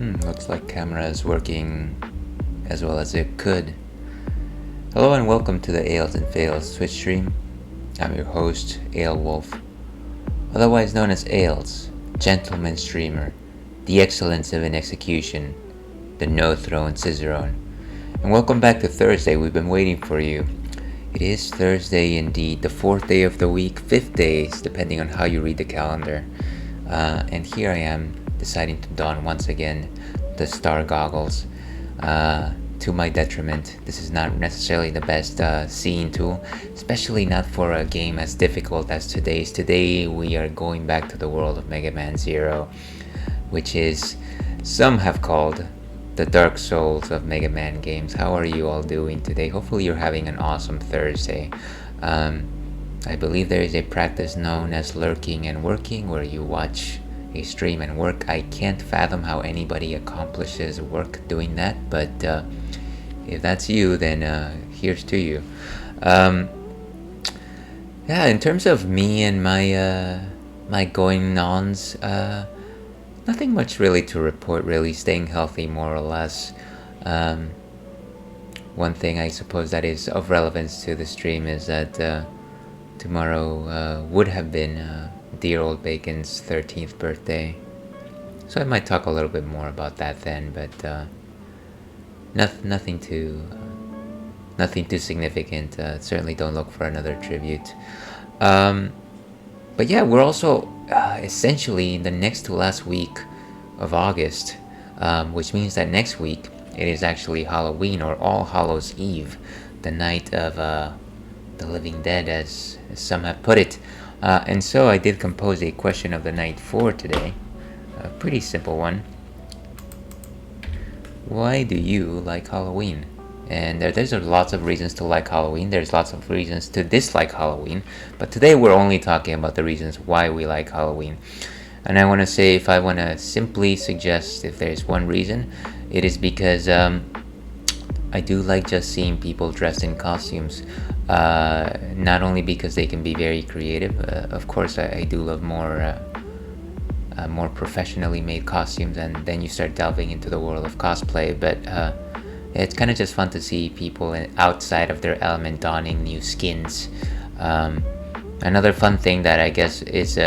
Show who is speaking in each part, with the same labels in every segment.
Speaker 1: Looks like camera is working as well as it could. Hello and welcome to the Ales and Fails Twitch stream. I'm your host, Ale Wolf, otherwise known as Ales, gentleman streamer, the excellence of an execution, the no throne Cicerone. And welcome back to Thursday. We've been waiting for you. It is Thursday indeed, the fourth day of the week, 5 days, depending on how you read the calendar. And here I am, deciding to don once again the star goggles. To my detriment, this is not necessarily the best seeing tool, especially not for a game as difficult as today's. Today we are going back to the world of Mega Man Zero, which is, some have called, the Dark Souls of Mega Man games. How are you all doing today? Hopefully you're having an awesome Thursday. I believe there is a practice known as lurking and working, where you watch a stream and work. I can't fathom how anybody accomplishes work doing that, but if that's you, then here's to you. Yeah, in terms of me and my going-ons, nothing much really to report, really. Staying healthy, more or less. One thing I suppose that is of relevance to the stream is that tomorrow would have been dear old Bacon's 13th birthday. So I might talk a little bit more about that then, but nothing too significant. Certainly don't look for another tribute. But yeah, we're also essentially in the next to last week of August, which means that next week it is actually Halloween, or All Hallows Eve, the night of the living dead, as some have put it. And so I did compose a question of the night for today. A pretty simple one. Why do you like Halloween? And there's lots of reasons to like Halloween. There's lots of reasons to dislike Halloween. But today we're only talking about the reasons why we like Halloween. And I want to say, if I want to simply suggest if there's one reason, it is because I do like just seeing people dressed in costumes. Not only because they can be very creative. Of course, I do love more professionally made costumes, and then you start delving into the world of cosplay. But it's kind of just fun to see people outside of their element donning new skins. Another fun thing that I guess is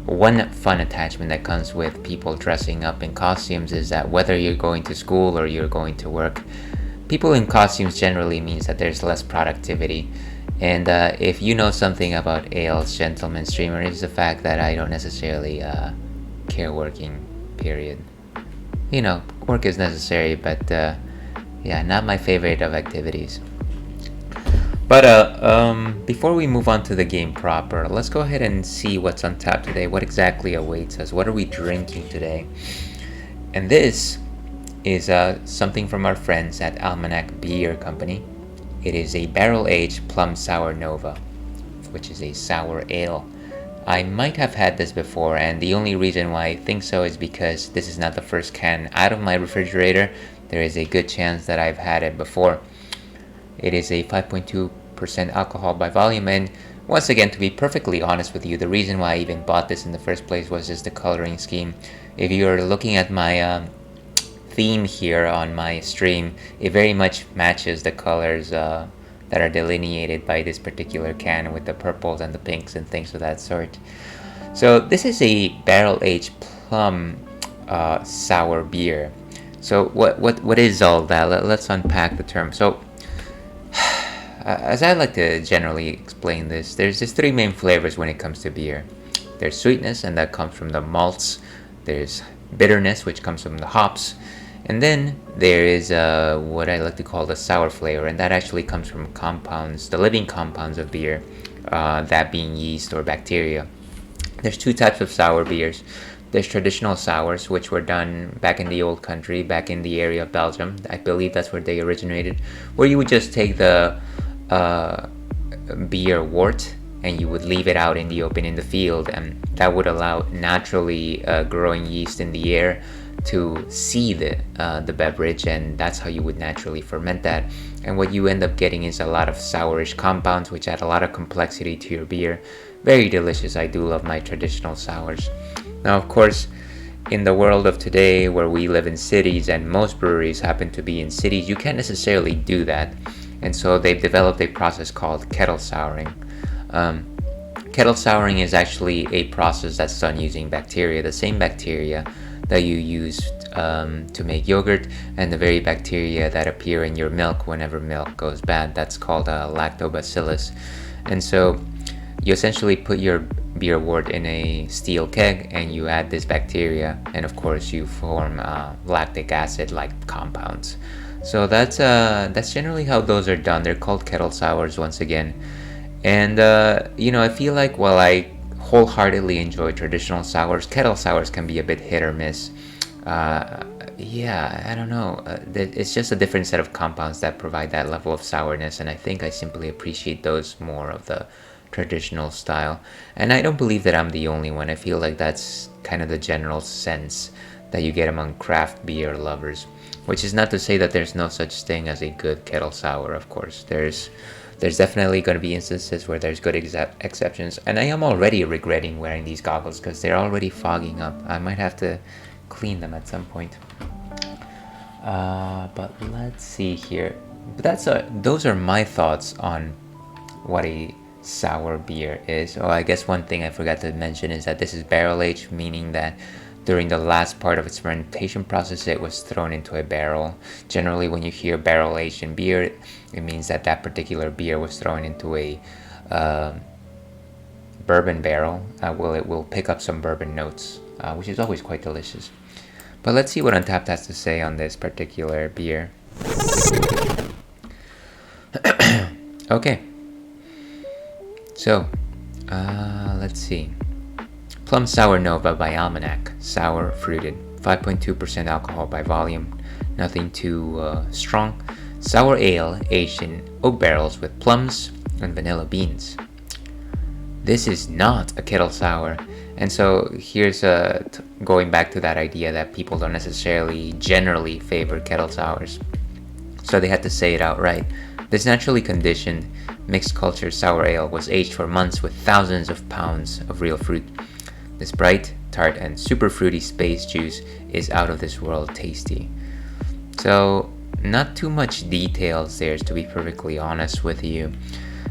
Speaker 1: one fun attachment that comes with people dressing up in costumes is that whether you're going to school or you're going to work, people in costumes generally means that there's less productivity. And if you know something about Ale's gentleman streamer, it's the fact that I don't necessarily care working, period. You know, work is necessary, but yeah, not my favorite of activities. But before we move on to the game proper, let's go ahead and see what's on tap today. What exactly awaits us? What are we drinking today? And this is something from our friends at Almanac Beer Company. It is a barrel-aged plum sour Nova, which is a sour ale. I might have had this before, and the only reason why I think so is because this is not the first can out of my refrigerator. There is a good chance that I've had it before. It is a 5.2% alcohol by volume, and once again, to be perfectly honest with you, the reason why I even bought this in the first place was just the coloring scheme. If you're looking at my theme here on my stream, it very much matches the colors that are delineated by this particular can, with the purples and the pinks and things of that sort. So this is a barrel-aged plum sour beer. So what is all that? Let's unpack the term. So as I like to generally explain this, there's just three main flavors when it comes to beer. There's sweetness, and that comes from the malts. There's bitterness, which comes from the hops. And then there is what I like to call the sour flavor, and that actually comes from compounds, the living compounds of beer, that being yeast or bacteria. There's two types of sour beers. There's traditional sours, which were done back in the old country, back in the area of Belgium. I believe that's where they originated, where you would just take the beer wort and you would leave it out in the open in the field, and that would allow naturally growing yeast in the air to seed the beverage, and that's how you would naturally ferment that. And what you end up getting is a lot of sourish compounds, which add a lot of complexity to your beer. Very delicious. I do love my traditional sours. Now, of course, in the world of today where we live in cities and most breweries happen to be in cities, you can't necessarily do that. And so they've developed a process called kettle souring. Um, Kettle souring is actually a process that's done using bacteria, the same bacteria that you use to make yogurt, and the very bacteria that appear in your milk whenever milk goes bad. That's called lactobacillus. And so you essentially put your beer wort in a steel keg and you add this bacteria, and of course you form lactic acid like compounds. So that's generally how those are done. They're called kettle sours once again. And I feel like while I wholeheartedly enjoy traditional sours, kettle sours can be a bit hit or miss. Yeah, I don't know. It's just a different set of compounds that provide that level of sourness, and I think I simply appreciate those more of the traditional style. And I don't believe that I'm the only one. I feel like that's kind of the general sense that you get among craft beer lovers. Which is not to say that there's no such thing as a good kettle sour, of course. There's definitely going to be instances where there's good exceptions, and I am already regretting wearing these goggles because they're already fogging up. I might have to clean them at some point. But let's see here. But those are my thoughts on what a sour beer is. Oh, I guess one thing I forgot to mention is that this is barrel aged, meaning that during the last part of its fermentation process, it was thrown into a barrel. Generally, when you hear barrel aged in beer, it means that that particular beer was thrown into a bourbon barrel. It will pick up some bourbon notes, which is always quite delicious. But let's see what Untappd has to say on this particular beer. Okay. So, let's see. Plum Sour Nova by Almanac, sour fruited, 5.2% alcohol by volume, nothing too strong. Sour ale aged in oak barrels with plums and vanilla beans. This is not a kettle sour, and so here's going back to that idea that people don't necessarily generally favor kettle sours. So they had to say it outright. This naturally conditioned, mixed culture sour ale was aged for months with thousands of pounds of real fruit. This bright, tart, and super fruity space juice is out of this world tasty. So, not too much details there, to be perfectly honest with you,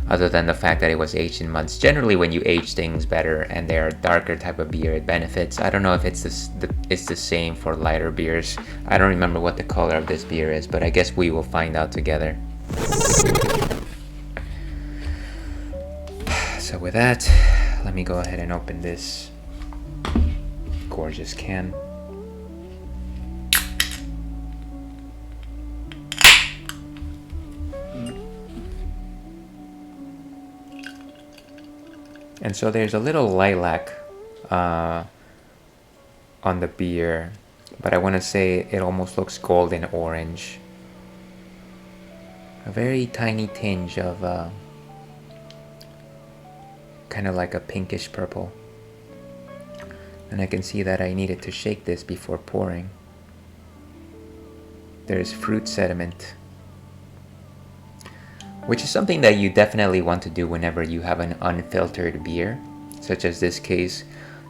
Speaker 1: other than the fact that it was aged in months. Generally, when you age things better and they're a darker type of beer, it benefits. I don't know if it's the same for lighter beers. I don't remember what the color of this beer is, but I guess we will find out together. So with that, let me go ahead and open this gorgeous can. And so there's a little lilac on the beer, but I want to say it almost looks golden orange. A very tiny tinge of kind of like a pinkish purple. And I can see that I needed to shake this before pouring. There's fruit sediment, which is something that you definitely want to do whenever you have an unfiltered beer, such as this case.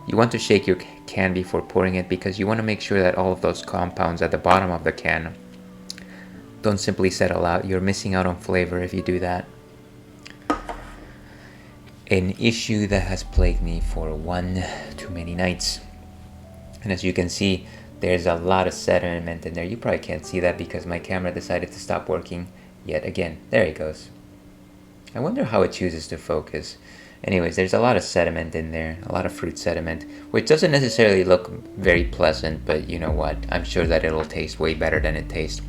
Speaker 1: You want to shake your can before pouring it because you want to make sure that all of those compounds at the bottom of the can don't simply settle out. You're missing out on flavor if you do that. An issue that has plagued me for one too many nights. And as you can see, there's a lot of sediment in there. You probably can't see that because my camera decided to stop working yet again. There it goes. I wonder how it chooses to focus. Anyways, there's a lot of sediment in there, a lot of fruit sediment, which doesn't necessarily look very pleasant, but you know what? I'm sure that it'll taste way better than it tastes.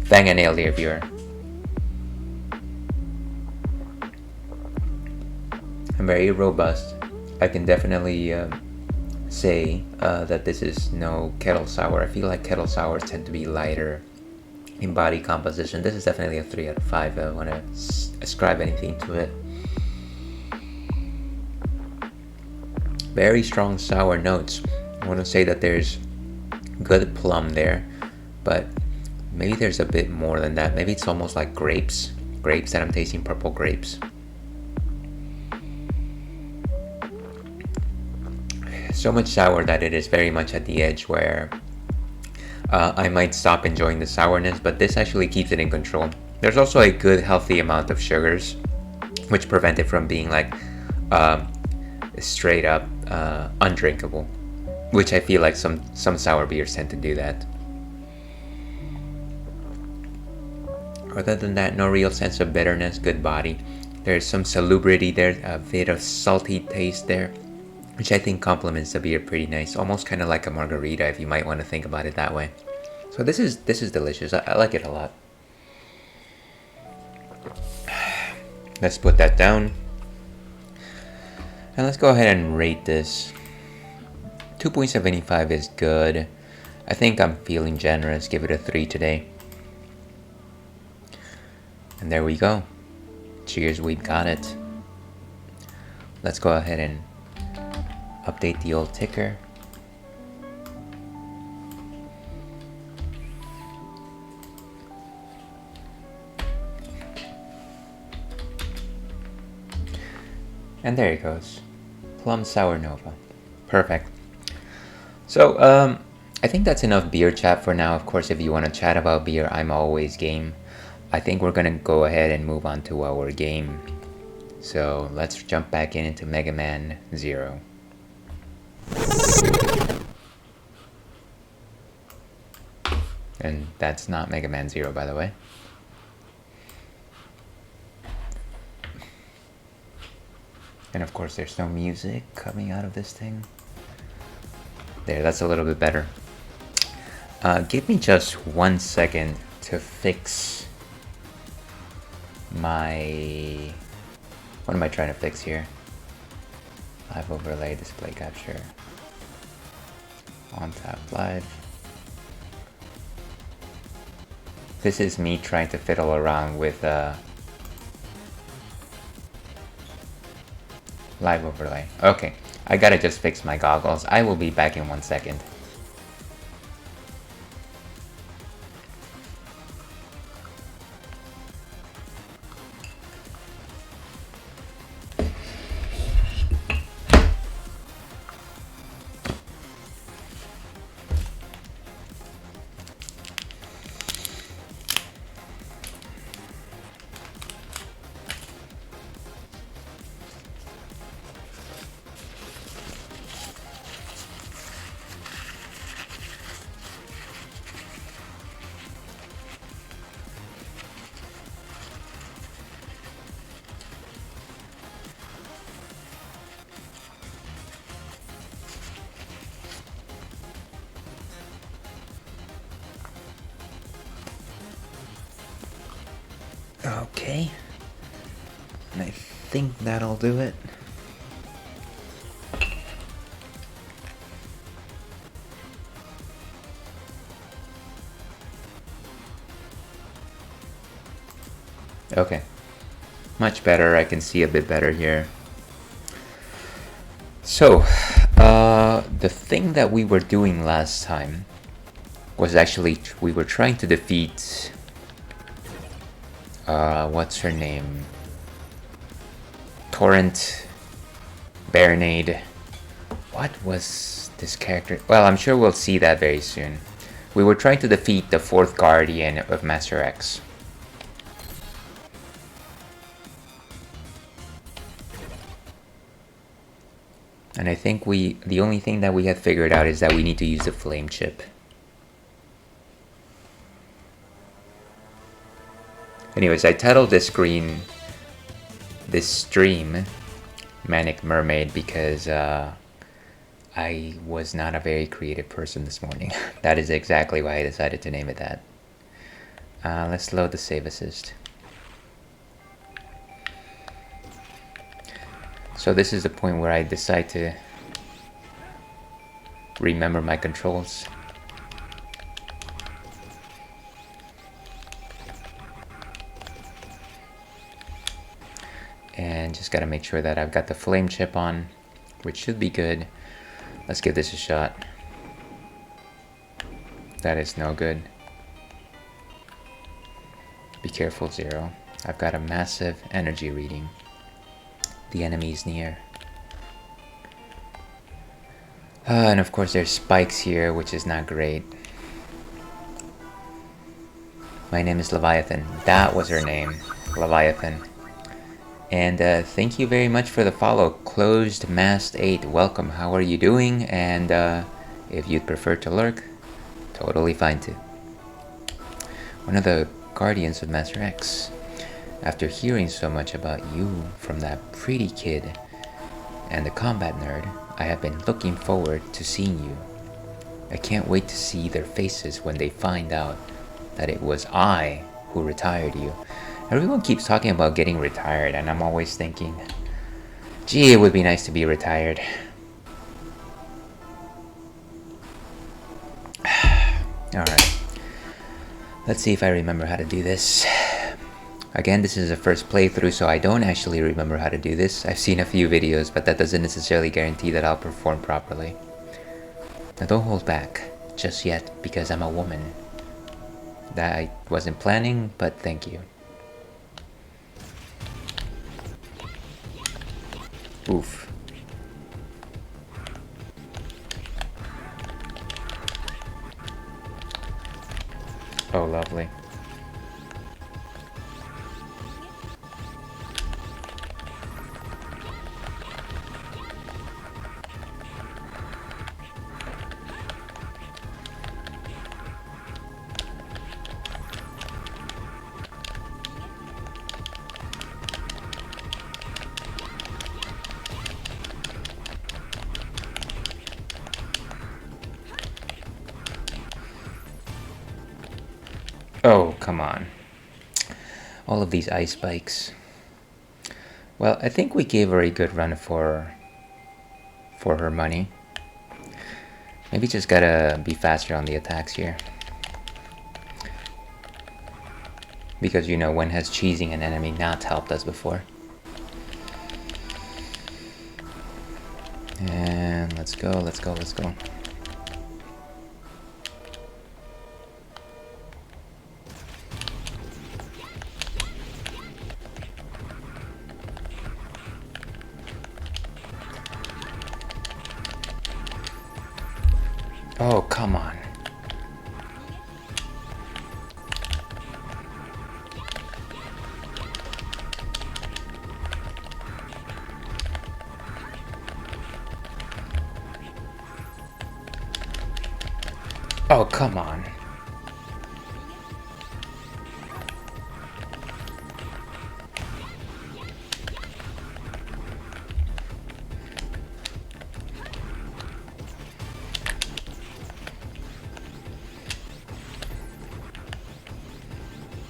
Speaker 1: Bang a nail, dear viewer. Very robust. I can definitely say that this is no kettle sour. I feel like kettle sours tend to be lighter in body composition. This is definitely a 3 out of 5. I don't want to ascribe anything to it. Very strong sour notes. I want to say that there's good plum there, but maybe there's a bit more than that. Maybe it's almost like grapes that I'm tasting, purple grapes. So much sour that it is very much at the edge where I might stop enjoying the sourness, but this actually keeps it in control. There's also a good healthy amount of sugars, which prevent it from being like straight up undrinkable, which I feel like some sour beers tend to do that. Other than that, no real sense of bitterness, good body. There's some salubrity there, a bit of salty taste there, which I think complements the beer pretty nice. Almost kind of like a margarita if you might want to think about it that way. So this is delicious. I like it a lot. Let's put that down. And let's go ahead and rate this. 2.75 is good. I think I'm feeling generous. Give it a 3 today. And there we go. Cheers, we got it. Let's go ahead and update the old ticker. And there it goes. Plum Sour Nova. Perfect. So, I think that's enough beer chat for now. Of course, if you want to chat about beer, I'm always game. I think we're gonna go ahead and move on to our game. So, let's jump back into Mega Man 0. And that's not Mega Man 0, by the way. And of course there's no music coming out of this thing. There, that's a little bit better. Give me just 1 second to fix my... What am I trying to fix here? Live overlay, display capture. On tap live. This is me trying to fiddle around with live overlay. Okay, I gotta just fix my goggles. I will be back in 1 second. Okay, and I think that'll do it. Okay, much better. I can see a bit better here. So, the thing that we were doing last time was actually we were trying to defeat what's her name? Torrent Mermaid. What was this character? Well, I'm sure we'll see that very soon. We were trying to defeat the 4th Guardian of Master X. And I think the only thing that we had figured out is that we need to use the flame chip. Anyways, I titled this stream Manic Mermaid because I was not a very creative person this morning. That is exactly why I decided to name it that. Let's load the save assist. So this is the point where I decide to remember my controls. And just gotta make sure that I've got the flame chip on, which should be good. Let's give this a shot. That is no good. Be careful, Zero. I've got a massive energy reading. The enemy is near. And of course there's spikes here, which is not great. My name is Leviathan. That was her name, Leviathan. And thank you very much for the follow, Closed Mast 8. Welcome, how are you doing? And if you'd prefer to lurk, totally fine too. One of the guardians of Master X. After hearing so much about you from that pretty kid and the combat nerd, I have been looking forward to seeing you. I can't wait to see their faces when they find out that it was I who retired you. Everyone keeps talking about getting retired, and I'm always thinking, gee, it would be nice to be retired. Alright. Let's see if I remember how to do this. Again, this is a first playthrough, so I don't actually remember how to do this. I've seen a few videos, but that doesn't necessarily guarantee that I'll perform properly. Now don't hold back just yet, because I'm a woman. That I wasn't planning, but thank you. Oof. Oh, lovely. Oh, come on. All of these ice spikes. Well, I think we gave her a good run for her money. Maybe just gotta be faster on the attacks here. Because, you know, when has cheesing an enemy not helped us before? And let's go, let's go, let's go. Oh, come on. Oh, come on.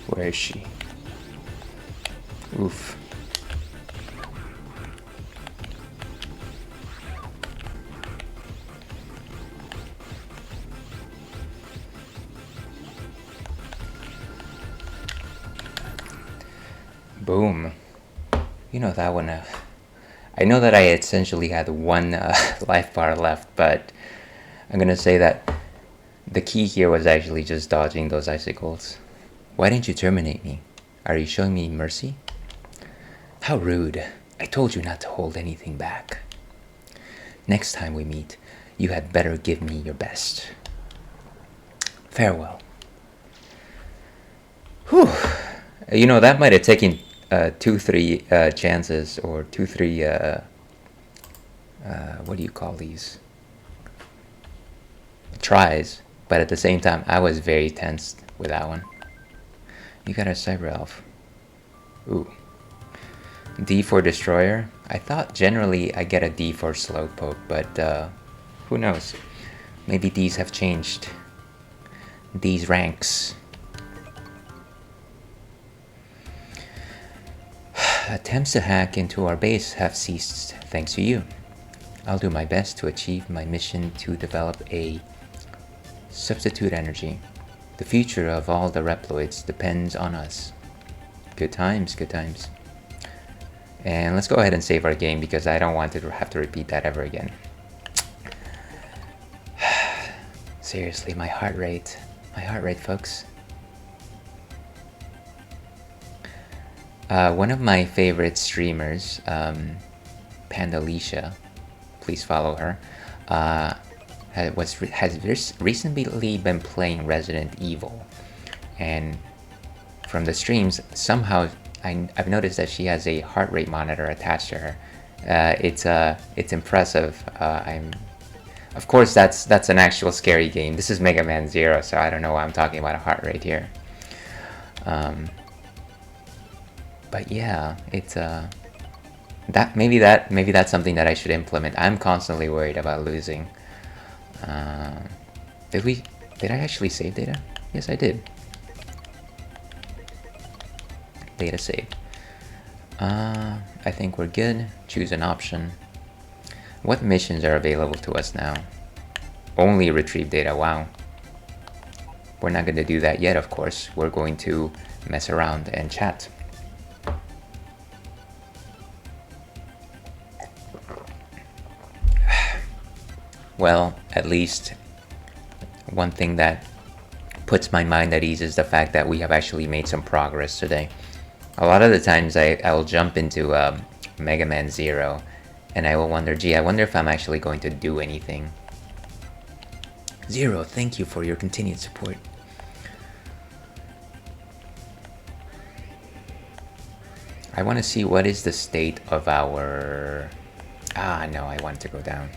Speaker 1: Where is she? Oof. Boom. You know that one. I know that I essentially had one life bar left, but I'm gonna say that the key here was actually just dodging those icicles. Why didn't you terminate me? Are you showing me mercy? How rude. I told you not to hold anything back. Next time we meet, you had better give me your best. Farewell. Whew. You know, that might have taken 2-3 chances, or 2-3 what do you call these? Tries, but at the same time I was very tensed with that one. You got a cyber elf. Ooh. D for destroyer. I thought generally I get a D for slowpoke, but who knows? Maybe these have changed. These ranks. Attempts to hack into our base have ceased thanks to you. I'll do my best to achieve my mission to develop a substitute energy. The future of all the Reploids depends on us. Good times, good times. And let's go ahead and save our game because I don't want to have to repeat that ever again. Seriously, my heart rate, folks. One of my favorite streamers, Pandalicia, please follow her. has recently been playing Resident Evil, and from the streams, somehow I've noticed that she has a heart rate monitor attached to her. It's impressive. Of course, that's an actual scary game. This is Mega Man Zero, so I don't know why I'm talking about a heart rate here. But yeah, it's maybe that's something that I should implement. I'm constantly worried about losing. Did I actually save data? Yes, I did. Data saved. I think we're good. Choose an option. What missions are available to us now? Only retrieve data. Wow. We're not going to do that yet, of course. We're going to mess around and chat. Well, at least one thing that puts my mind at ease is the fact that we have actually made some progress today. A lot of the times I will jump into Mega Man Zero and I will wonder, gee, I wonder if I'm actually going to do anything. Zero, thank you for your continued support. I want to see what is the state of our... no, I want to go down.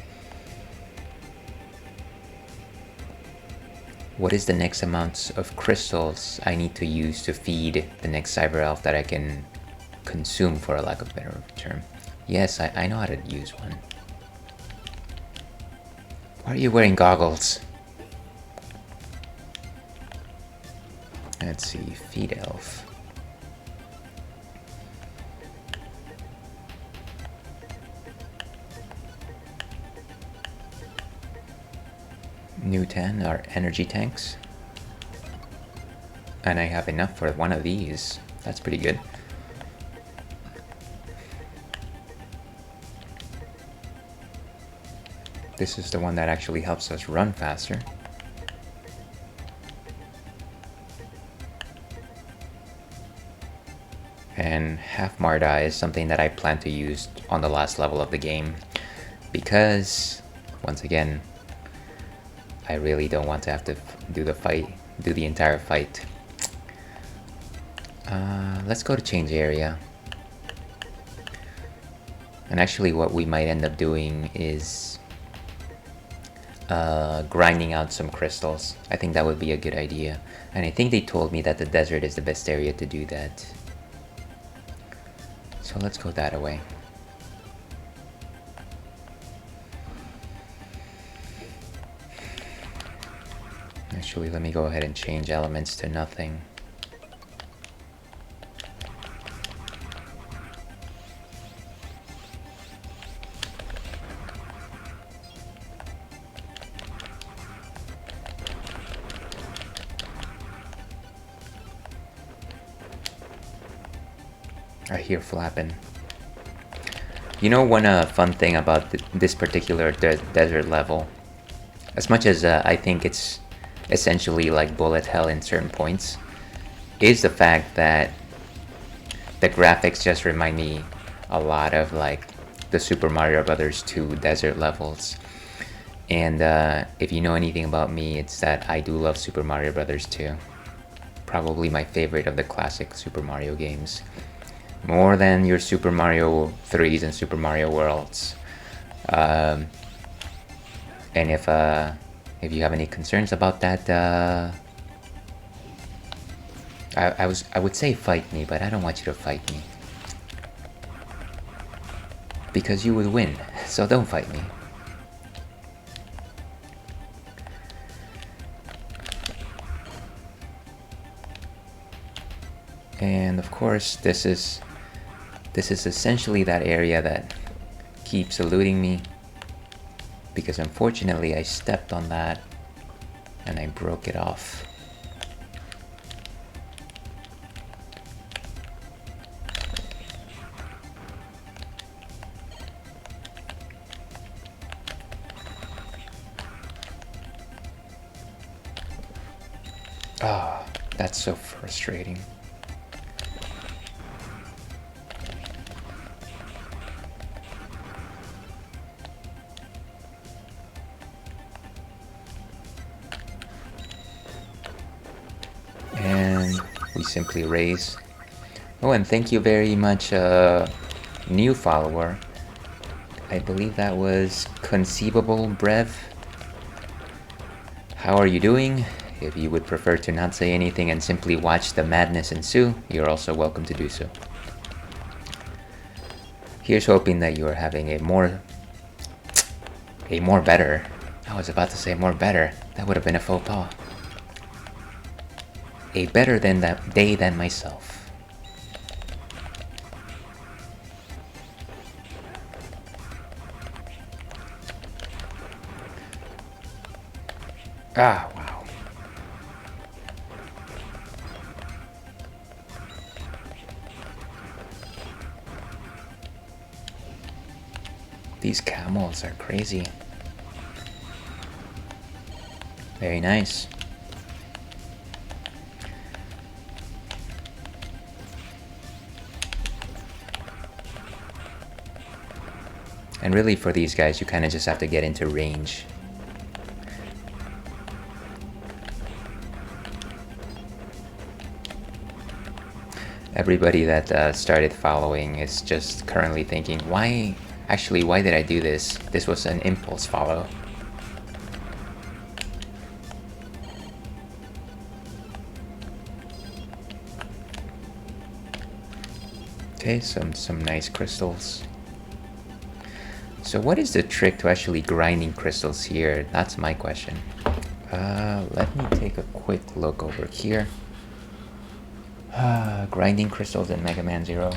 Speaker 1: What is the next amounts of crystals I need to use to feed the next cyber elf that I can consume, for a lack of a better term? Yes, I know how to use one. Why are you wearing goggles? Let's see, feed elf. New 10 are energy tanks. And I have enough for one of these. That's pretty good. This is the one that actually helps us run faster. And half Marda is something that I plan to use on the last level of the game, because once again, I really don't want to have to do the entire fight. Let's go to change area. And actually what we might end up doing is grinding out some crystals. I think that would be a good idea. And I think they told me that the desert is the best area to do that. So let's go that way. Actually, let me go ahead and change elements to nothing. I hear flapping. You know, one fun thing about this particular desert level, as much as I think it's essentially like bullet hell in certain points, is the fact that the graphics just remind me a lot of like the Super Mario Brothers 2 desert levels. And if you know anything about me, it's that I do love Super Mario Brothers 2. Probably my favorite of the classic Super Mario games. More than your Super Mario 3s and Super Mario Worlds. And if you have any concerns about that, I would say fight me, but I don't want you to fight me, because you would win. So don't fight me. And of course, this is essentially that area that keeps eluding me, because unfortunately I stepped on that and I broke it off. Ah, that's so frustrating. We simply raise. Oh, and thank you very much, new follower. I believe that was Conceivable Brev. How are you doing? If you would prefer to not say anything and simply watch the madness ensue, you're also welcome to do so. Here's hoping that you are having a more better. I was about to say more better. That would have been a faux pas. A better than that day than myself. Ah, wow. These camels are crazy. Very nice. And really for these guys, you kind of just have to get into range. Everybody that started following is just currently thinking, why did I do this? This was an impulse follow. Okay, some nice crystals. So what is the trick to actually grinding crystals here? That's my question. Let me take a quick look over here. Grinding crystals in Mega Man Zero.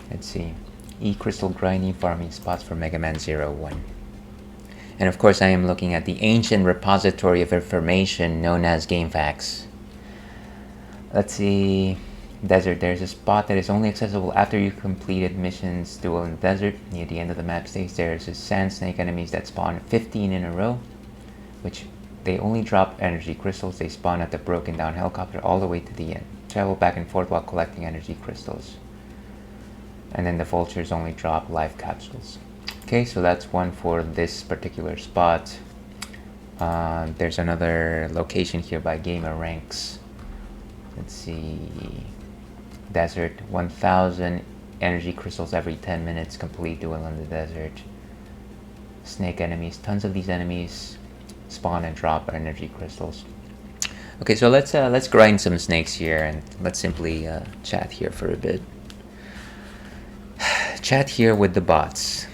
Speaker 1: Let's see. E-crystal grinding farming spots for Mega Man Zero 1. And of course I am looking at the ancient repository of information known as GameFAQs. Let's see. Desert. There's a spot that is only accessible after you completed missions. Duel in the desert. Near the end of the map stage, there's a sand snake enemies that spawn 15 in a row, which they only drop energy crystals. They spawn at the broken down helicopter all the way to the end. Travel back and forth while collecting energy crystals. And then the vultures only drop life capsules. Okay, so that's one for this particular spot. There's another location here by Gamer Ranks. Let's see. Desert, 1,000 energy crystals every 10 minutes. Complete duel in the desert. Snake enemies, tons of these enemies spawn and drop energy crystals. Okay, so let's grind some snakes here and let's simply chat here for a bit. Chat here with the bots.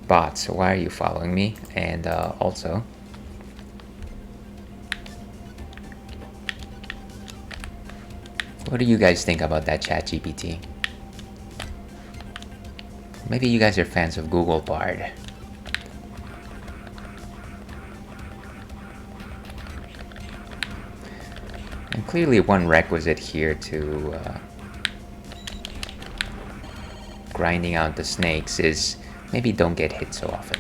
Speaker 1: Bots, why are you following me? And also, what do you guys think about that ChatGPT? Maybe you guys are fans of Google Bard. And clearly one requisite here to grinding out the snakes is maybe don't get hit so often.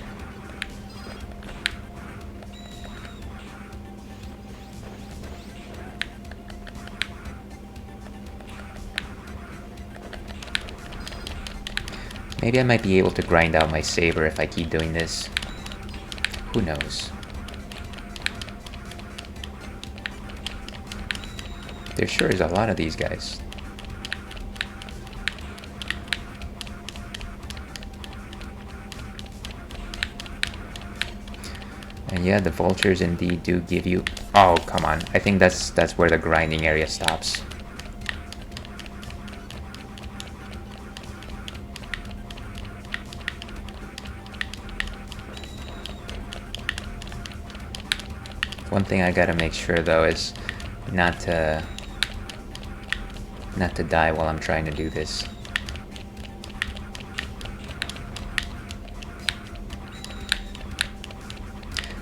Speaker 1: Maybe I might be able to grind out my saber if I keep doing this. Who knows? There sure is a lot of these guys. And yeah, the vultures indeed do give you... Oh, come on. I think that's where the grinding area stops. One thing I gotta make sure though is not to die while I'm trying to do this.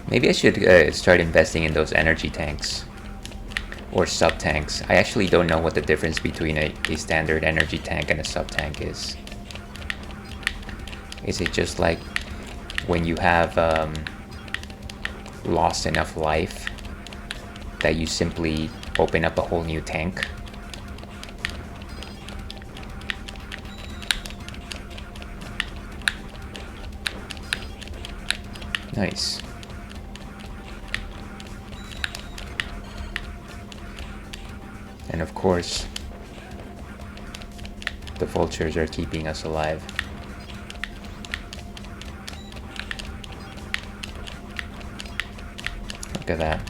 Speaker 1: Maybe I should start investing in those energy tanks or sub tanks. I actually don't know what the difference between a standard energy tank and a sub tank is. Is it just like when you have lost enough life that you simply open up a whole new tank? Nice. And of course, the vultures are keeping us alive. Look at that.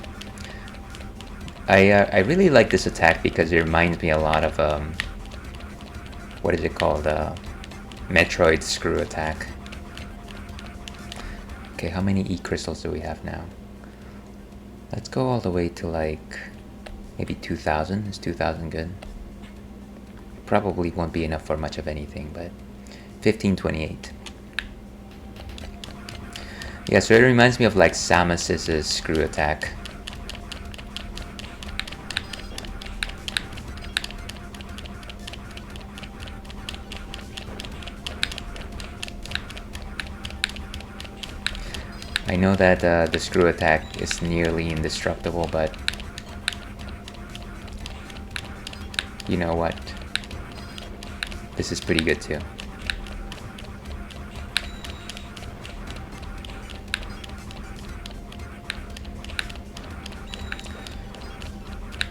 Speaker 1: I really like this attack because it reminds me a lot of what is it called? Metroid screw attack. Okay, how many E crystals do we have now? Let's go all the way to like maybe 2,000. Is 2,000 good? Probably won't be enough for much of anything, but 1528. Yeah, so it reminds me of like Samus's screw attack. I know that the screw attack is nearly indestructible, but you know what? This is pretty good too.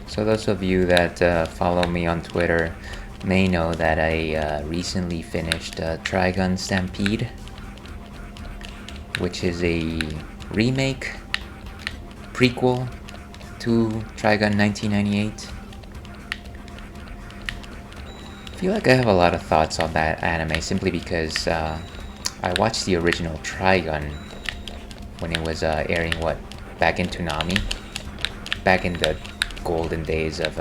Speaker 1: So those of you that follow me on Twitter may know that I recently finished Trigun Stampede, which is a remake, prequel to Trigun 1998. I feel like I have a lot of thoughts on that anime simply because I watched the original Trigun when it was airing back in Toonami, back in the golden days of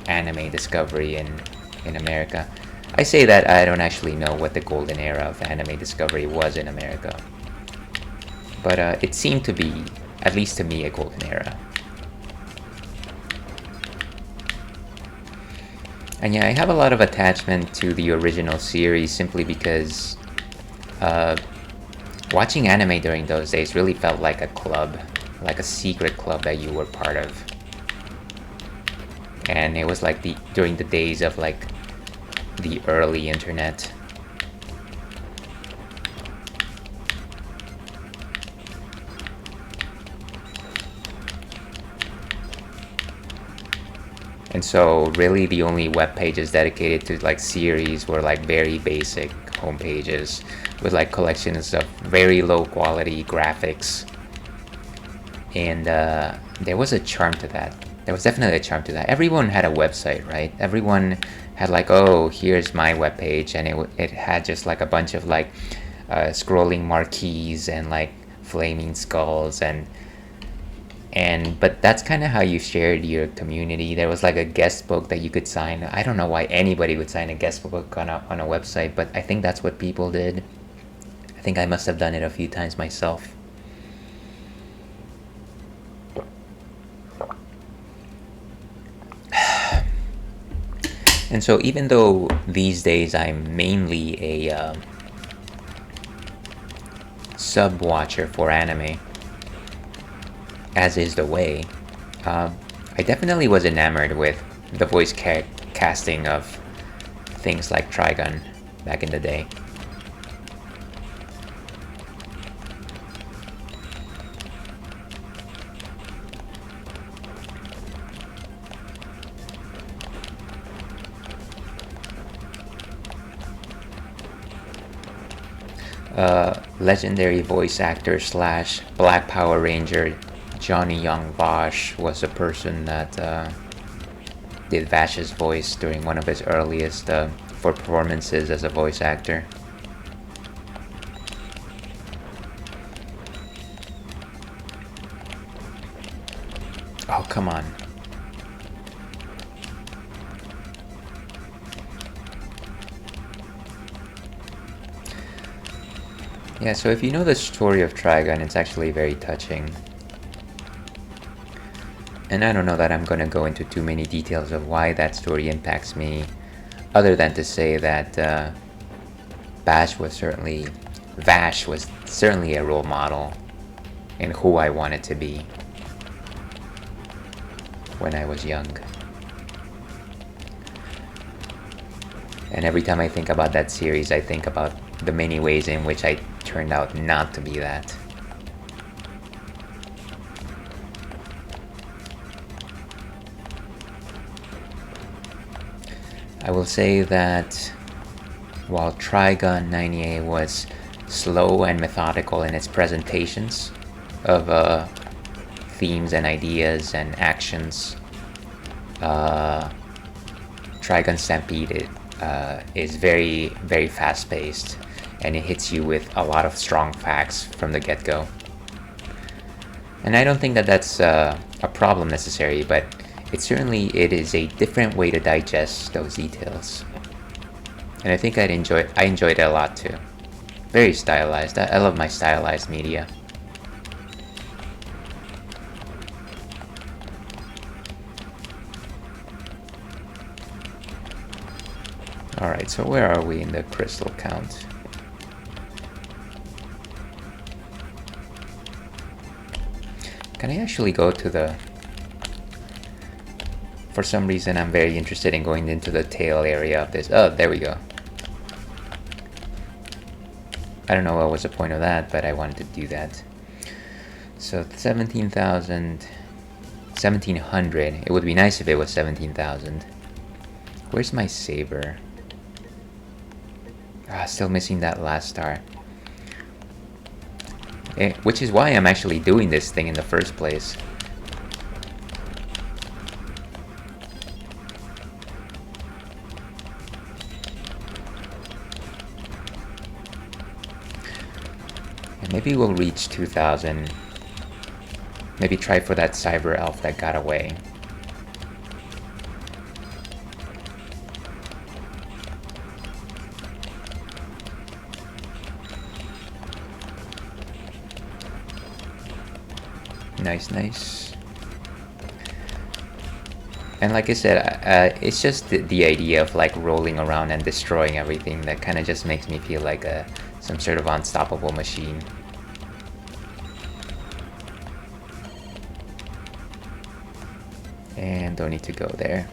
Speaker 1: anime discovery in America. I say that I don't actually know what the golden era of anime discovery was in America, but it seemed to be, at least to me, a golden era. And yeah, I have a lot of attachment to the original series simply because watching anime during those days really felt like a club, like a secret club that you were part of. And it was like during the days of like the early internet. And so really the only web pages dedicated to like series were like very basic home pages with like collections of very low quality graphics. And there was a charm to that. There was definitely a charm to that. Everyone had a website, right? Everyone had like, oh, here's my webpage, and it had just like a bunch of like scrolling marquees and like flaming skulls but that's kind of how you shared your community. There was like a guest book that you could sign. I don't know why anybody would sign a guest book on a website, but I think that's what people did. I think I must have done it a few times myself. And so even though these days I'm mainly a sub-watcher for anime, as is the way, I definitely was enamored with the voice casting of things like Trigun back in the day. Legendary voice actor / Black Power Ranger Johnny Young Vash was a person that did Vash's voice during one of his earliest performances as a voice actor. Oh, come on. Yeah, so if you know the story of Trigun, it's actually very touching. And I don't know that I'm going to go into too many details of why that story impacts me, other than to say that Vash was certainly a role model in who I wanted to be when I was young. And every time I think about that series, I think about the many ways in which I turned out not to be that. I will say that while Trigun 98 was slow and methodical in its presentations of themes and ideas and actions, Trigun Stampede is very, very fast-paced, and it hits you with a lot of strong facts from the get-go. And I don't think that that's a problem necessarily, but it is a different way to digest those details. And I think I enjoyed it a lot too. Very stylized. I love my stylized media. Alright, so where are we in the crystal count? Can I actually go to the... For some reason I'm very interested in going into the tail area of this. Oh, there we go. I don't know what was the point of that, but I wanted to do that. So 17,000... 1,700. It would be nice if it was 17,000. Where's my saber? Still missing that last star. Which is why I'm actually doing this thing in the first place. And maybe we'll reach 2,000. Maybe try for that cyber elf that got away. Nice. And like I said, it's just the idea of like rolling around and destroying everything that kind of just makes me feel like some sort of unstoppable machine. And don't need to go there.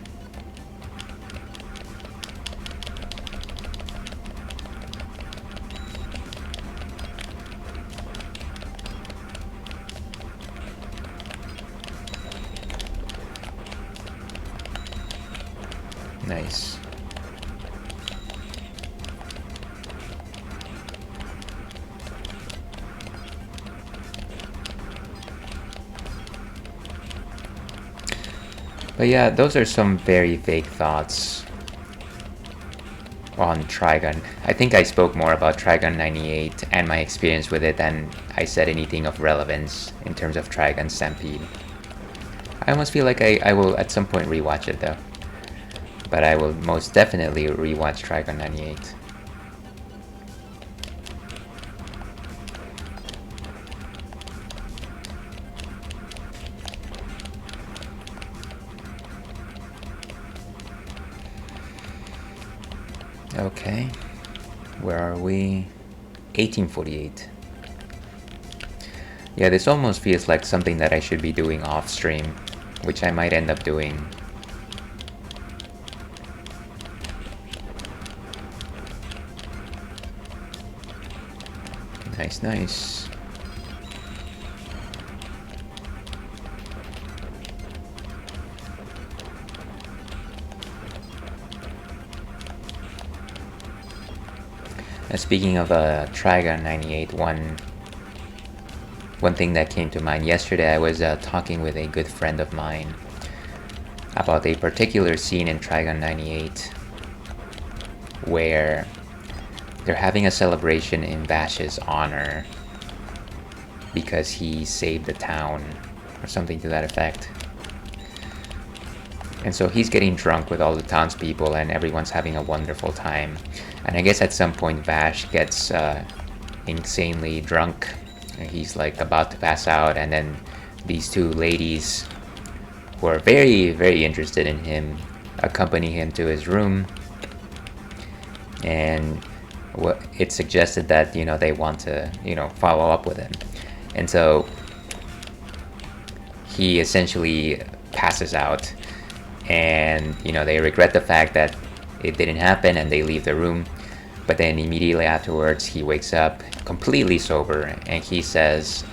Speaker 1: Nice. But yeah, those are some very vague thoughts on Trigun. I think I spoke more about Trigun 98 and my experience with it than I said anything of relevance in terms of Trigun Stampede. I almost feel like I will at some point rewatch it though. But I will most definitely rewatch Trigun 98. Okay, where are we? 1848. Yeah, this almost feels like something that I should be doing off stream, which I might end up doing. Nice. Speaking of Trigun 98, one thing that came to mind yesterday, I was talking with a good friend of mine about a particular scene in Trigun 98 where they're having a celebration in Vash's honor because he saved the town or something to that effect. And so he's getting drunk with all the townspeople and everyone's having a wonderful time. And I guess at some point Vash gets insanely drunk. And he's like about to pass out, and then these two ladies who are very, very interested in him accompany him to his room. And it suggested that, they want to, follow up with him. And so he essentially passes out, and, they regret the fact that it didn't happen, and they leave the room. But then immediately afterwards, he wakes up completely sober, and he says,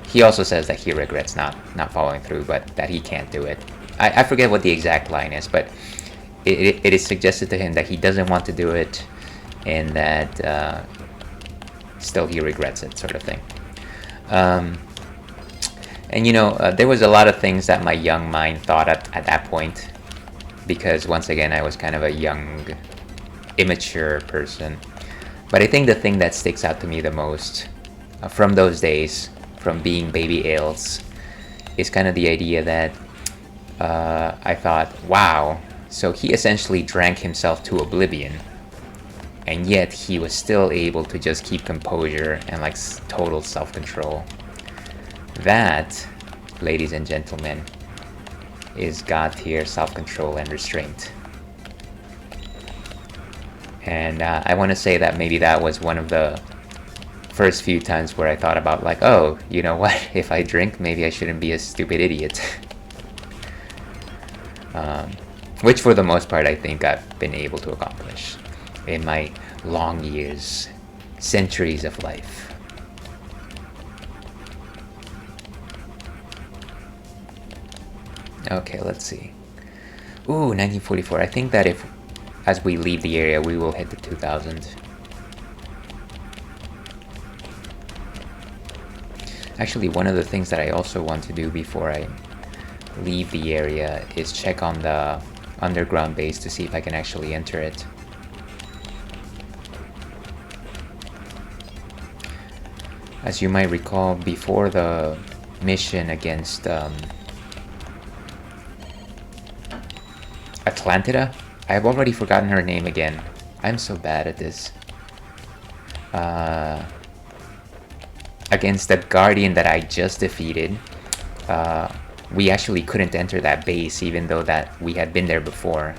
Speaker 1: he also says that he regrets not following through, but that he can't do it. I forget what the exact line is, but it is suggested to him that he doesn't want to do it, and that still he regrets it, sort of thing. And there was a lot of things that my young mind thought at that point, because once again I was kind of a young, immature person. But I think the thing that sticks out to me the most from those days, from being baby ales, is kind of the idea that I thought, wow, so he essentially drank himself to oblivion, and yet he was still able to just keep composure and like total self-control. That, ladies and gentlemen, is God tier self-control and restraint. And I want to say that maybe that was one of the first few times where I thought about, like, oh, you know what, if I drink, maybe I shouldn't be a stupid idiot. Which for the most part I think I've been able to accomplish in my long years, centuries of life. Okay, let's see. Ooh, 1944. I think that if, as we leave the area, we will hit the 2000. Actually, one of the things that I also want to do before I leave the area is check on the underground base to see if I can actually enter it. As you might recall, before the mission against Atlantida? I've already forgotten her name again. I'm so bad at this. Against the Guardian that I just defeated, we actually couldn't enter that base even though that we had been there before.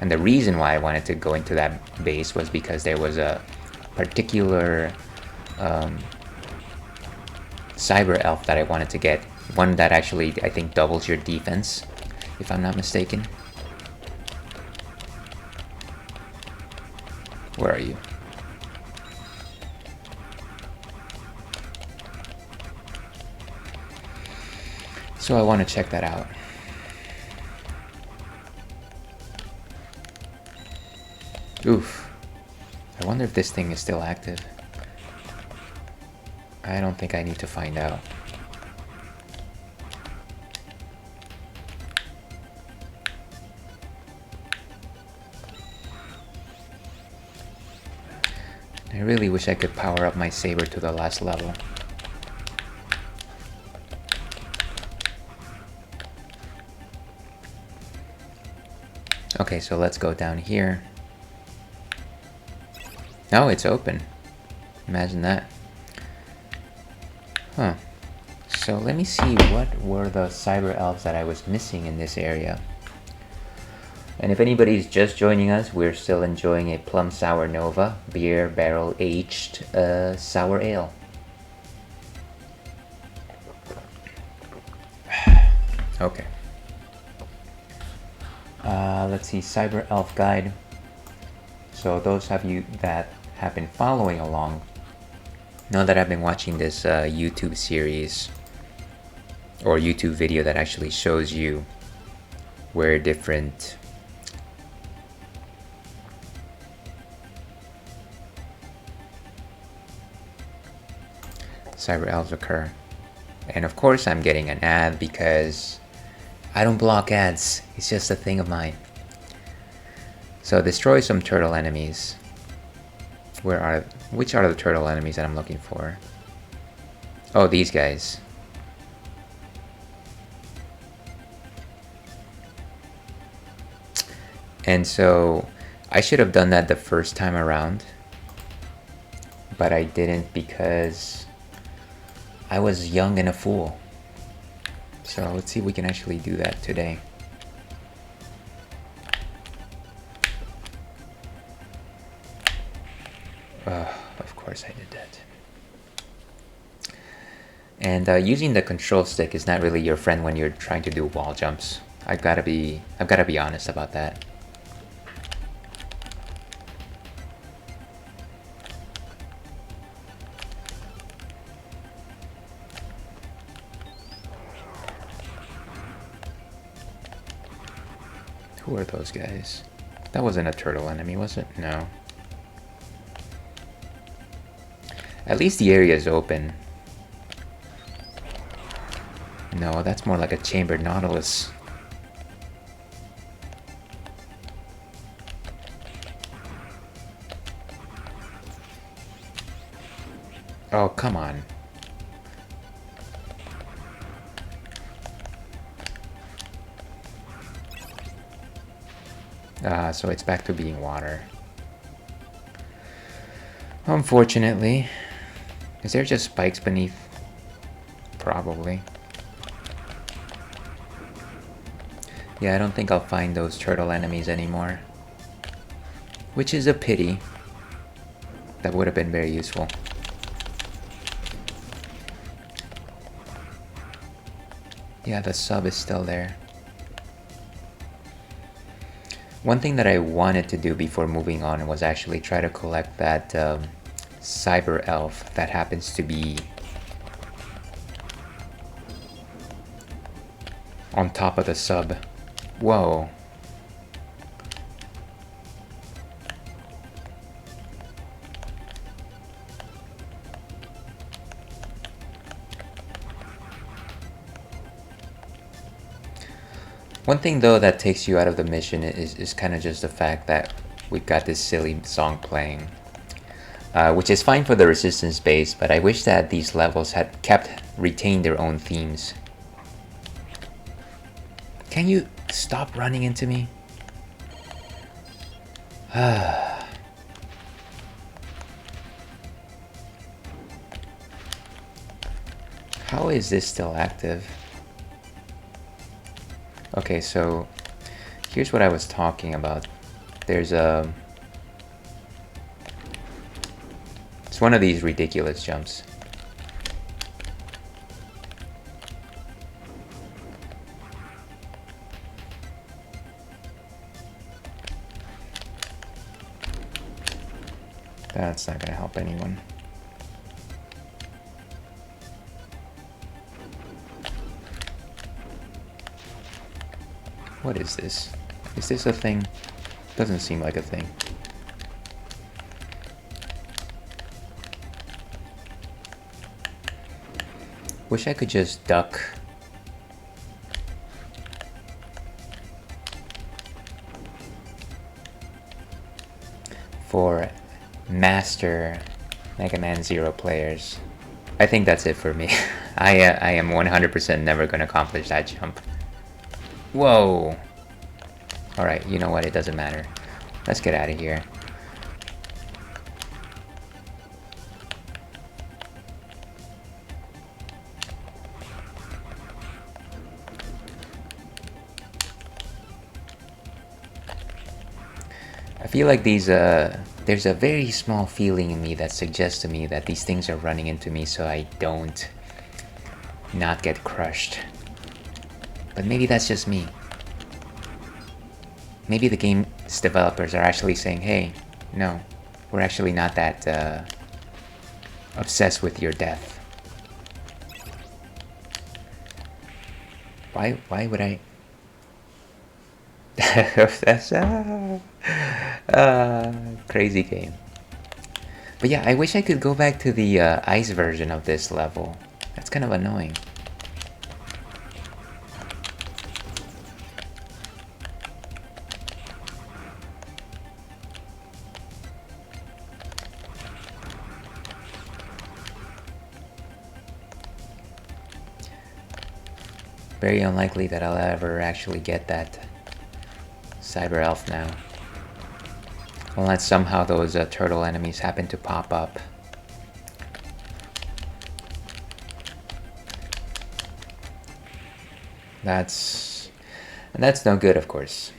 Speaker 1: And the reason why I wanted to go into that base was because there was a particular cyber elf that I wanted to get. One that actually, I think, doubles your defense, if I'm not mistaken. Where are you? So I want to check that out. Oof. I wonder if this thing is still active. I don't think I need to find out. I really wish I could power up my saber to the last level. Okay, so let's go down here. Oh, it's open. Imagine that. Huh. So let me see what were the cyber elves that I was missing in this area. And if anybody's just joining us, we're still enjoying a Plum Sour Nova beer barrel aged sour ale. Okay. Let's see, Cyber Elf Guide. So those of you that have been following along know that I've been watching this YouTube series or YouTube video that actually shows you where different cyber elves occur. And of course I'm getting an ad because I don't block ads, it's just a thing of mine. So destroy some turtle enemies. Which are the turtle enemies that I'm looking for? Oh, these guys. And so I should have done that the first time around, but I didn't because I was young and a fool. So let's see if we can actually do that today. Of course I did that. And using the control stick is not really your friend when you're trying to do wall jumps. I've gotta be honest about that. Who are those guys? That wasn't a turtle enemy, was it? No. At least the area is open. No, that's more like a chambered nautilus. Oh, come on. So it's back to being water. Unfortunately. Is there just spikes beneath? Probably. Yeah, I don't think I'll find those turtle enemies anymore. Which is a pity. That would have been very useful. Yeah, the sub is still there. One thing that I wanted to do before moving on was actually try to collect that cyber elf that happens to be on top of the sub. Whoa. One thing though that takes you out of the mission is kind of just the fact that we've got this silly song playing. Which is fine for the resistance base, but I wish that these levels had retained their own themes. Can you stop running into me? How is this still active? Okay, so here's what I was talking about. There's a... It's one of these ridiculous jumps. That's not gonna help anyone. What is this? Is this a thing? Doesn't seem like a thing. Wish I could just duck. For Master Mega Man Zero players. I think that's it for me. I am 100% never going to accomplish that jump. Whoa! Alright, you know what? It doesn't matter. Let's get out of here. I feel like these, there's a very small feeling in me that suggests to me that these things are running into me so I don't not get crushed. But maybe that's just me. Maybe the game's developers are actually saying, hey, no, we're actually not that obsessed with your death. Why would I... That's crazy game. But yeah, I wish I could go back to the ice version of this level. That's kind of annoying. Very unlikely that I'll ever actually get that cyber elf now. Unless somehow those turtle enemies happen to pop up. That's no good, of course.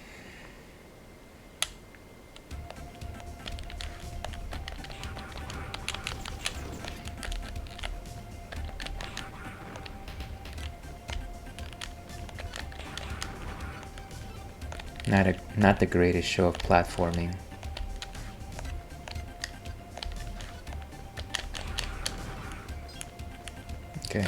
Speaker 1: Not the greatest show of platforming. Okay.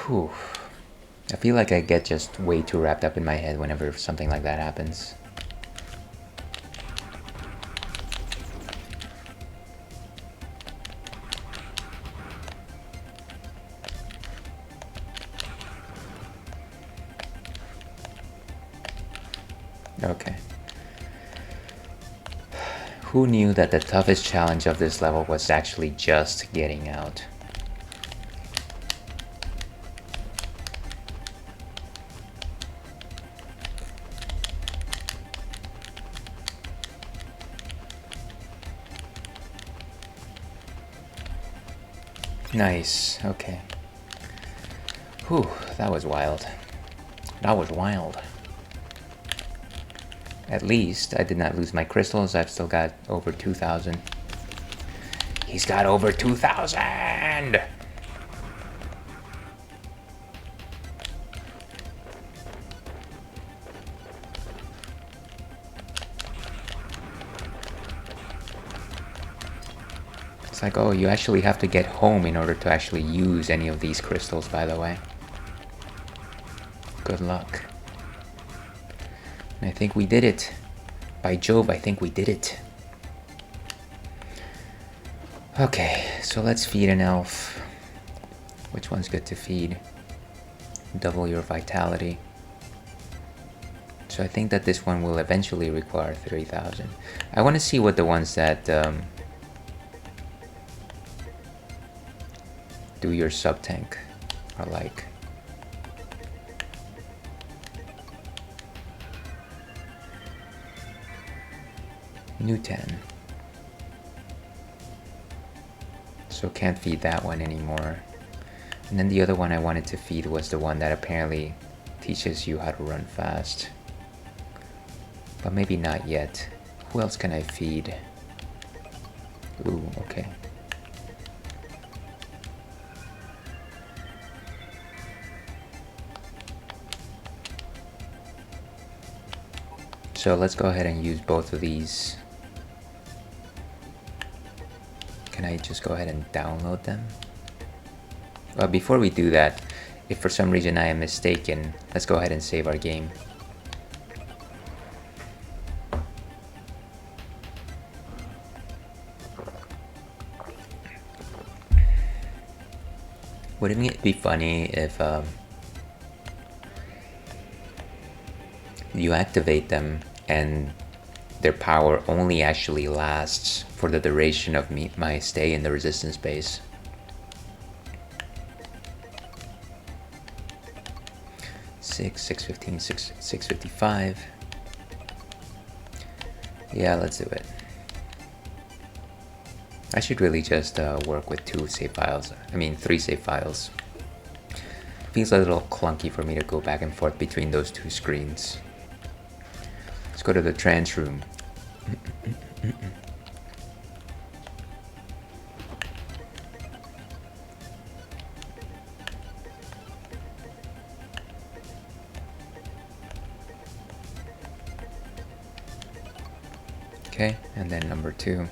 Speaker 1: Whew. I feel like I get just way too wrapped up in my head whenever something like that happens. Okay. Who knew that the toughest challenge of this level was actually just getting out? Nice, okay. Whew, that was wild. That was wild. At least I did not lose my crystals. I've still got over 2,000. He's got over 2,000! It's like, oh, you actually have to get home in order to actually use any of these crystals, by the way. Good luck. I think we did it. By Jove, I think we did it. Okay, so let's feed an elf. Which one's good to feed? Double your vitality. So I think that this one will eventually require 3,000. I want to see what the ones that do your sub-tank are like. New 10. So can't feed that one anymore. And then the other one I wanted to feed was the one that apparently teaches you how to run fast. But maybe not yet. Who else can I feed? Ooh, okay. So let's go ahead and use both of these. Can I just go ahead and download them? Well, before we do that, if for some reason I am mistaken, let's go ahead and save our game. Wouldn't it be funny if you activate them and their power only actually lasts for the duration of my stay in the resistance base? Six 15, 655. Yeah, let's do it. I should really just work with 2 save files. I mean 3 save files. Feels a little clunky for me to go back and forth between those 2 screens. Let's go to the trance room. Okay, and then number 2.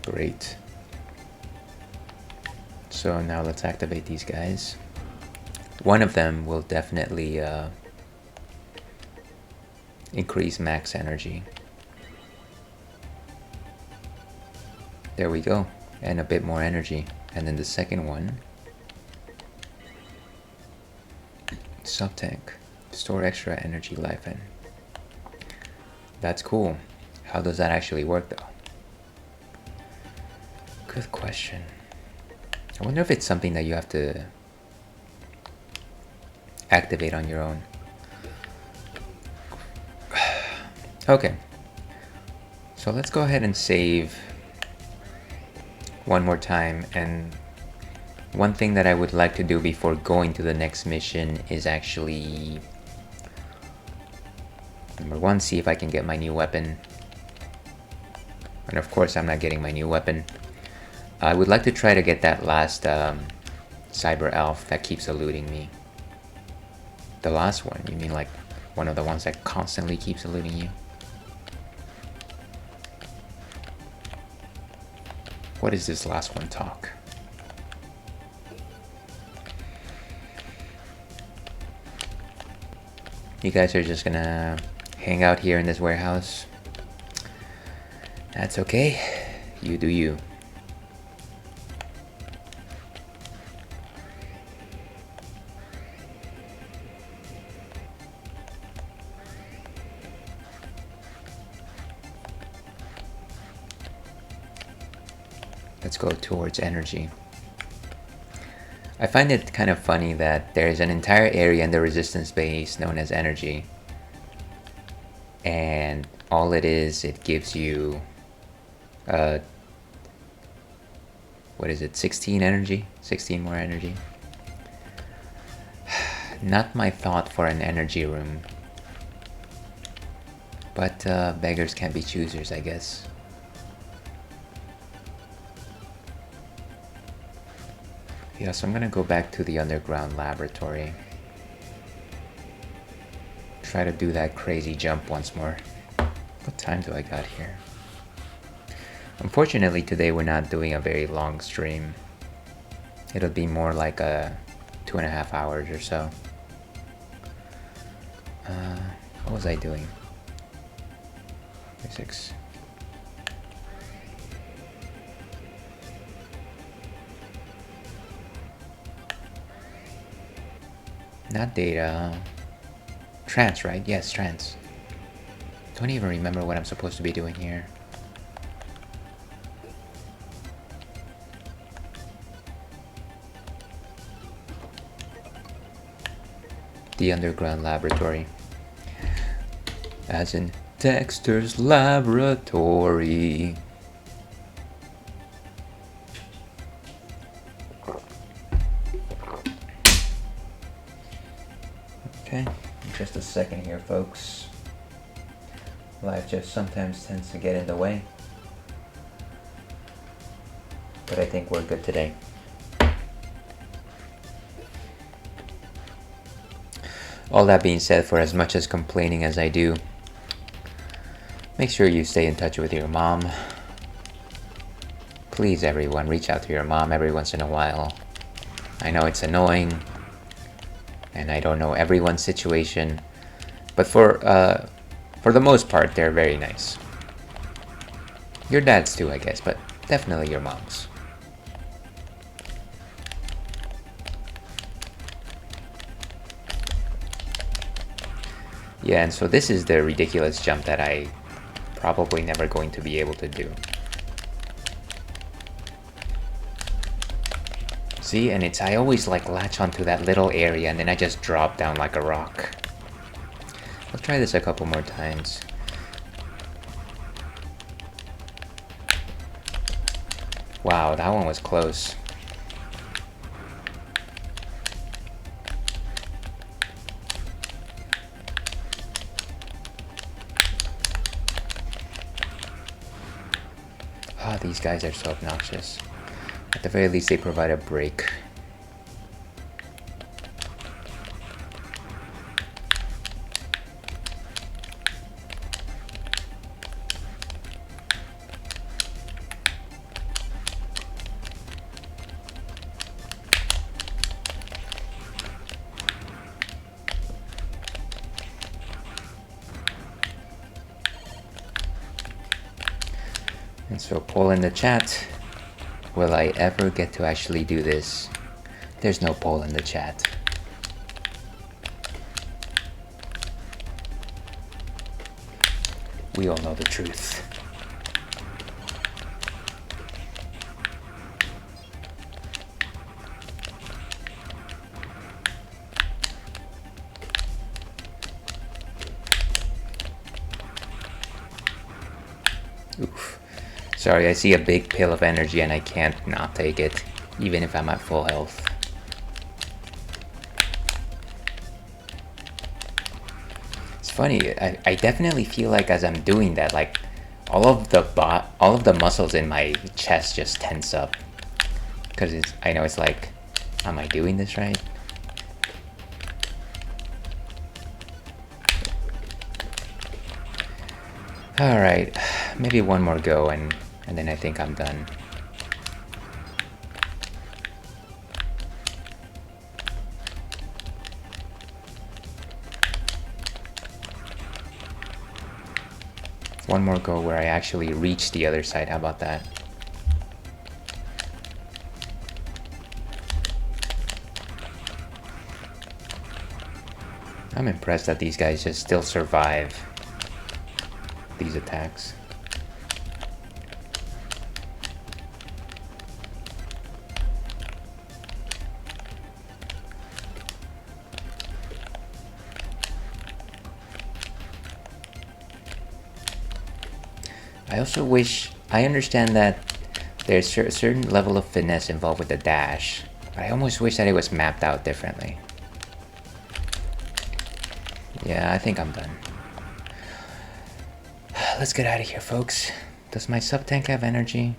Speaker 1: Great. So now let's activate these guys. One of them will definitely increase max energy. There we go, and a bit more energy. And then the second one, sub-tank, store extra energy life in. That's cool. How does that actually work though? Good question. I wonder if it's something that you have to activate on your own. Okay. So let's go ahead and save one more time. And one thing that I would like to do before going to the next mission is actually, number 1, see if I can get my new weapon. And of course I'm not getting my new weapon. I would like to try to get that last cyber elf that keeps eluding me. The last one? You mean like one of the ones that constantly keeps eluding you? What is this last one talk? You guys are just gonna hang out here in this warehouse? That's okay. You do you. Let's go towards energy. I find it kind of funny that there's an entire area in the resistance base known as energy, and all it is, it gives you what is it, 16 energy? 16 more energy? Not my thought for an energy room, but beggars can't be choosers, I guess. Yeah, so I'm gonna go back to the underground laboratory. Try to do that crazy jump once more. What time do I got here? Unfortunately, today we're not doing a very long stream. It'll be more like a 2.5 hours or so. What was I doing? 36. Not data. Trance, right? Yes, trance. Don't even remember what I'm supposed to be doing here. The underground laboratory. As in Dexter's laboratory. Okay, just a second here, folks. Life just sometimes tends to get in the way. But I think we're good today. All that being said, for as much as complaining as I do, make sure you stay in touch with your mom. Please, everyone, reach out to your mom every once in a while. I know it's annoying, and I don't know everyone's situation, but for the most part, they're very nice. Your dad's too, I guess, but definitely your mom's. Yeah, and so this is the ridiculous jump that I probably never going to be able to do. See, and I always like latch onto that little area and then I just drop down like a rock. I'll try this a couple more times. Wow, that one was close. Ah, these guys are so obnoxious. At the very least, they provide a break. And so, poll in the chat. Will I ever get to actually do this? There's no poll in the chat. We all know the truth. Oof. Sorry, I see a big pill of energy and I can't not take it, even if I'm at full health. It's funny, I definitely feel like as I'm doing that, like all of the muscles in my chest just tense up. Because I know it's like, am I doing this right? Alright, maybe one more go and then I think I'm done. One more go where I actually reach the other side. How about that? I'm impressed that these guys just still survive these attacks. I also wish, I understand that there's a certain level of finesse involved with the dash, but I almost wish that it was mapped out differently. Yeah, I think I'm done. Let's get out of here, folks. Does my sub-tank have energy?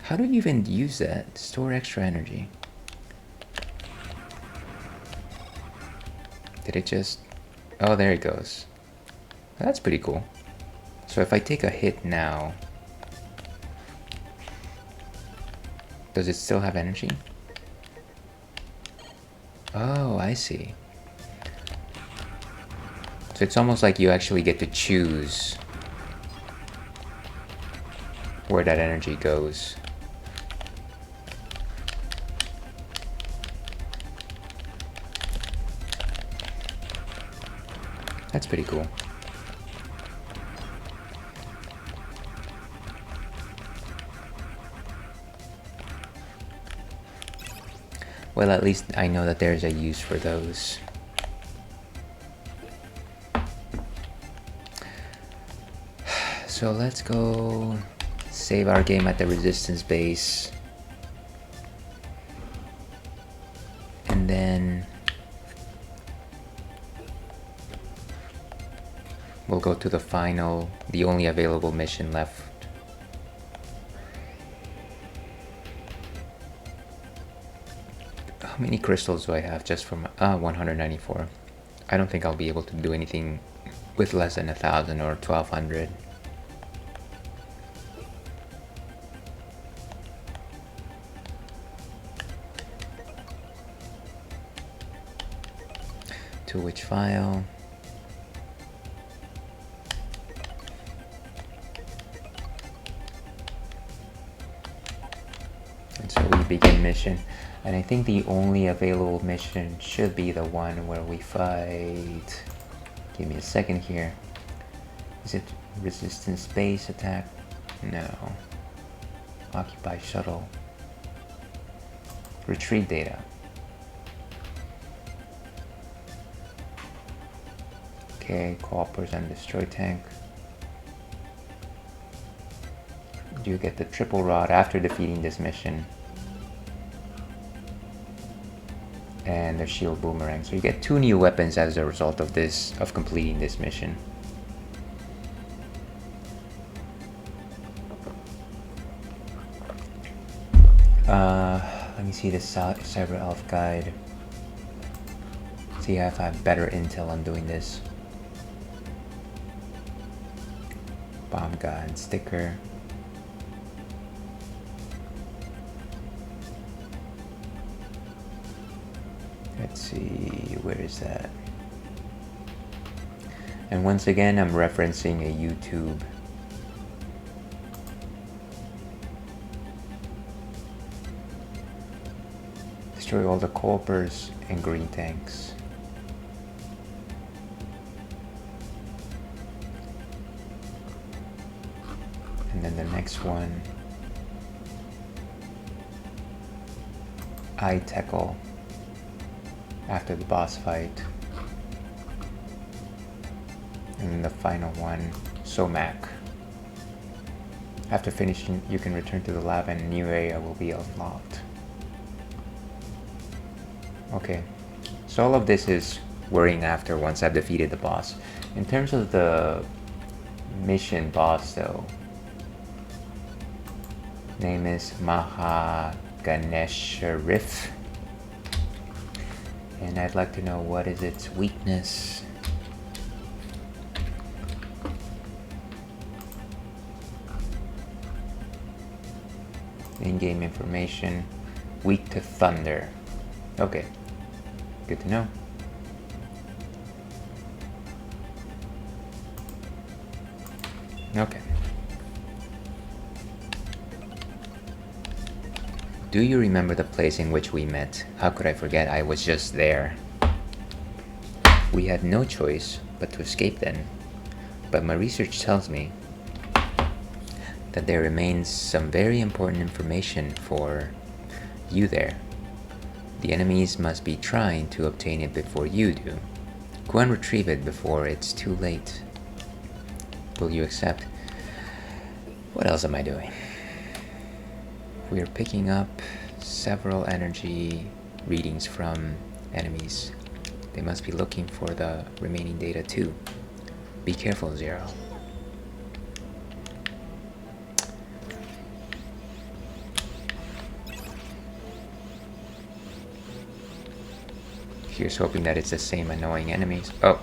Speaker 1: How do you even use that? Store extra energy. Did it just... Oh, there it goes. That's pretty cool. So if I take a hit now, does it still have energy? Oh, I see. So it's almost like you actually get to choose where that energy goes. That's pretty cool. Well, at least I know that there's a use for those. So let's go save our game at the resistance base. And then we'll go to the final, the only available mission left. How many crystals do I have just from 194? I don't think I'll be able to do anything with less than 1,000 or 1,200. To which file? And so we begin mission. And I think the only available mission should be the one where we fight... Give me a second here. Is it resistance base attack? No. Occupy shuttle. Retrieve data. Okay, coppers and destroy tank. You get the triple rod after defeating this mission. And the shield boomerang. So you get 2 new weapons as a result of this, of completing this mission. Let me see the Cyber Elf guide. See if I have better intel on doing this. Bomb gun sticker. Let's see, where is that? And once again, I'm referencing a YouTube. Destroy all the coppers and green tanks. And then the next one, I tackle after the boss fight. And then the final one, Somac. After finishing, you can return to the lab and a new area will be unlocked. Okay, so all of this is worrying after once I've defeated the boss. In terms of the mission boss though, name is Mahaganesharif. And I'd like to know what is its weakness. In-game information, weak to thunder. Okay, good to know. Okay. Do you remember the place in which we met? How could I forget? I was just there. We had no choice but to escape then. But my research tells me that there remains some very important information for you there. The enemies must be trying to obtain it before you do. Go and retrieve it before it's too late. Will you accept? What else am I doing? We are picking up several energy readings from enemies. They must be looking for the remaining data too. Be careful, Zero. Here's hoping that it's the same annoying enemies. Oh.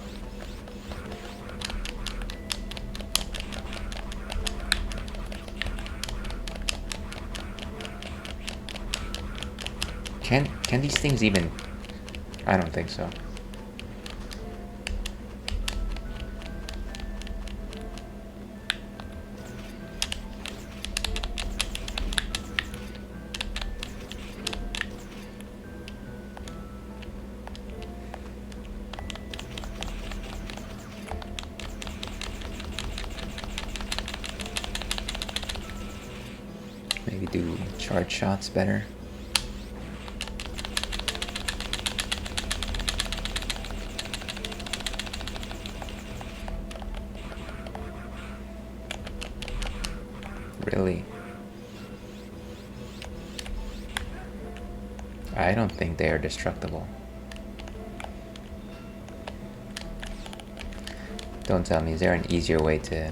Speaker 1: Can these things even... I don't think so. Maybe do charge shots better. Really? I don't think they are destructible. Don't tell me, is there an easier way to...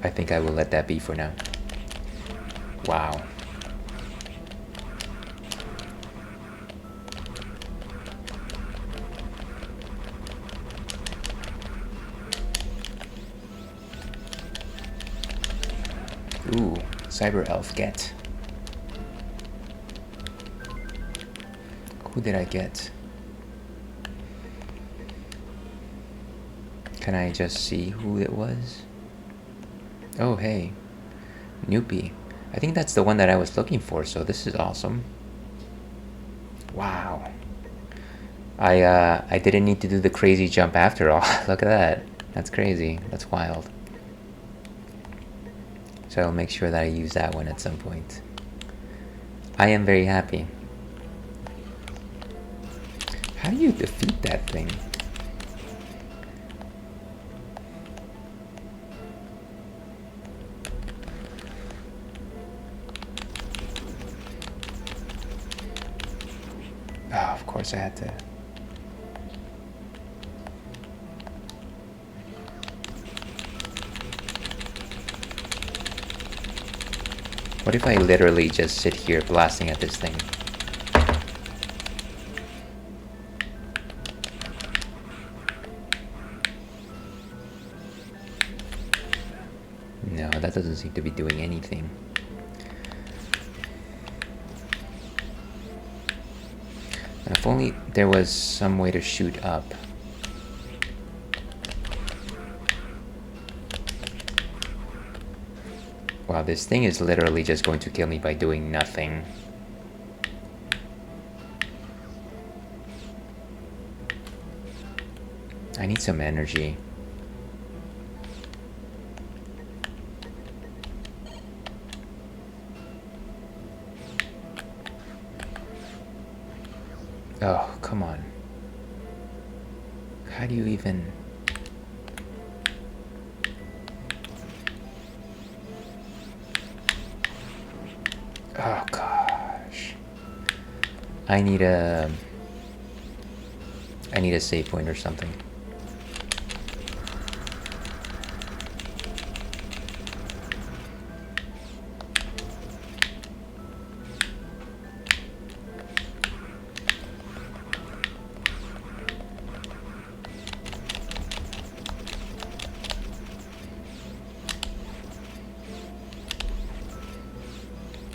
Speaker 1: I think I will let that be for now. Wow. Ooh, Cyber Elf get. Who did I get? Can I just see who it was? Oh, hey. Noopy. I think that's the one that I was looking for, so this is awesome. Wow. I didn't need to do the crazy jump after all. Look at that. That's crazy. That's wild. So I'll make sure that I use that one at some point. I am very happy. How do you defeat that thing? Oh, of course I had to. What if I literally just sit here blasting at this thing? No, that doesn't seem to be doing anything. If only there was some way to shoot up. Wow, this thing is literally just going to kill me by doing nothing. I need some energy. Oh, come on. How do you even... Oh, gosh. I need a save point or something.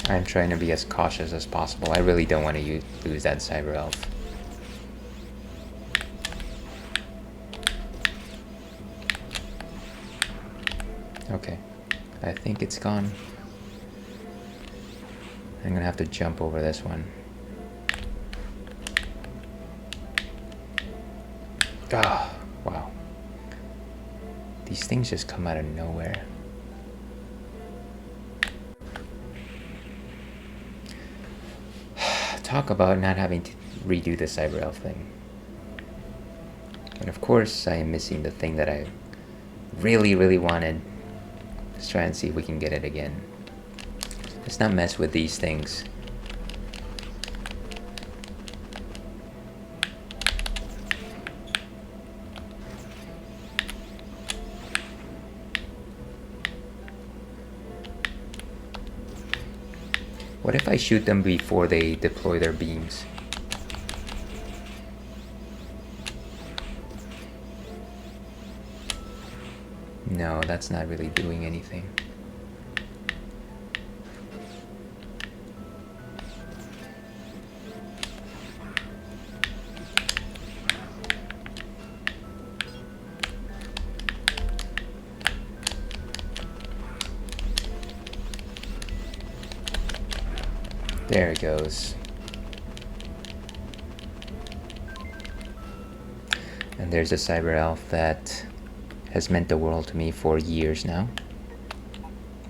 Speaker 1: I'm trying to be as cautious as possible. I really don't want to lose that Cyber Elf. Okay. I think it's gone. I'm gonna have to jump over this one. Ah, wow. These things just come out of nowhere. Talk about not having to redo the cyber elf thing. And of course, I am missing the thing that I really wanted. Let's try and see if we can get it again. Let's not mess with these things. What if I shoot them before they deploy their beams? No, that's not really doing anything. There it goes. And there's a cyber elf that has meant the world to me for years now.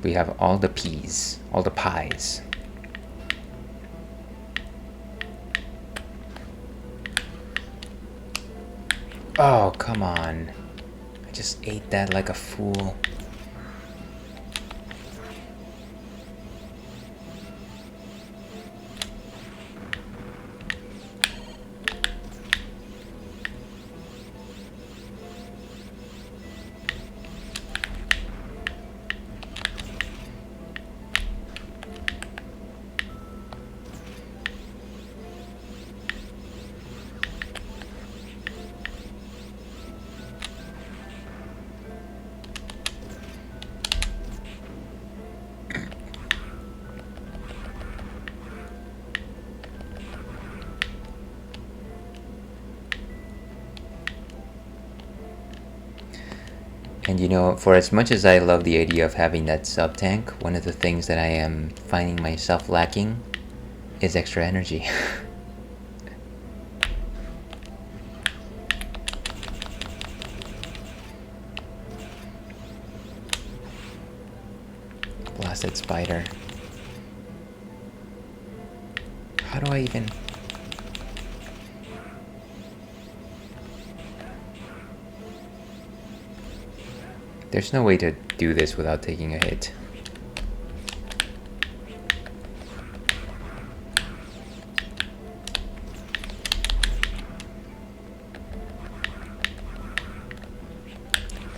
Speaker 1: We have all the peas, all the pies. Oh, come on. I just ate that like a fool. And you know, for as much as I love the idea of having that sub-tank, one of the things that I am finding myself lacking is extra energy. Blasted spider. How do I even... There's no way to do this without taking a hit.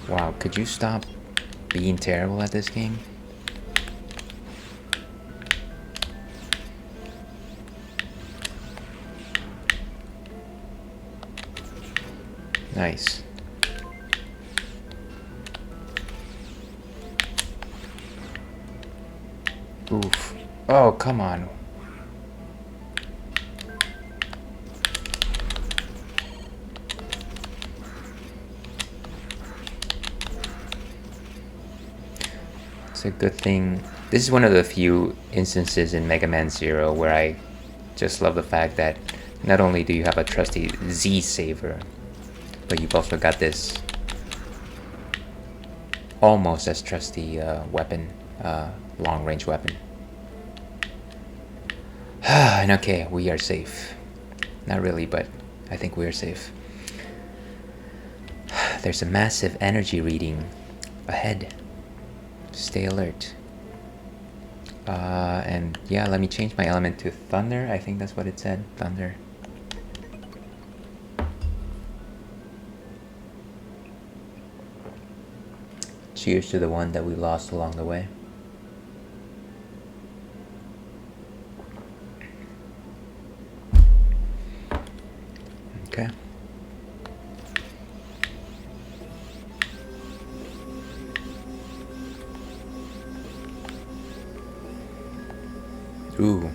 Speaker 1: Wow, could you stop being terrible at this game? Nice. Oof. Oh, come on. It's a good thing. This is one of the few instances in Mega Man Zero where I just love the fact that not only do you have a trusty Z saver, but you've also got this almost as trusty weapon, long-range weapon. And okay, we are safe. Not really, but I think we are safe. There's a massive energy reading ahead. Stay alert. And yeah, let me change my element to thunder. I think that's what it said, thunder. Cheers to the one that we lost along the way. Okay. Ooh,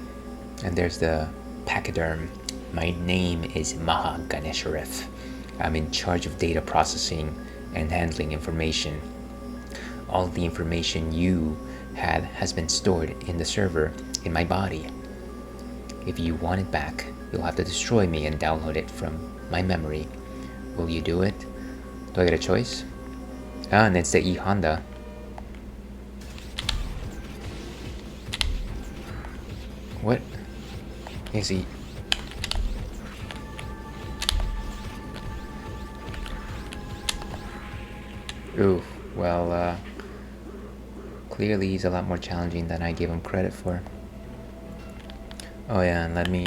Speaker 1: and there's the pachyderm. My name is Maha Ganesharef. I'm in charge of data processing and handling information. all the information you had has been stored in the server in my body. If you want it back, you'll have to destroy me and download it from my memory. Will you do it? Do I get a choice? Ah, and it's the E Honda. What is he? Ooh, well, clearly he's a lot more challenging than I gave him credit for. Oh yeah, and let me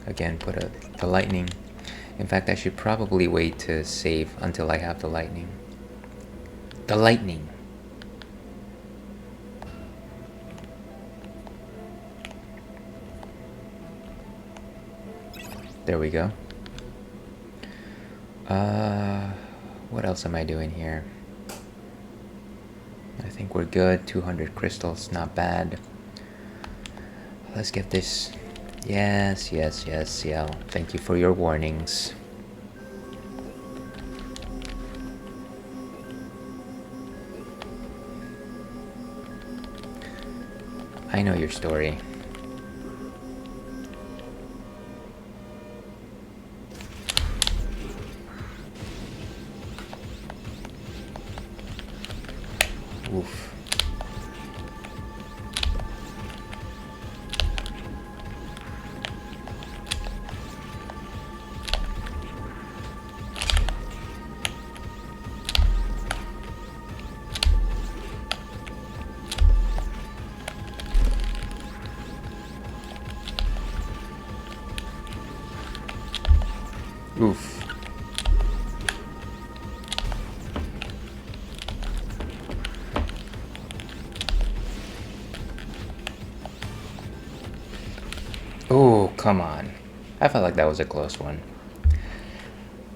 Speaker 1: again put the lightning. In fact, I should probably wait to save until I have the lightning. The lightning! There we go. What else am I doing here? I think we're good. 200 crystals, not bad. Let's get this. Yes, Ciel. Thank you for your warnings. I know your story. Oof. Oof. Oh, come on. I felt like that was a close one.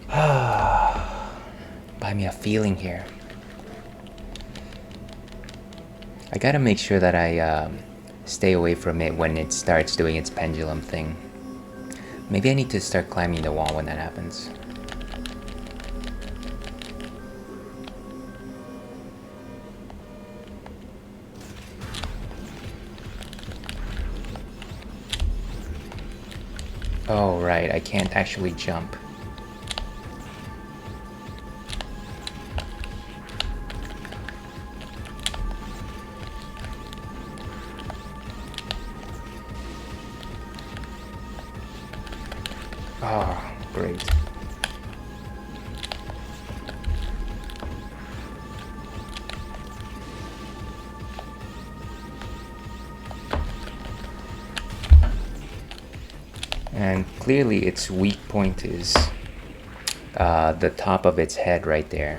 Speaker 1: Buy me a feeling here. I gotta make sure that I stay away from it when it starts doing its pendulum thing. Maybe I need to start climbing the wall when that happens. Oh, right, I can't actually jump. Oh, great. And clearly its weak point is the top of its head right there.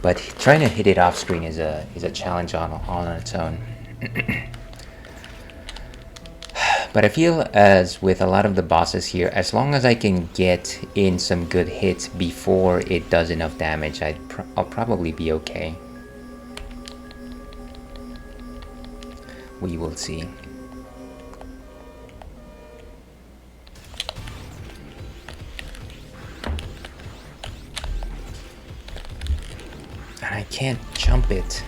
Speaker 1: But trying to hit it off screen is a challenge on its own. But I feel as with a lot of the bosses here, as long as I can get in some good hits before it does enough damage, I'll probably be okay. We will see. And I can't jump it.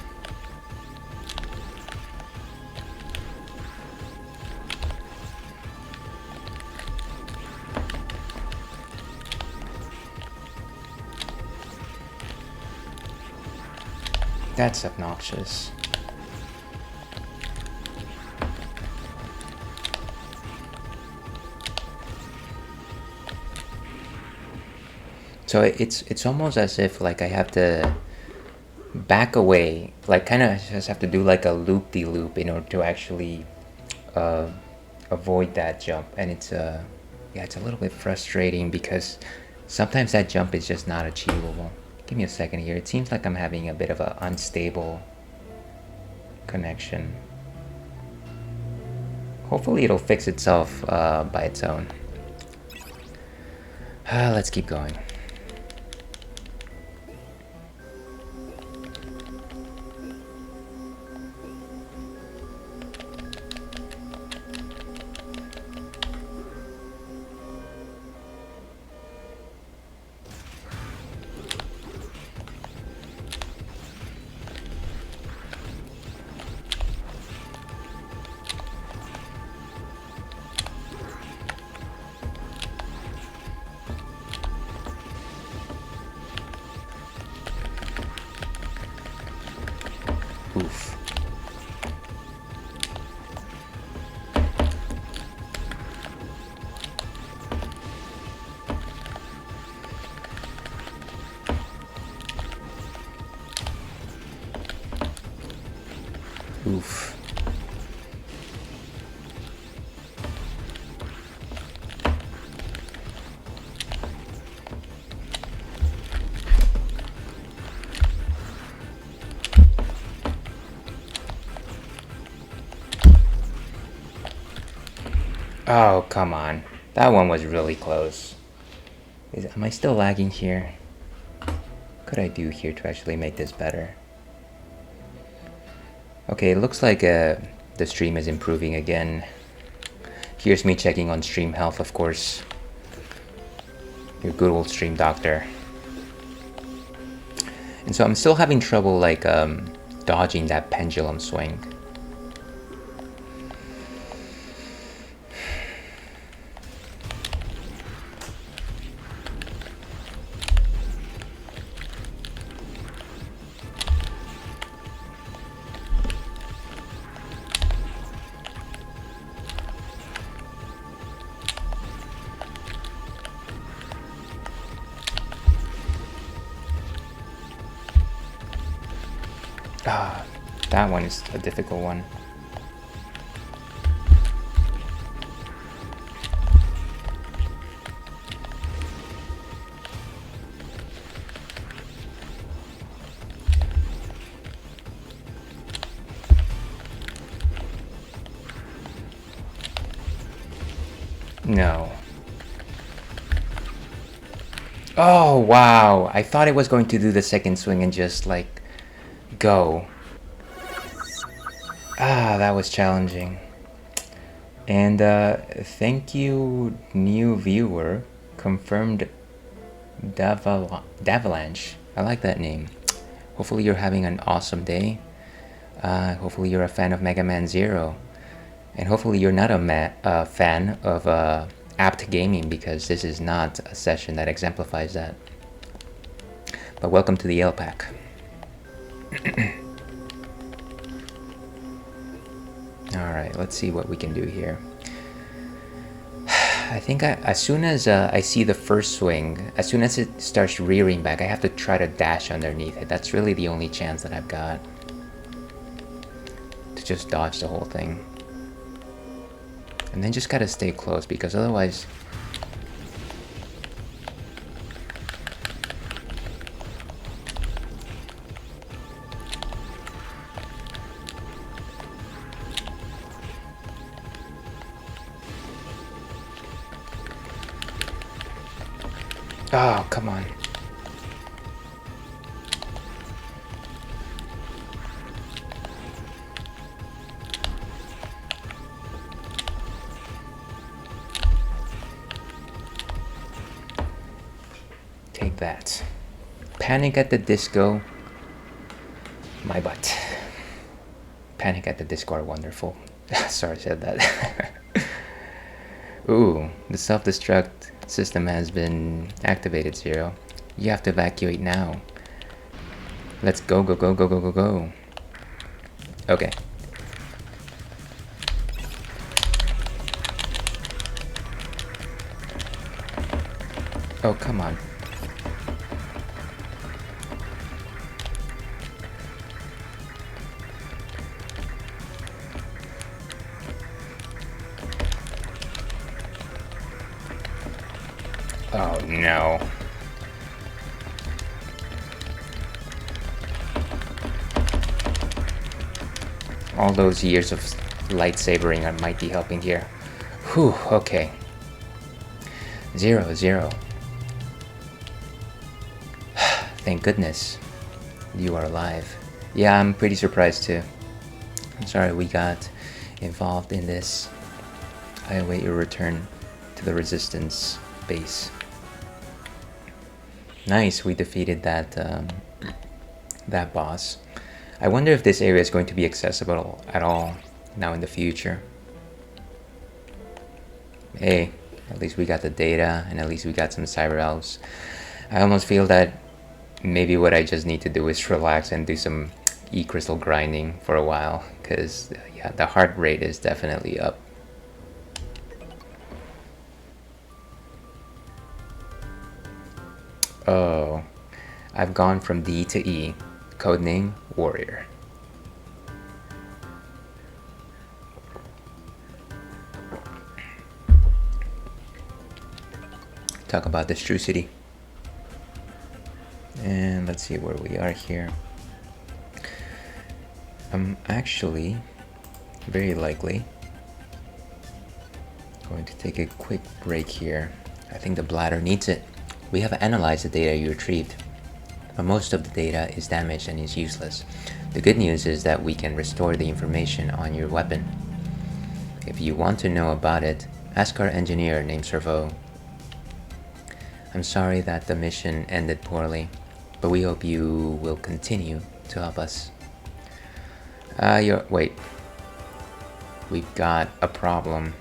Speaker 1: That's obnoxious. So it's almost as if like I have to back away, like kind of just have to do like a loop-de-loop in order to actually avoid that jump. And it's yeah, it's a little bit frustrating because sometimes that jump is just not achievable. Give me a second here. It seems like I'm having a bit of an unstable connection. Hopefully it'll fix itself by its own. Let's keep going. Oof. Oh, come on. That one was really close. Am I still lagging here? What could I do here to actually make this better? Okay, it looks like the stream is improving again. Here's me checking on stream health, of course. Your good old stream doctor. And so I'm still having trouble like dodging that pendulum swing. Ah, that one is a difficult one. No. Oh, wow. I thought it was going to do the second swing and just like go. Ah, that was challenging. And thank you, new viewer. Confirmed Davalanche. I like that name. Hopefully you're having an awesome day. Hopefully you're a fan of Mega Man Zero. And hopefully you're not a fan of apt gaming, because this is not a session that exemplifies that. But welcome to the L Pack. Alright, let's see what we can do here. I think as soon as I see the first swing, as soon as it starts rearing back, I have to try to dash underneath it. That's really the only chance that I've got to just dodge the whole thing. And then just gotta stay close, because otherwise... Oh, come on. Take that. Panic at the Disco. My butt. Panic at the Disco are wonderful. Sorry I said that. Ooh, the self-destruct system has been activated, Zero. You have to evacuate now. Let's go, go, go, go, go, go, go. Okay. Oh, come on. Oh no. All those years of lightsabering might be helping here. Whew, okay. 0-0. Thank goodness you are alive. Yeah, I'm pretty surprised too. I'm sorry we got involved in this. I await your return to the Resistance base. Nice, we defeated that that boss. I wonder if this area is going to be accessible at all now in the future. Hey, at least we got the data, and at least we got some cyber elves. I almost feel that maybe what I just need to do is relax and do some e-crystal grinding for a while, because yeah, the heart rate is definitely up. Oh, I've gone from D to E, codename Warrior. talk about this true city. And let's see where we are here. I'm actually very likely going to take a quick break here. I think the bladder needs it. We have analyzed the data you retrieved, but most of the data is damaged and is useless. The good news is that we can restore the information on your weapon. If you want to know about it, ask our engineer named Servo. I'm sorry that the mission ended poorly, but we hope you will continue to help us. Wait. We've got a problem.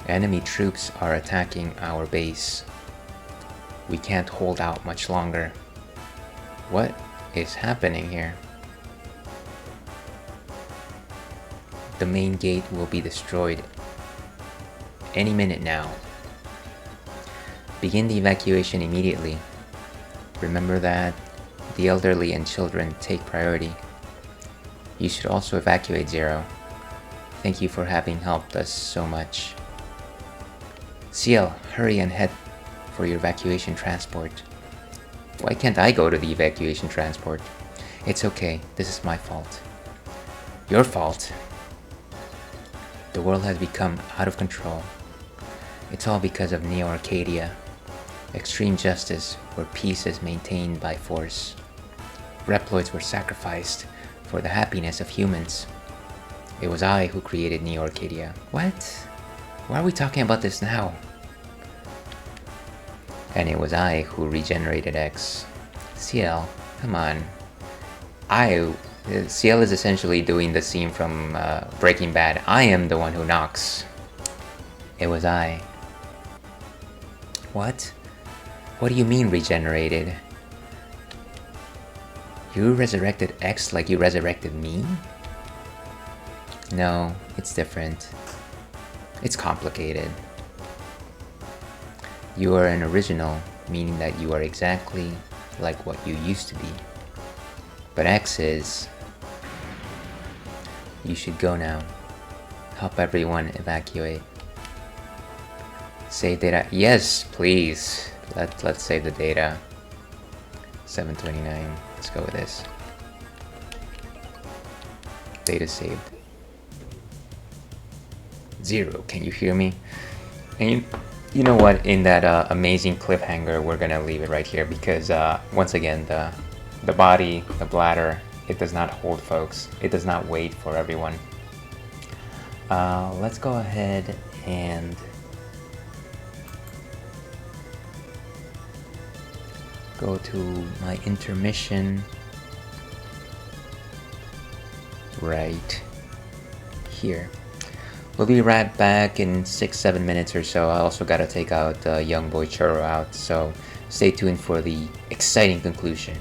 Speaker 1: Enemy troops are attacking our base. We can't hold out much longer. What is happening here? The main gate will be destroyed any minute now. Begin the evacuation immediately. Remember that the elderly and children take priority. You should also evacuate Zero. Thank you for having helped us so much. CL, hurry and head for your evacuation transport. Why can't I go to the evacuation transport? It's okay, this is my fault. Your fault? The world has become out of control. It's all because of Neo Arcadia. Extreme justice, where peace is maintained by force. Reploids were sacrificed for the happiness of humans. It was I who created Neo Arcadia. What? Why are we talking about this now? And it was I who regenerated X. CL, come on. CL is essentially doing the scene from Breaking Bad. I am the one who knocks. It was I. What? What do you mean regenerated? You resurrected X like you resurrected me? No, it's different. It's complicated. You are an original, meaning that you are exactly like what you used to be. But X is... You should go now. Help everyone evacuate. Save data. Yes, please. Let's save the data. 729. Let's go with this. Data saved. Zero, can you hear me? And you know what? In that amazing cliffhanger, we're gonna leave it right here because once again, the body, the bladder, it does not hold, folks. It does not wait for everyone. Let's go ahead and go to my intermission right here. We'll be right back in 6-7 minutes or so. I also gotta take out young boy Churro out, so stay tuned for the exciting conclusion.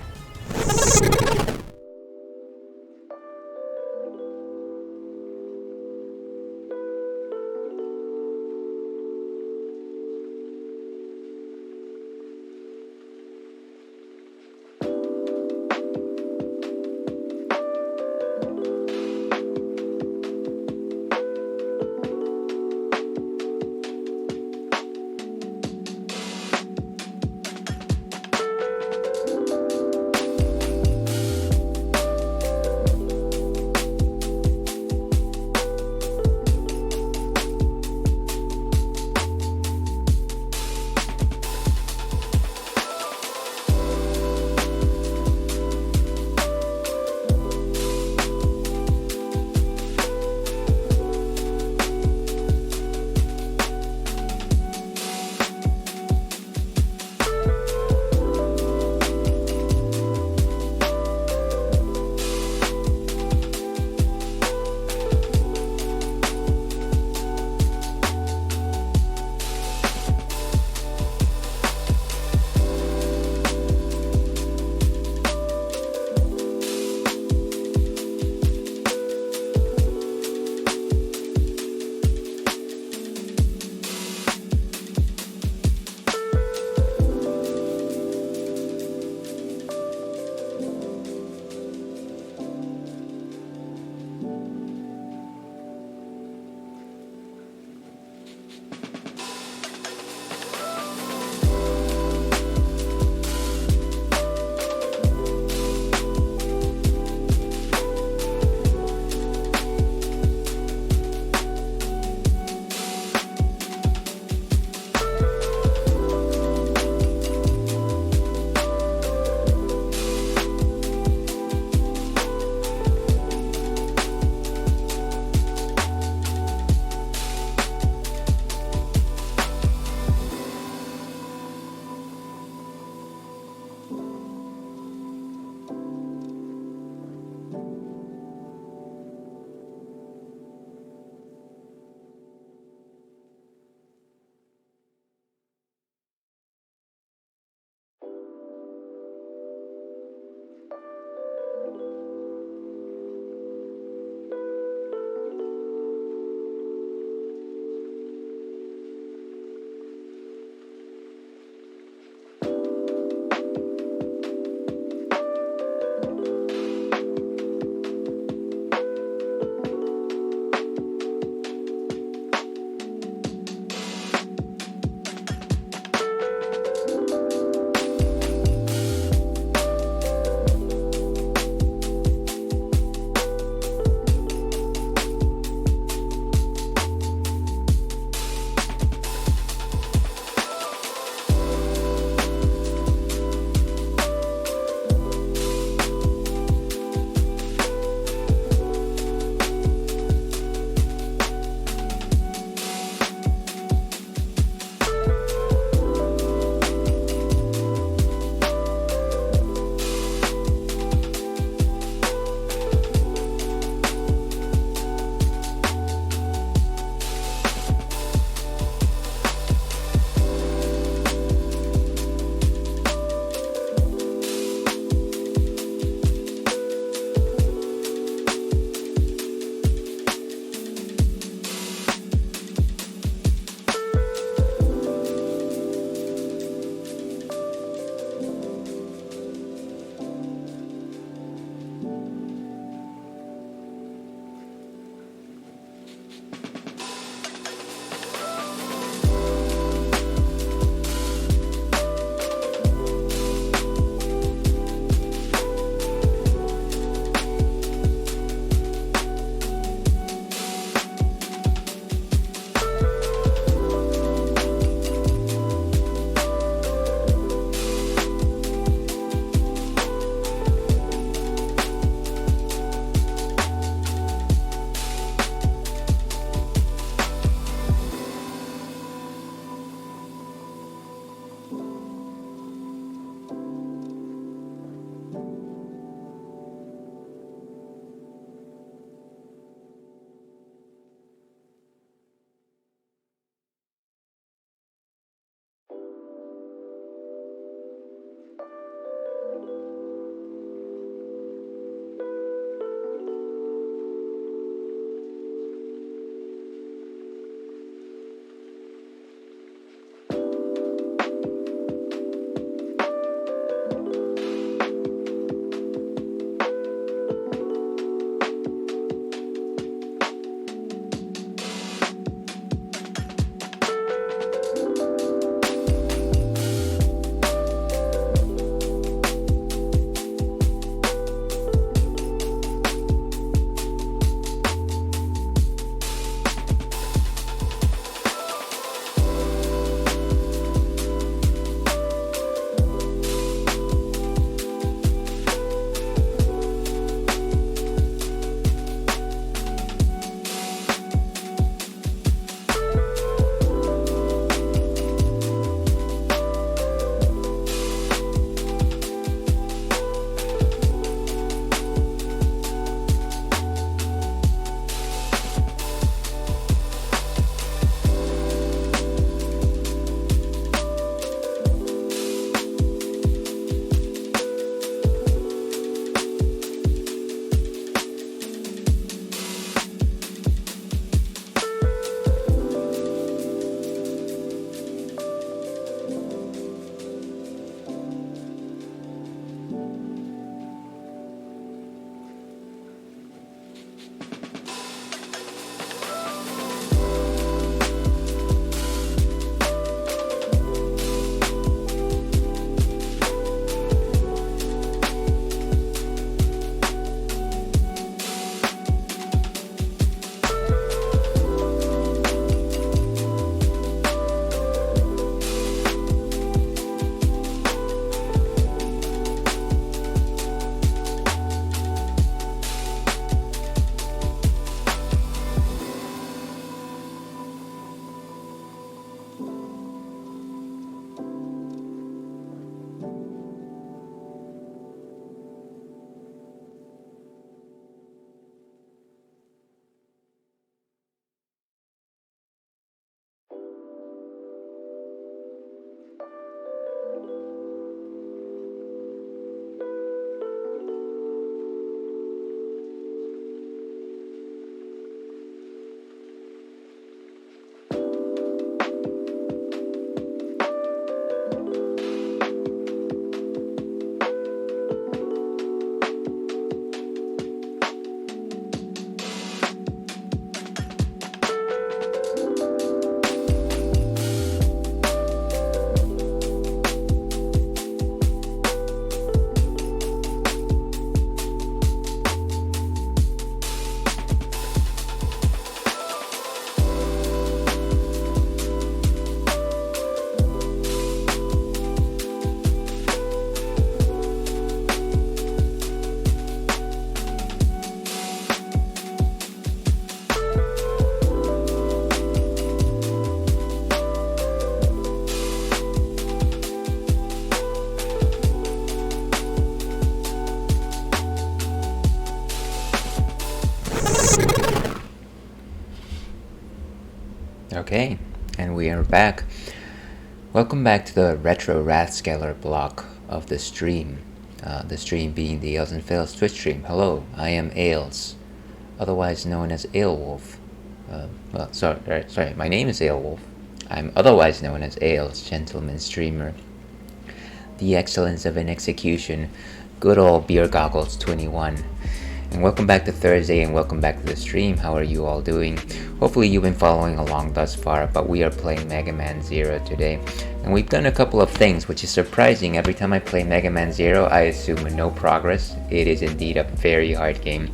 Speaker 1: Okay, and we are back. Welcome back to the Retro Rathskeller block of the stream. The stream being the Ales and Fails Twitch stream. Hello, I am Ales, otherwise known as Alewolf. Sorry, my name is Alewolf. I'm otherwise known as Ales, gentleman streamer. The excellence of an execution, good old Beer Goggles 21. And welcome back to Thursday and welcome back to the stream. How are you all doing? Hopefully you've been following along thus far, but we are playing Mega Man Zero today. And we've done a couple of things, which is surprising. Every time I play Mega Man Zero, I assume no progress. It is indeed a very hard game.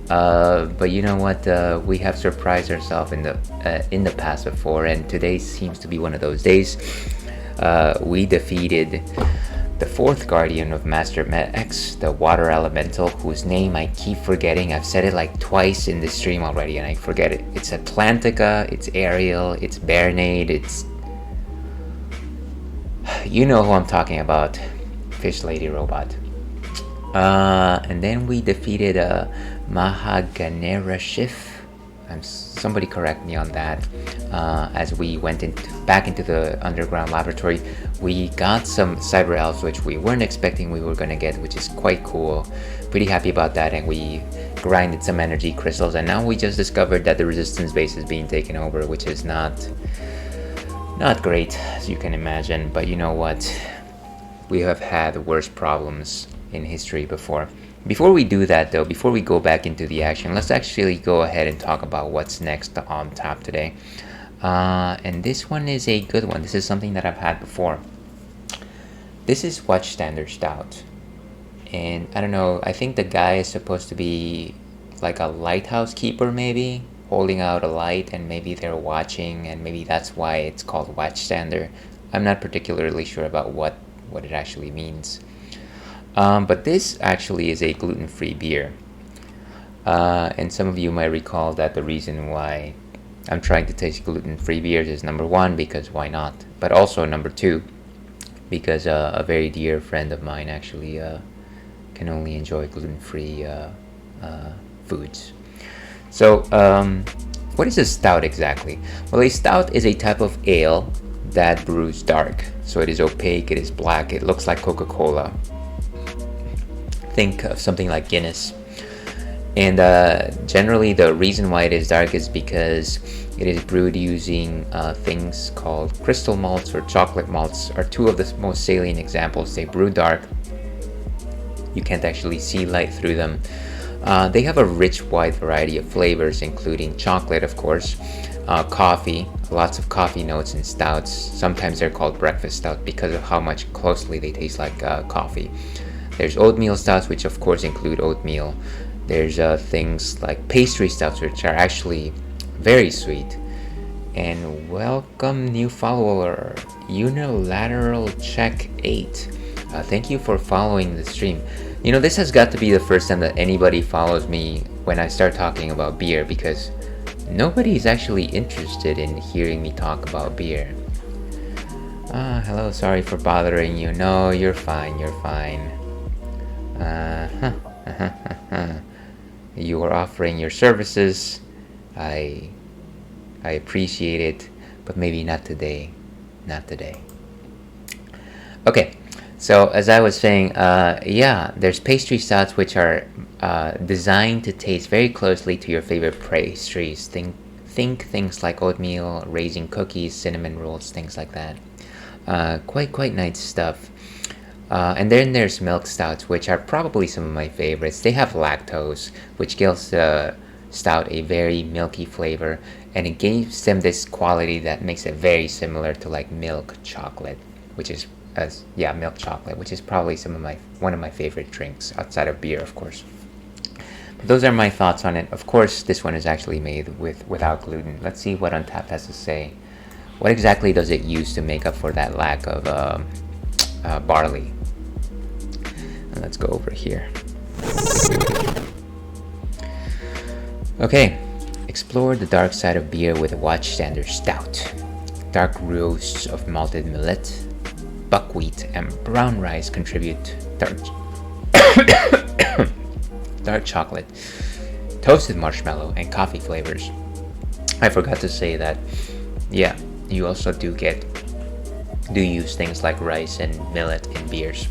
Speaker 1: But you know what? We have surprised ourselves in the past before, and today seems to be one of those days. We defeated the fourth guardian of Master X, the water elemental, whose name I keep forgetting. I've said it like twice in this stream already and I forget it. It's Atlantica, it's Ariel, it's Mermaid, it's... You know who I'm talking about. Fish Lady Robot. And then we defeated Mahaganera Shif. Somebody correct me on that. As we went back into the underground laboratory, we got some cyber elves, which we weren't expecting we were gonna get, which is quite cool. Pretty happy about that, and we grinded some energy crystals, and now we just discovered that the resistance base is being taken over, which is not great, as you can imagine. But you know what? We have had worse problems in history before. Before we do that though, before we go back into the action, let's actually go ahead and talk about what's next on tap today. And this one is a good one. This is something that I've had before. This is Watchstander Stout. And I don't know, I think the guy is supposed to be like a lighthouse keeper maybe, holding out a light, and maybe they're watching, and maybe that's why it's called Watchstander. I'm not particularly sure about what it actually means. But this actually is a gluten-free beer. And some of you might recall that the reason why I'm trying to taste gluten-free beers is number one, because why not? But also number two, because a very dear friend of mine actually can only enjoy gluten-free foods. So, what is a stout exactly? Well, a stout is a type of ale that brews dark. So it is opaque, it is black, it looks like Coca-Cola. Think of something like Guinness. And generally the reason why it is dark is because it is brewed using things called crystal malts or chocolate malts, are two of the most salient examples. They brew dark. You can't actually see light through them. They have a rich wide variety of flavors, including chocolate, of course, coffee, lots of coffee notes in stouts. Sometimes they're called breakfast stout because of how much closely they taste like coffee. There's oatmeal stouts, which of course include oatmeal. There's things like pastry stouts, which are actually very sweet. And welcome new follower, Unilateral Check 8. Thank you for following the stream. You know, this has got to be the first time that anybody follows me when I start talking about beer, because nobody's actually interested in hearing me talk about beer. Hello, sorry for bothering you. No, you're fine, you're fine. You are offering your services. I appreciate it, but maybe not today. Not today. Okay, so as I was saying, yeah, there's pastry stouts which are designed to taste very closely to your favorite pastries. Think things like oatmeal, raisin cookies, cinnamon rolls, things like that. Quite nice stuff. And then there's milk stouts, which are probably some of my favorites. They have lactose, which gives the stout a very milky flavor, and it gives them this quality that makes it very similar to like milk chocolate, which is milk chocolate, which is probably one of my favorite drinks outside of beer, of course. But those are my thoughts on it. Of course, this one is actually made without gluten. Let's see what Untapped has to say. What exactly does it use to make up for that lack of barley? And let's go over here. Okay, explore the dark side of beer with a Watchstander Stout. Dark roasts of malted millet, buckwheat, and brown rice contribute dark chocolate, toasted marshmallow, and coffee flavors. I forgot to say that yeah, you also do use things like rice and millet in beers.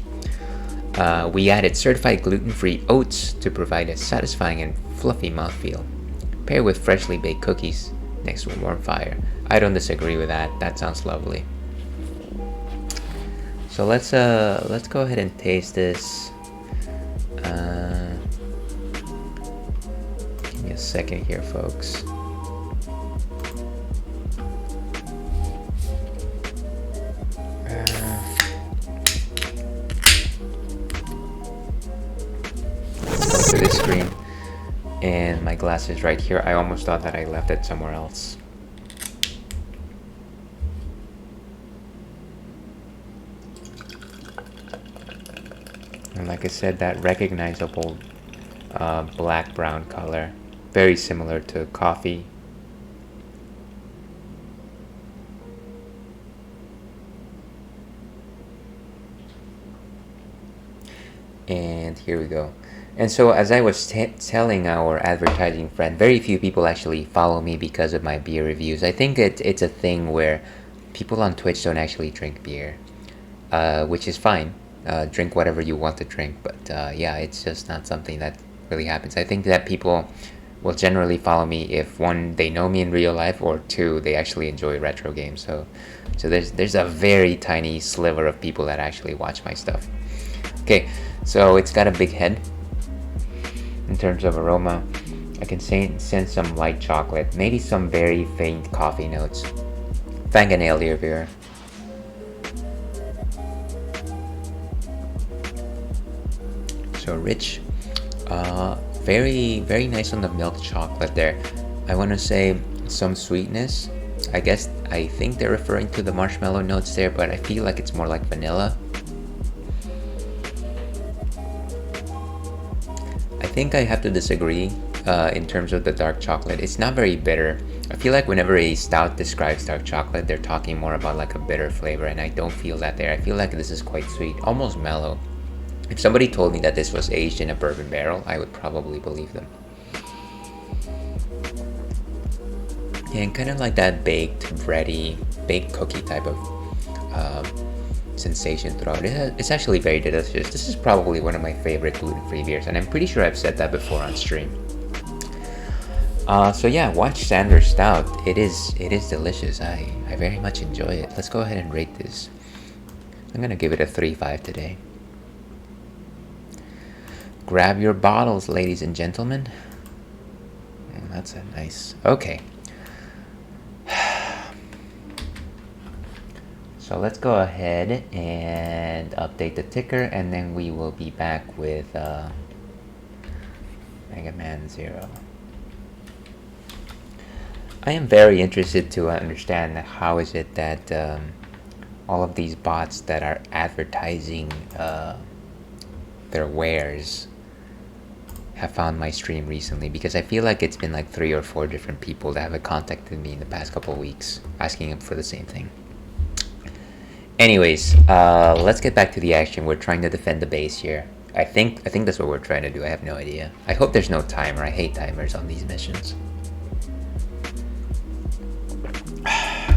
Speaker 1: We added certified gluten-free oats to provide a satisfying and fluffy mouthfeel. Pair with freshly baked cookies next to a warm fire. I don't disagree with that. That sounds lovely. So let's go ahead and taste this. Give me a second here, folks. To this screen, and my glass is right here. I almost thought that I left it somewhere else. And like I said, that recognizable black-brown color, very similar to coffee. And here we go. And so as I was telling our advertising friend, very few people actually follow me because of my beer reviews. I think it's a thing where people on Twitch don't actually drink beer, which is fine. Drink whatever you want to drink, but yeah, it's just not something that really happens. I think that people will generally follow me if, one, they know me in real life, or two, they actually enjoy retro games. So there's a very tiny sliver of people that actually watch my stuff. Okay, so it's got a big head. In terms of aroma, I can sense some light chocolate, maybe some very faint coffee notes. Fingernail beer. So rich, very nice on the milk chocolate there. I want to say some sweetness. I think they're referring to the marshmallow notes there, but I feel like it's more like vanilla. I think I have to disagree in terms of the dark chocolate. It's not very bitter. I feel like whenever a stout describes dark chocolate, they're talking more about like a bitter flavor, and I don't feel that there. I feel like this is quite sweet, almost mellow. If somebody told me that this was aged in a bourbon barrel, I would probably believe them. Yeah, and kind of like that baked cookie type of sensation throughout it. It's actually very delicious. This is probably one of my favorite gluten-free beers, and I'm pretty sure I've said that before on stream. So yeah, watch Sanders Stout. It is delicious. I very much enjoy it. Let's go ahead and rate this. I'm gonna give it a 3.5 today. Grab your bottles, ladies and gentlemen. That's a nice. Okay. So let's go ahead and update the ticker, and then we will be back with Mega Man Zero. I am very interested to understand how is it that all of these bots that are advertising their wares have found my stream recently, because I feel like it's been like 3 or 4 different people that have contacted me in the past couple of weeks asking them for the same thing. Anyways, let's get back to the action. We're trying to defend the base here. I think that's what we're trying to do. I have no idea. I hope there's no timer. I hate timers on these missions.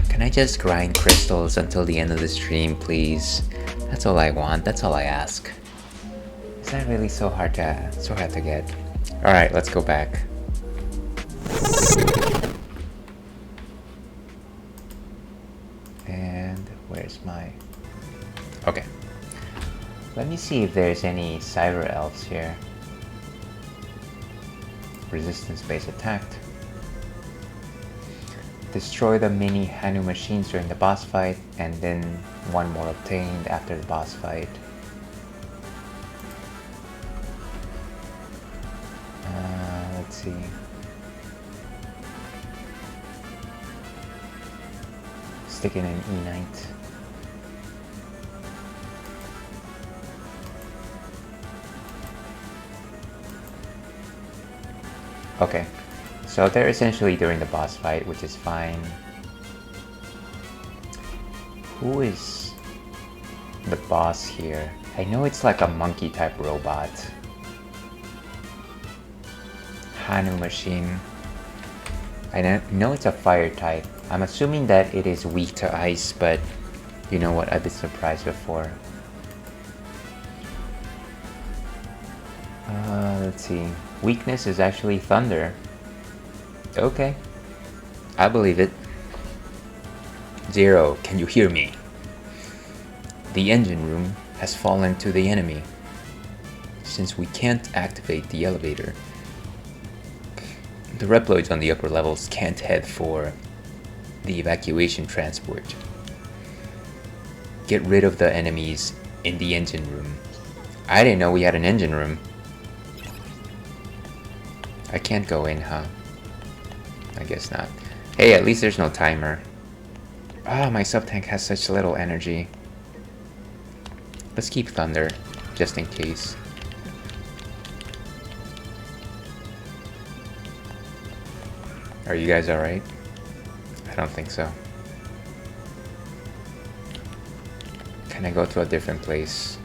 Speaker 1: Can I just grind crystals until the end of the stream, please? That's all I want. That's all I ask. Is that really so hard to get? All right, let's go back. And where's my... Okay. Let me see if there's any Cyber Elves here. Resistance base attacked. Destroy the mini Hanu machines during the boss fight, and then one more obtained after the boss fight. Let's see. Stick in an E-Knight. Okay, so they're essentially during the boss fight, which is fine. Who is the boss here? I know it's like a monkey type robot. Hanu machine. I know it's a fire type. I'm assuming that it is weak to ice, but you know what? I've been surprised before. Let's see. Weakness is actually thunder. Okay. I believe it. Zero, can you hear me? The engine room has fallen to the enemy. Since we can't activate the elevator, the Reploids on the upper levels can't head for the evacuation transport. Get rid of the enemies in the engine room. I didn't know we had an engine room. I can't go in, huh? I guess not. Hey, at least there's no timer. Ah, my sub-tank has such little energy. Let's keep Thunder, just in case. Are you guys alright? I don't think so. Can I go to a different place?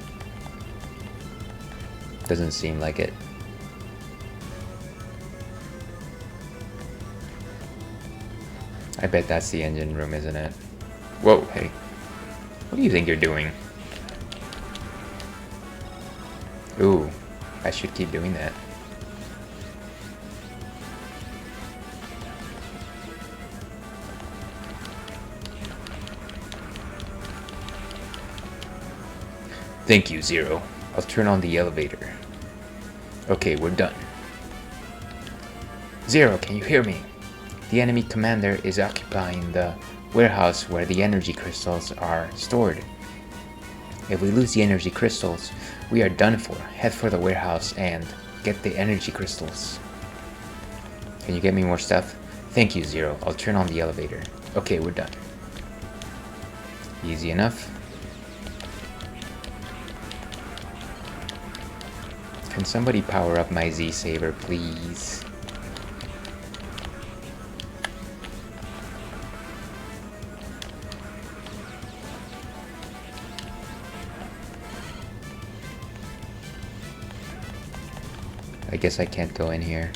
Speaker 1: Doesn't seem like it. I bet that's the engine room, isn't it? Whoa, hey. What do you think you're doing? Ooh, I should keep doing that. Thank you, Zero. I'll turn on the elevator. Okay, we're done. Zero, can you hear me? The enemy commander is occupying the warehouse where the energy crystals are stored. If we lose the energy crystals, we are done for. Head for the warehouse and get the energy crystals. Can you get me more stuff? Thank you, Zero. I'll turn on the elevator. Okay, we're done. Easy enough. Can somebody power up my Z-Saber, please? I guess I can't go in here.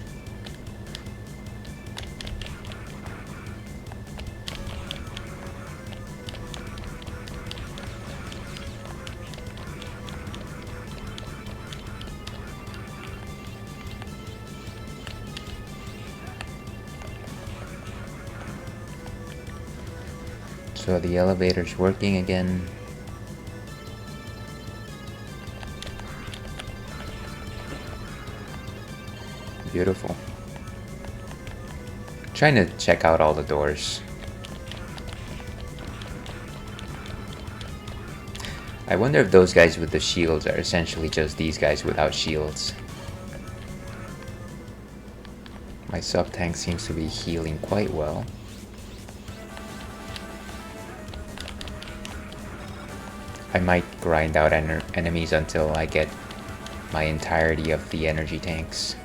Speaker 1: So the elevator's working again. Beautiful. Trying to check out all the doors. I wonder if those guys with the shields are essentially just these guys without shields. My sub-tank seems to be healing quite well. I might grind out enemies until I get my entirety of the energy tanks.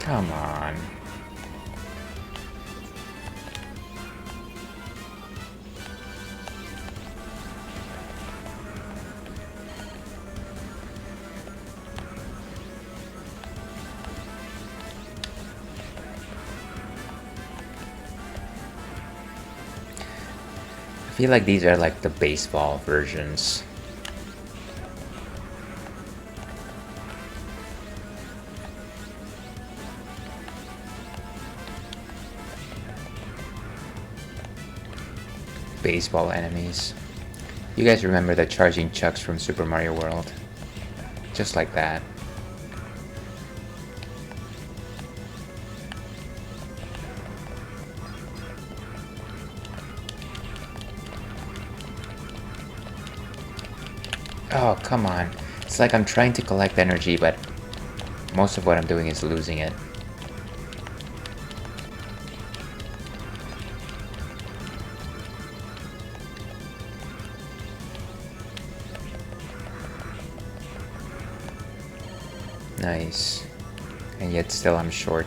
Speaker 1: Come on. I feel like these are like the baseball versions. Baseball enemies. You guys remember the charging chucks from Super Mario World? Just like that. Oh, come on. It's like I'm trying to collect energy, but most of what I'm doing is losing it. Nice. And yet still I'm short.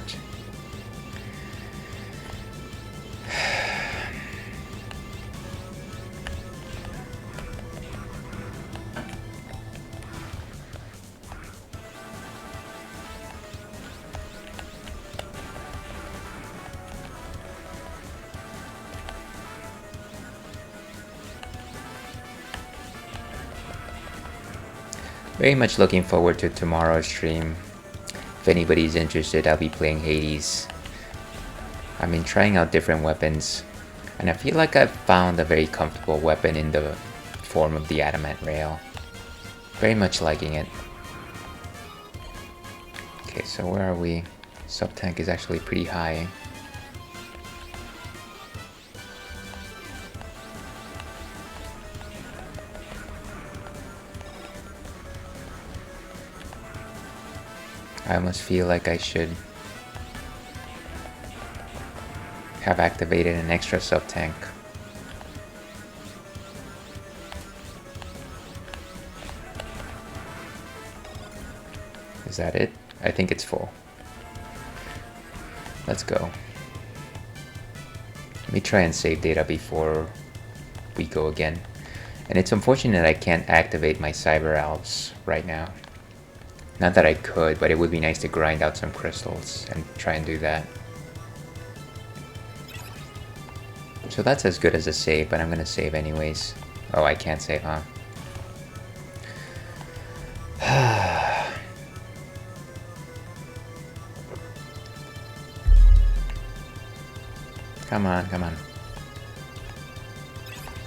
Speaker 1: Very much looking forward to tomorrow's stream. If anybody's interested, I'll be playing Hades. I've been trying out different weapons, and I feel like I've found a very comfortable weapon in the form of the adamant rail. Very much liking it. Okay, so where are we? Sub-tank is actually pretty high. I almost feel like I should have activated an extra sub-tank. Is that it? I think it's full. Let's go. Let me try and save data before we go again. And it's unfortunate I can't activate my Cyber Elves right now. Not that I could, but it would be nice to grind out some crystals and try and do that. So that's as good as a save, but I'm gonna save anyways. Oh, I can't save, huh? Come on, come on.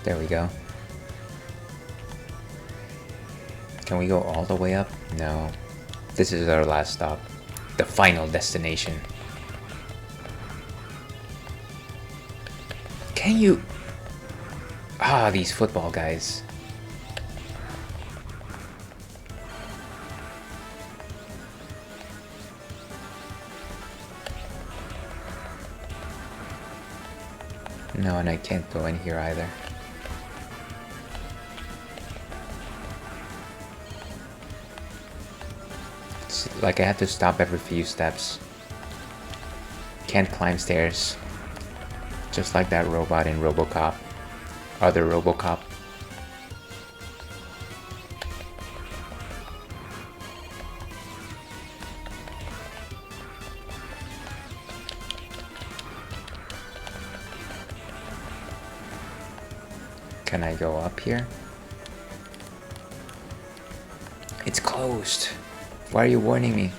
Speaker 1: There we go. Can we go all the way up? No. This is our last stop. The final destination. Can you... Ah, these football guys. No, and I can't go in here either. It's like I have to stop every few steps. Can't climb stairs. Just like that robot in RoboCop. Other RoboCop. Can I go up here? It's closed. Why are you warning me?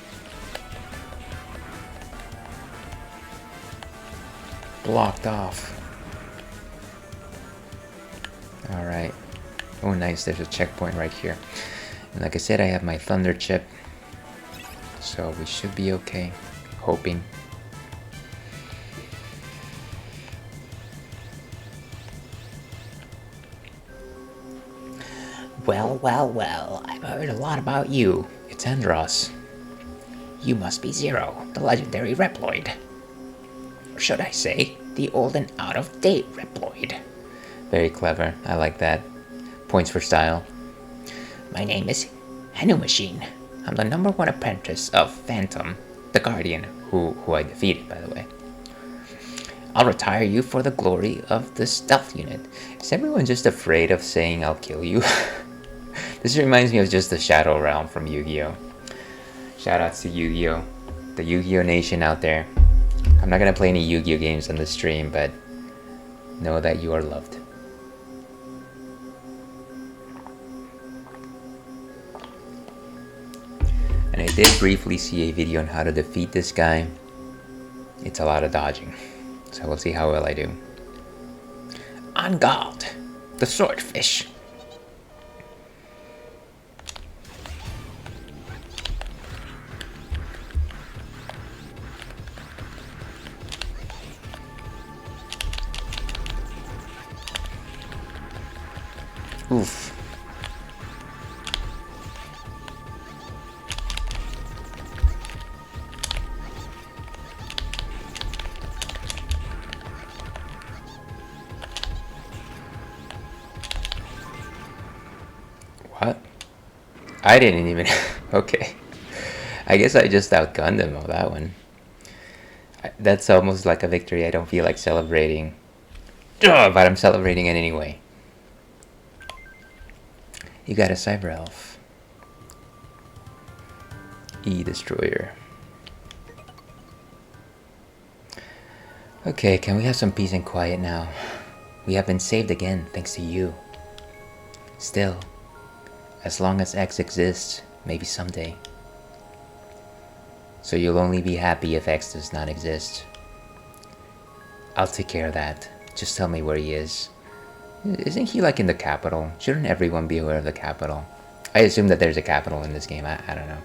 Speaker 1: Blocked off. Alright. Oh nice, there's a checkpoint right here. And like I said, I have my thunder chip. So we should be okay. Hoping.
Speaker 2: Well, I've heard a lot about you.
Speaker 1: It's Andros.
Speaker 2: You must be Zero, the legendary Reploid. Or should I say, the old and out-of-date Reploid.
Speaker 1: Very clever. I like that. Points for style.
Speaker 2: My name is Hanu Machine. I'm the #1 apprentice of Phantom, the Guardian,
Speaker 1: Who I defeated, by the way.
Speaker 2: I'll retire you for the glory of the stealth unit.
Speaker 1: Is everyone just afraid of saying I'll kill you? This reminds me of just the Shadow Realm from Yu-Gi-Oh! Shoutouts to Yu-Gi-Oh! The Yu-Gi-Oh! Nation out there. I'm not gonna play any Yu-Gi-Oh! Games on the stream, but know that you are loved. And I did briefly see a video on how to defeat this guy. It's a lot of dodging. So we'll see how well I do.
Speaker 2: On guard, the swordfish.
Speaker 1: Oof. What? I didn't even... Okay. I guess I just outgunned him on that one. That's almost like a victory I don't feel like celebrating. Ugh, but I'm celebrating it anyway. You got a Cyber Elf. E-Destroyer. Okay, can we have some peace and quiet now? We have been saved again, thanks to you. Still, as long as X exists, maybe someday. So you'll only be happy if X does not exist. I'll take care of that. Just tell me where he is. Isn't he like in the capital? Shouldn't everyone be aware of the capital? I assume that there's a capital in this game, I don't know.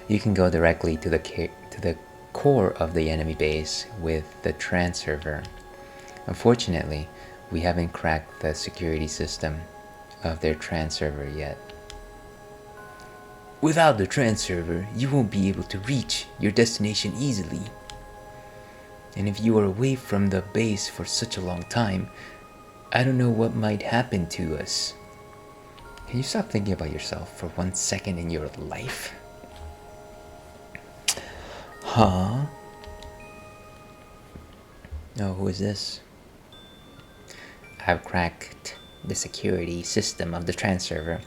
Speaker 1: You can go directly to the core of the enemy base with the transserver. Unfortunately, we haven't cracked the security system of their transserver yet. Without the transserver, you won't be able to reach your destination easily. And if you are away from the base for such a long time, I don't know what might happen to us. Can you stop thinking about yourself for 1 second in your life? Huh? Oh, who is this? I've cracked the security system of the transserver.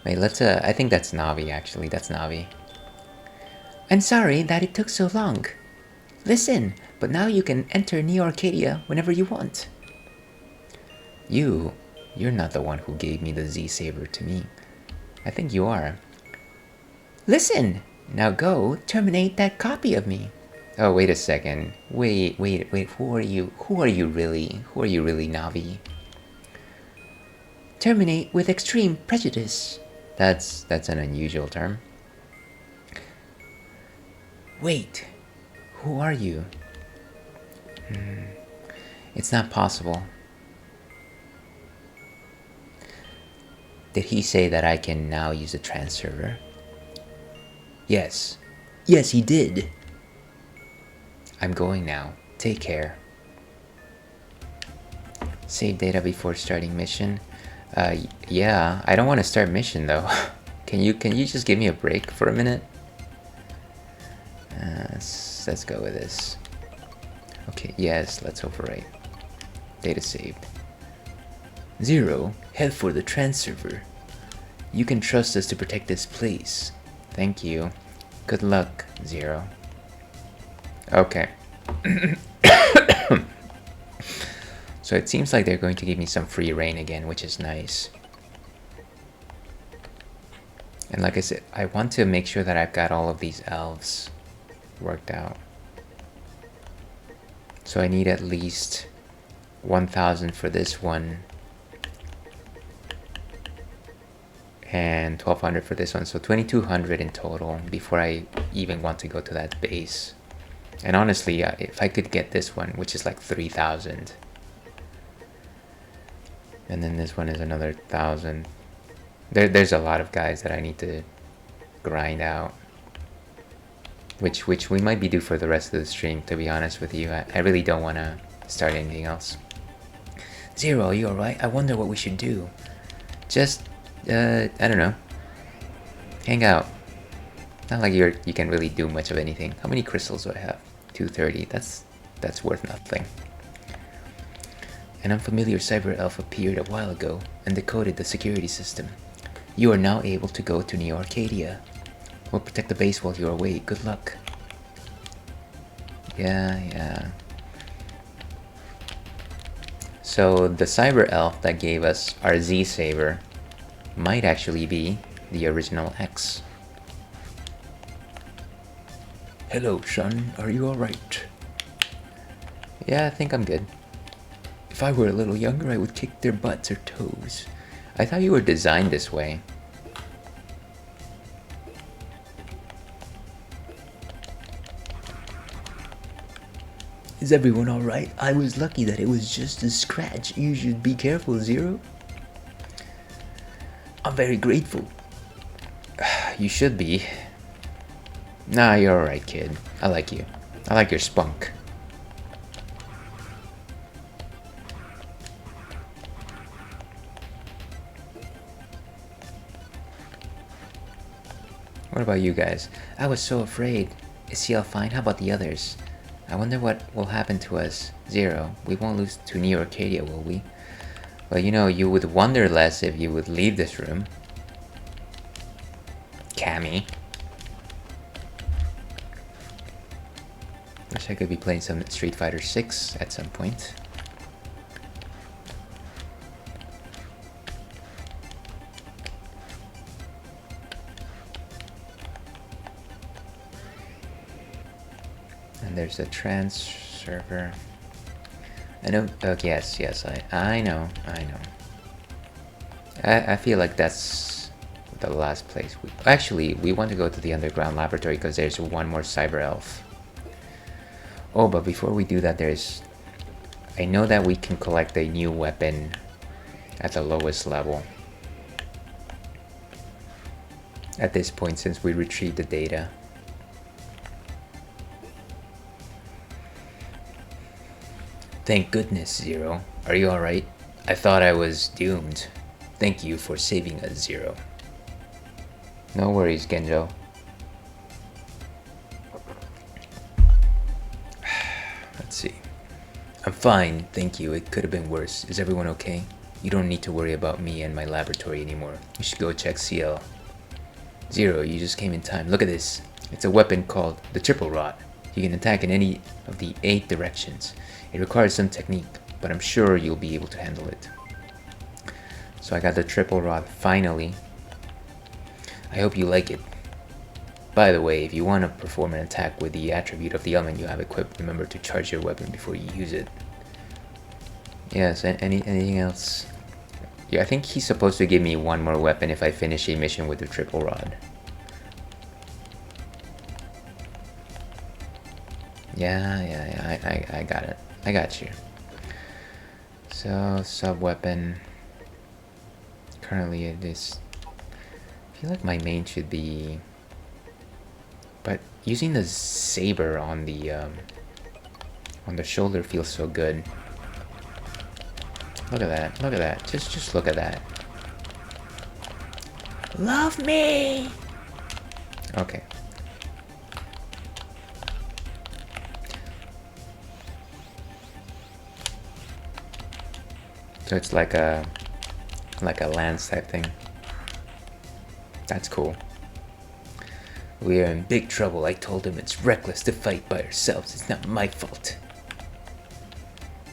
Speaker 1: Wait, let's I think that's Navi actually. That's Navi. I'm sorry that it took so long. Listen, but now you can enter Neo Arcadia whenever you want. You're not the one who gave me the Z-Saber to me. I think you are. Listen, now go terminate that copy of me. Oh, wait a second. Wait. Who are you? Who are you really? Who are you really, Navi? Terminate with extreme prejudice. That's an unusual term. Wait. Who are you? It's not possible. Did he say that I can now use the transserver? Yes. Yes, he did. I'm going now. Take care. Save data before starting mission. Yeah, I don't want to start mission though. Can you just give me a break for a minute? Let's go with this. Okay, yes, let's overwrite. Data saved. Zero, head for the transserver. You can trust us to protect this place. Thank you. Good luck, Zero. Okay. So it seems like they're going to give me some free reign again, which is nice. And like I said, I want to make sure that I've got all of these elves worked out. So I need at least 1,000 for this one. And 1,200 for this one. So 2,200 in total before I even want to go to that base. And honestly, if I could get this one, which is like 3,000. And then this one is another 1,000. There's a lot of guys that I need to grind out. Which we might be due for the rest of the stream, to be honest with you. I really don't want to start anything else. Zero, are you alright? I wonder what we should do. Just, I don't know. Hang out. Not like you can really do much of anything. How many crystals do I have? 230. That's worth nothing. An unfamiliar cyber elf appeared a while ago and decoded the security system. You are now able to go to Neo Arcadia. We'll protect the base while you're away. Good luck. Yeah. So the cyber elf that gave us our Z-Saber might actually be the original X. Hello, son. Are you alright? Yeah, I think I'm good. If I were a little younger, I would kick their butts or toes. I thought you were designed this way. Is everyone alright? I was lucky that it was just a scratch. You should be careful, Zero. I'm very grateful. You should be. Nah, you're alright, kid. I like you. I like your spunk. What about you guys? I was so afraid. Is CL fine? How about the others? I wonder what will happen to us. Zero. We won't lose to New Arcadia, will we? Well, you know, you would wonder less if you would leave this room. Cammy. Wish I could be playing some Street Fighter 6 at some point. And there's a trans server. I know. Yes, I know. I feel like that's the last place. Actually, we want to go to the underground laboratory because there's one more cyber elf. Oh, but before we do that, I know that we can collect a new weapon at the lowest level. At this point, since we retrieved the data. Thank goodness, Zero. Are you alright? I thought I was doomed. Thank you for saving us, Zero. No worries, Genjo. Let's see. I'm fine, thank you. It could have been worse. Is everyone okay? You don't need to worry about me and my laboratory anymore. You should go check CL. Zero, you just came in time. Look at this. It's a weapon called the Triple Rod. You can attack in any of the 8 directions. It requires some technique, but I'm sure you'll be able to handle it. So I got the Triple Rod finally. I hope you like it. By the way, if you want to perform an attack with the attribute of the element you have equipped, remember to charge your weapon before you use it. Yes, anything else? Yeah, I think he's supposed to give me one more weapon if I finish a mission with the Triple Rod. Yeah, I got it. I got you. So, sub-weapon. Currently it is... I feel like my main should be... But using the saber on the shoulder feels so good. Look at that. Just look at that.
Speaker 2: Love me!
Speaker 1: Okay. So it's like a lance type thing. That's cool. We are in big trouble. I told him it's reckless to fight by ourselves. It's not my fault.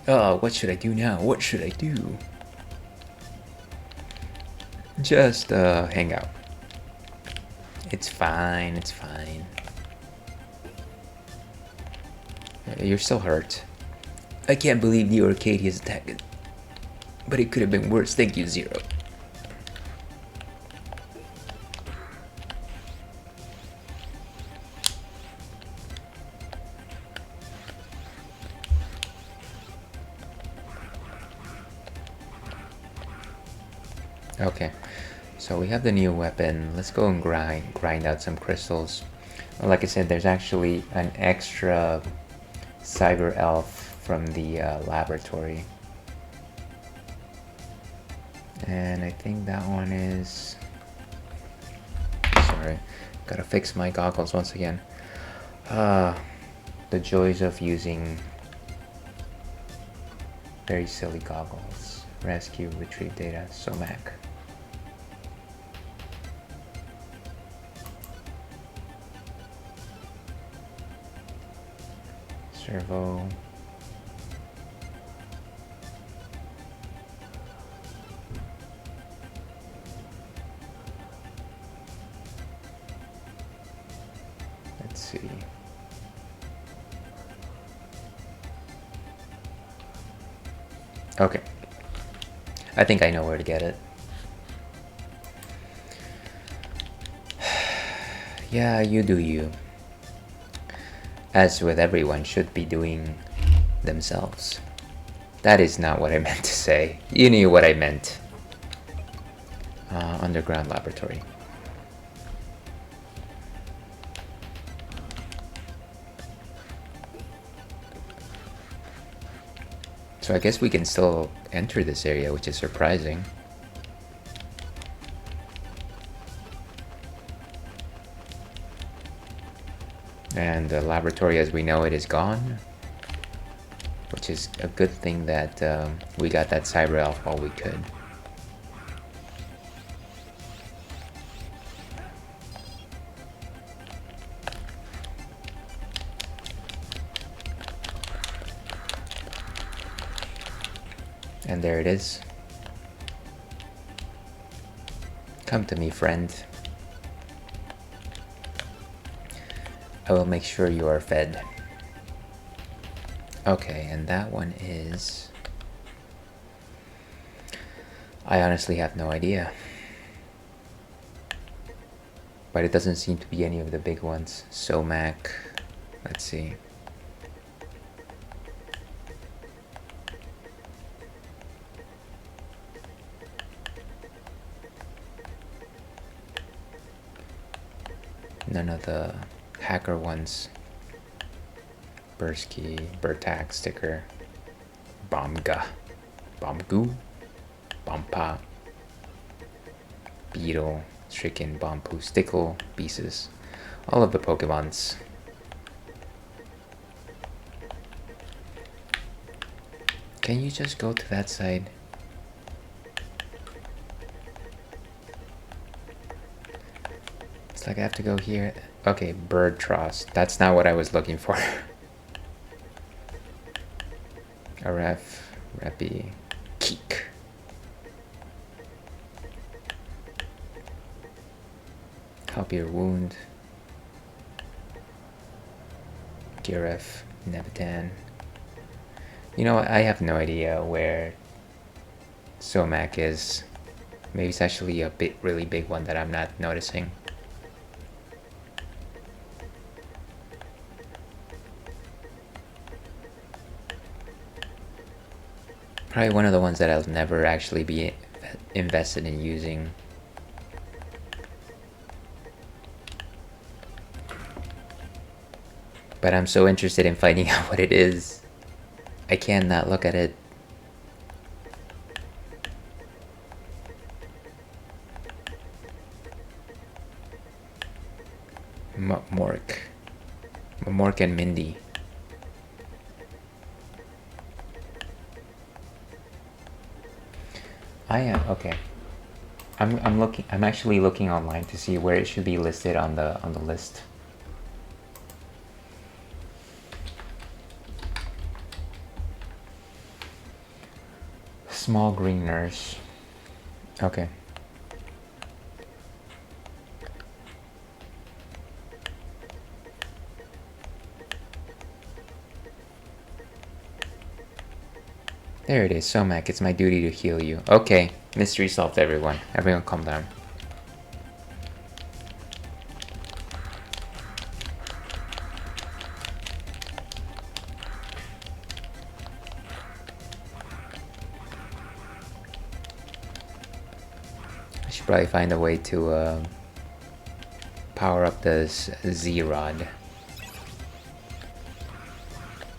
Speaker 1: Oh, what should I do now? What should I do? Just hang out. It's fine, it's fine. You're still hurt. I can't believe New Arcadia's attacked. But it could have been worse. Thank you, Zero. Okay, so we have the new weapon. Let's go and grind out some crystals. Well, like I said, there's actually an extra cyber elf from the laboratory. And I think that one is... Sorry, gotta fix my goggles once again. The joys of using very silly goggles. Rescue, retrieve data, Somac. Servo. Let's see. Okay. I think I know where to get it. Yeah, you do you. As with everyone should be doing themselves. That is not what I meant to say. You knew what I meant. Underground laboratory. So I guess we can still enter this area, which is surprising. And the laboratory as we know it is gone. Which is a good thing that we got that cyber elf while we could. And there it is. Come to me, friend. I will make sure you are fed. Okay, and that one is... I honestly have no idea. But it doesn't seem to be any of the big ones. Somac, let's see. None of the hacker ones. Bursky, Burtak sticker, Bombga, Bombgoo, Bompa, Beetle, Stricken, Bompu, Stickle, Pieces. All of the Pokemons. Can you just go to that side? It's like I have to go here. Okay, Bird Tross. That's not what I was looking for. A ref, Reppy, Keek. Help your wound. Giref, Nevitan. You know what? I have no idea where Somac is. Maybe it's actually a really big one that I'm not noticing. Probably one of the ones that I'll never actually be invested in using. But I'm so interested in finding out what it is. I can't not look at it. Mork and Mindy. I am okay. I'm looking. I'm actually looking online to see where it should be listed on the list. Small green nurse. Okay. There it is, Somac, it's my duty to heal you. Okay, mystery solved, everyone. Everyone calm down. I should probably find a way to power up this Z-Rod.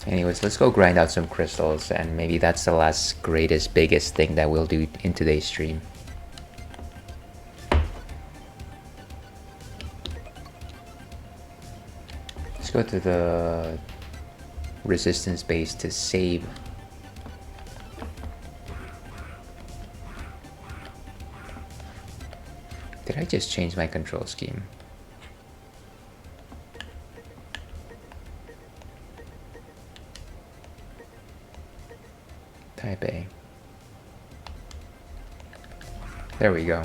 Speaker 1: Anyways, let's go grind out some crystals, and maybe that's the last biggest thing that we'll do in today's stream. Let's go to the resistance base to save. Did I just change my control scheme? Type A. There we go.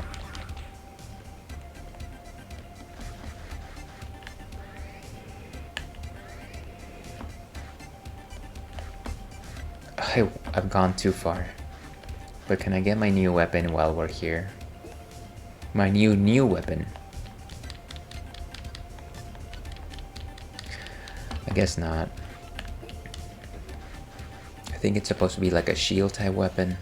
Speaker 1: I've gone too far. But can I get my new weapon while we're here? My new weapon. I guess not. I think it's supposed to be like a shield type weapon.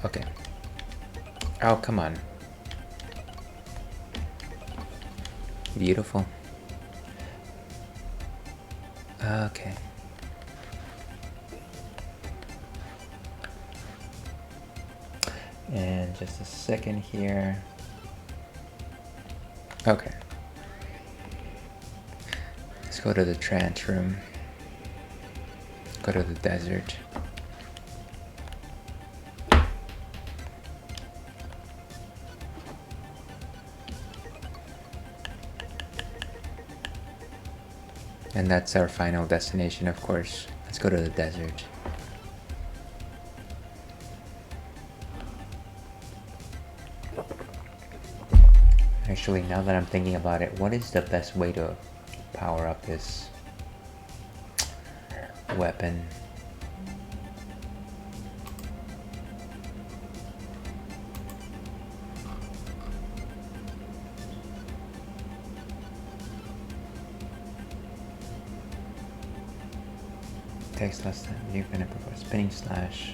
Speaker 1: Okay. Oh, come on. Beautiful. Okay. And just a second here. Okay. Let's go to the trance room. Go to the desert. And that's our final destination, of course. Let's go to the desert. Actually, now that I'm thinking about it, what is the best way to power up this weapon? Takes less time. You're gonna prefer spinning slash.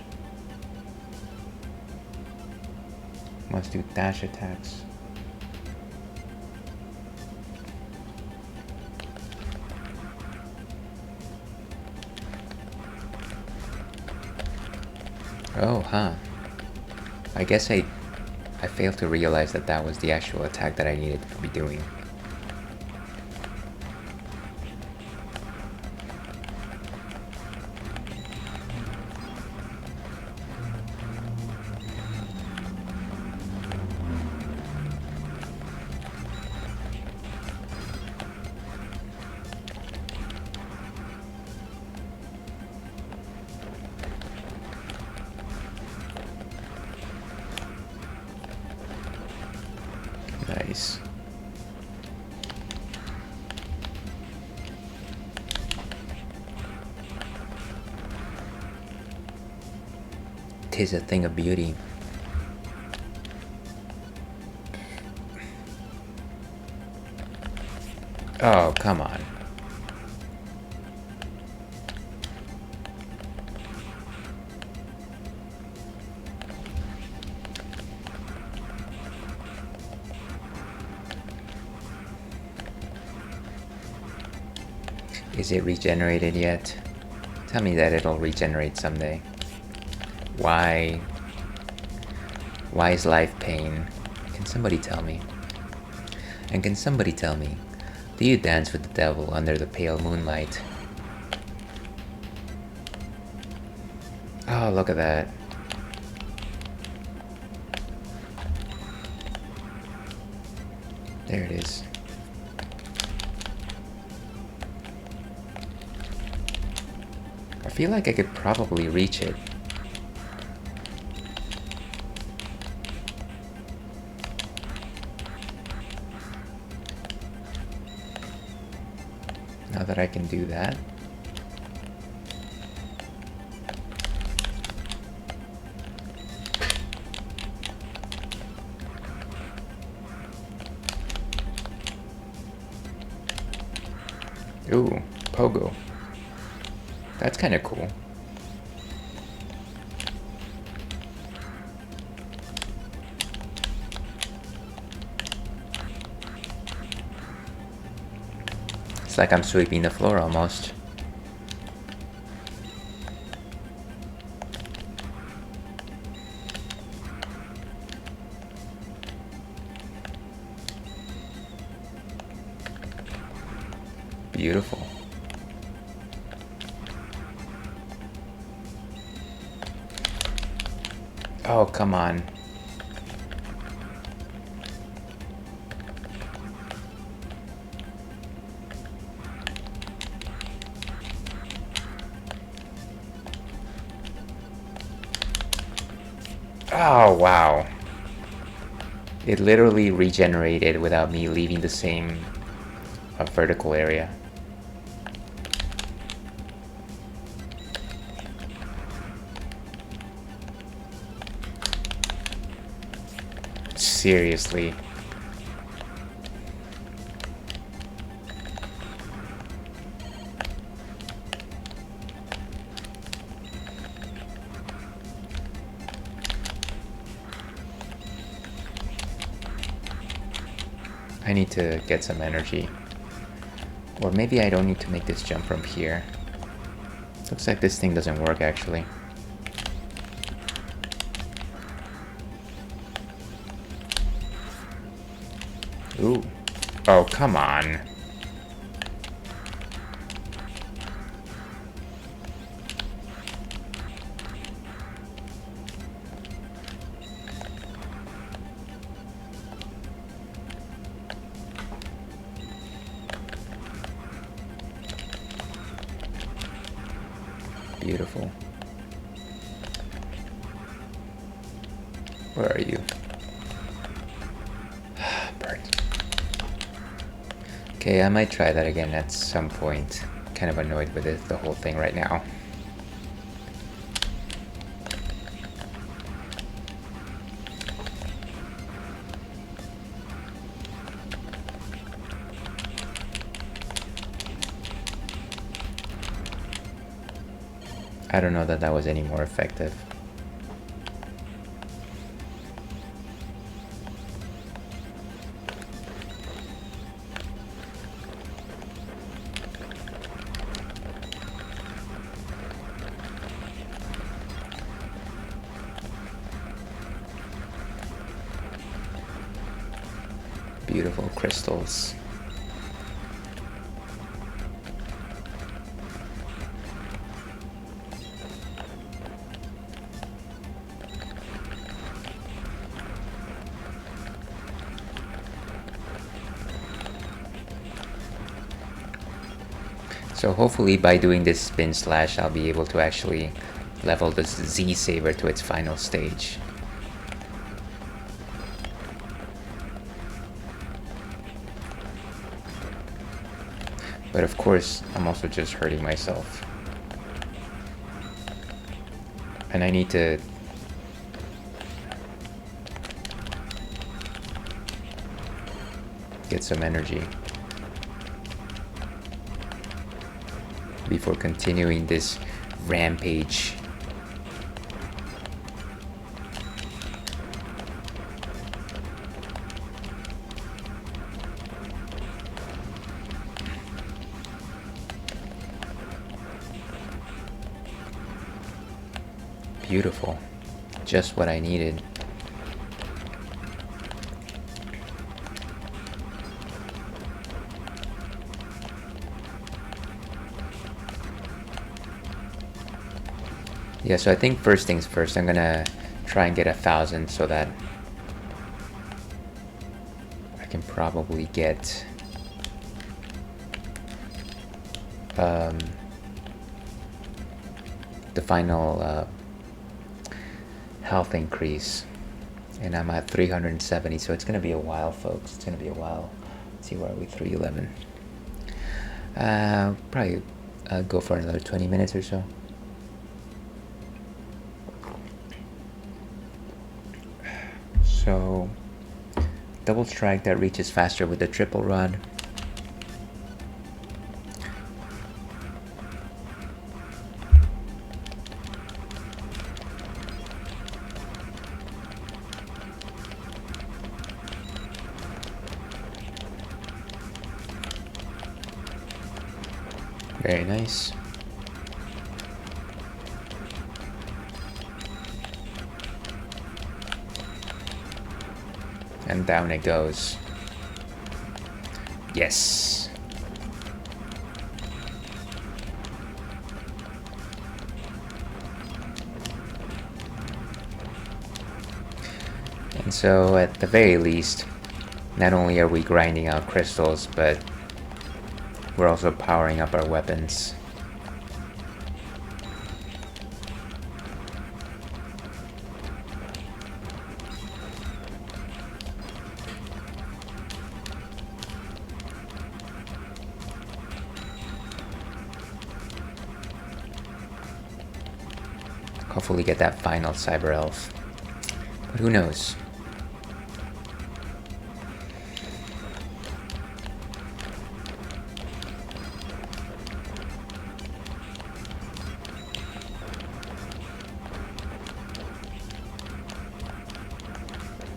Speaker 1: Must do dash attacks. Oh, huh. I guess I failed to realize that that was the actual attack that I needed to be doing. Nice. Tis a thing of beauty. Oh, come on. Is it regenerated yet? Tell me that it'll regenerate someday. Why? Why is life pain? Can somebody tell me? And can somebody tell me, do you dance with the devil under the pale moonlight? Oh, look at that. There it is. I feel like I could probably reach it. Now that I can do that. Ooh, pogo. That's kind of cool. It's like I'm sweeping the floor almost. Beautiful. Oh, come on. Oh, wow. It literally regenerated without me leaving the same vertical area. Seriously. I need to get some energy. Or maybe I don't need to make this jump from here. Looks like this thing doesn't work actually. Ooh. Oh, come on. Beautiful. Where are you? Burnt. Okay, I might try that again at some point. Kind of annoyed with it, the whole thing right now. I don't know that that was any more effective. Beautiful crystals. So hopefully by doing this spin slash, I'll be able to actually level this Z Saber to its final stage. But of course, I'm also just hurting myself. And I need to get some energy before continuing this rampage. Beautiful. Just what I needed. Yeah, so I think first things first, I'm gonna try and get 1,000 so that I can probably get the final health increase. And I'm at 370, so it's gonna be a while, folks. It's gonna be a while. Let's see, where are we? 311. Probably go for another 20 minutes or so. So, double strike that reaches faster with the triple rod. Very nice. And down it goes. Yes. And so at the very least, not only are we grinding out crystals, but we're also powering up our weapons. Hopefully get that final cyber elf. But who knows?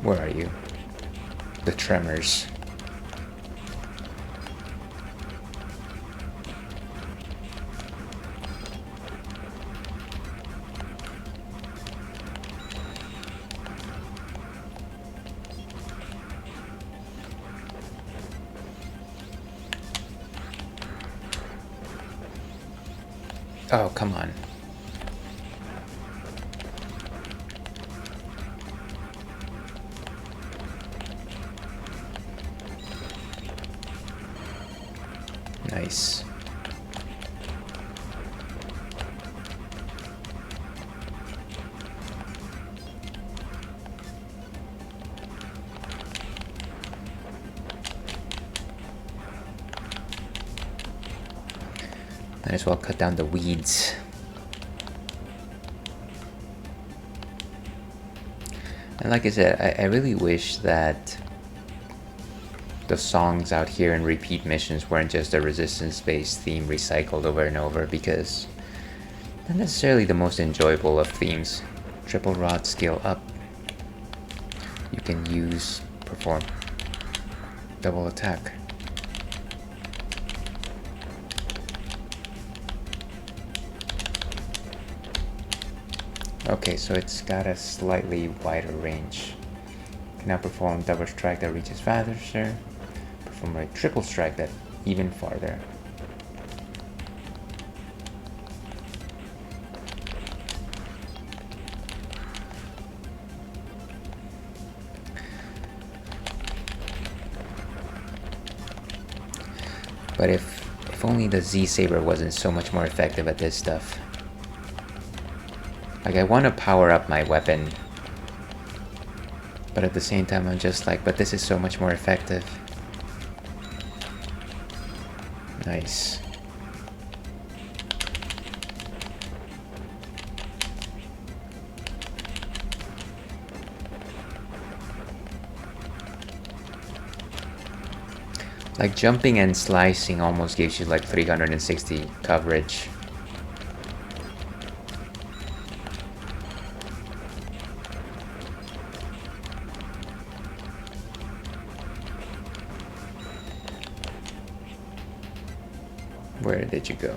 Speaker 1: Where are you? The tremors. Oh, come on. Nice. Might as well cut down the weeds. And like I said, I really wish that the songs out here in repeat missions weren't just a resistance-based theme recycled over and over, because not necessarily the most enjoyable of themes. Triple rod skill up. You can use perform double attack. Okay, so it's got a slightly wider range. Can now perform double strike that reaches faster. Perform a triple strike that even farther. But if only the Z-Saber wasn't so much more effective at this stuff. Like, I want to power up my weapon, but at the same time I'm just like, but this is so much more effective. Nice. Like, jumping and slicing almost gives you like 360 coverage. Where did you go?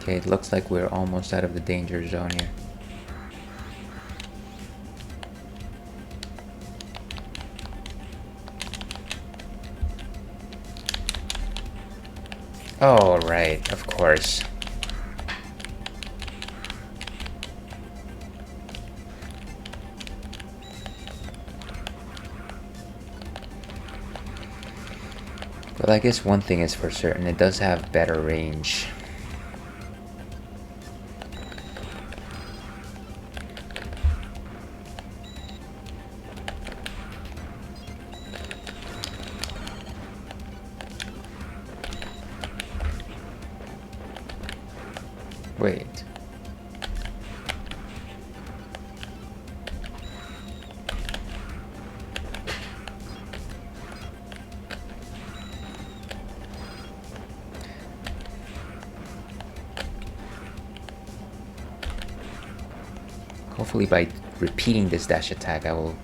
Speaker 1: Okay, it looks like we're almost out of the danger zone here. Oh, right, of course. Well, I guess one thing is for certain, it does have better range. Wait. Hopefully by repeating this dash attack, I will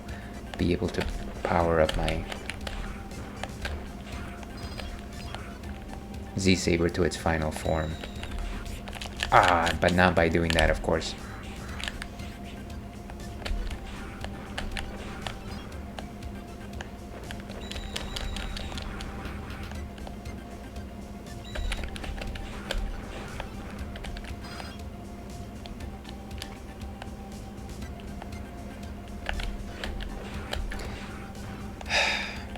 Speaker 1: be able to power up my Z-Saber to its final form. Ah, but not by doing that, of course.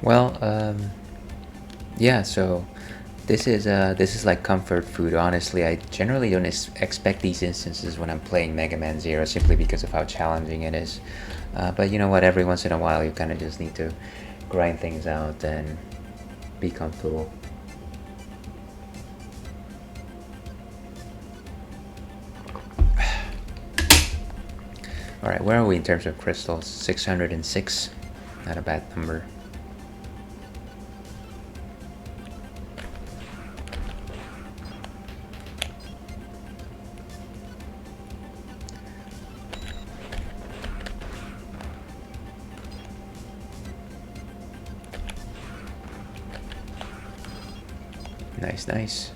Speaker 1: Well, yeah, so this is like comfort food. Honestly, I generally don't expect these instances when I'm playing Mega Man Zero, simply because of how challenging it is. But you know what, every once in a while you kind of just need to grind things out and be comfortable. Alright, where are we in terms of crystals? 606. Not a bad number. Nice, nice.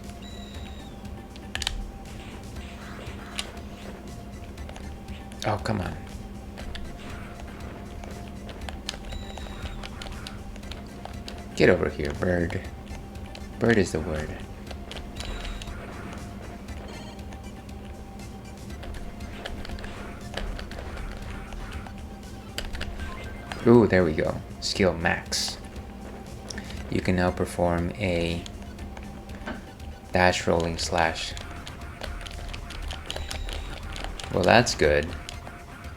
Speaker 1: Oh, come on. Get over here, bird. Bird is the word. Ooh, there we go. Skill max. You can now perform a dash rolling slash. Well, that's good.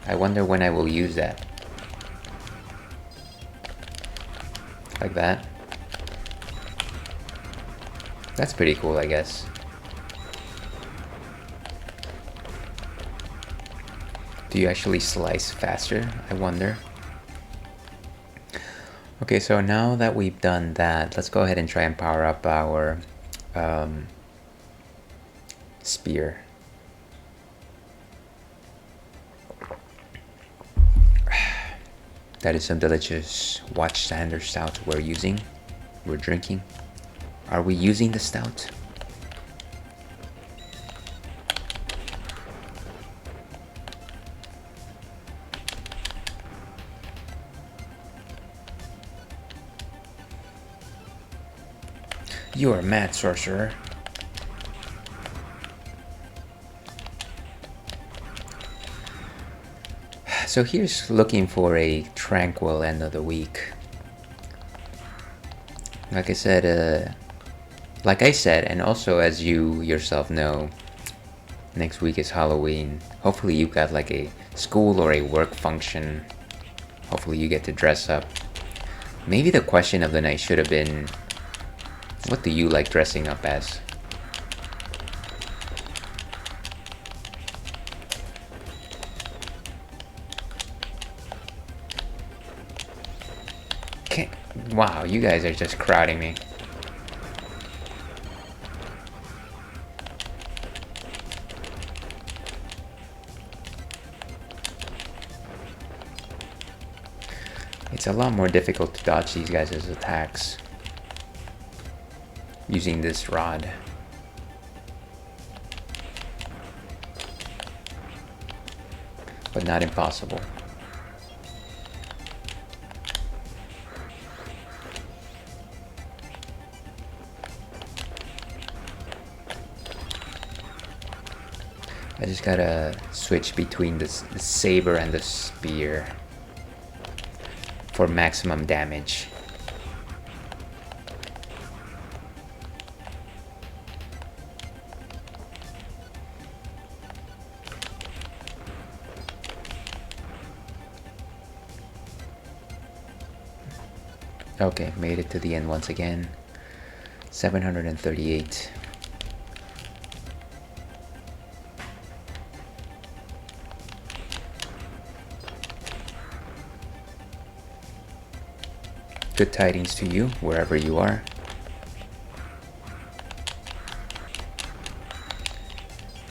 Speaker 1: I wonder when I will use that. Like that. That's pretty cool, I guess. Do you actually slice faster? I wonder. Okay, so now that we've done that, let's go ahead and try and power up our spear. That is some delicious Watchstander stout we're drinking. Are we using the stout? You are mad, sorcerer. So here's looking for a tranquil end of the week. Like I said, and also as you yourself know, next week is Halloween. Hopefully you got like a school or a work function. Hopefully you get to dress up. Maybe the question of the night should have been, what do you like dressing up as? Wow, you guys are just crowding me. It's a lot more difficult to dodge these guys' attacks using this rod. But not impossible. I just gotta switch between the saber and the spear for maximum damage. Okay, made it to the end once again. 738. Good tidings to you, wherever you are.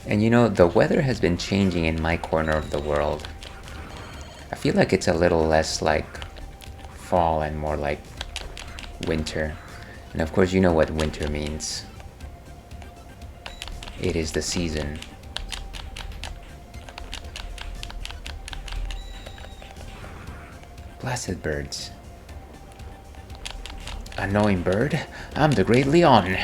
Speaker 1: And you know, the weather has been changing in my corner of the world. I feel like it's a little less like fall and more like winter. And of course, you know what winter means. It is the season. Blasted birds. Annoying bird, I'm the Great Leon.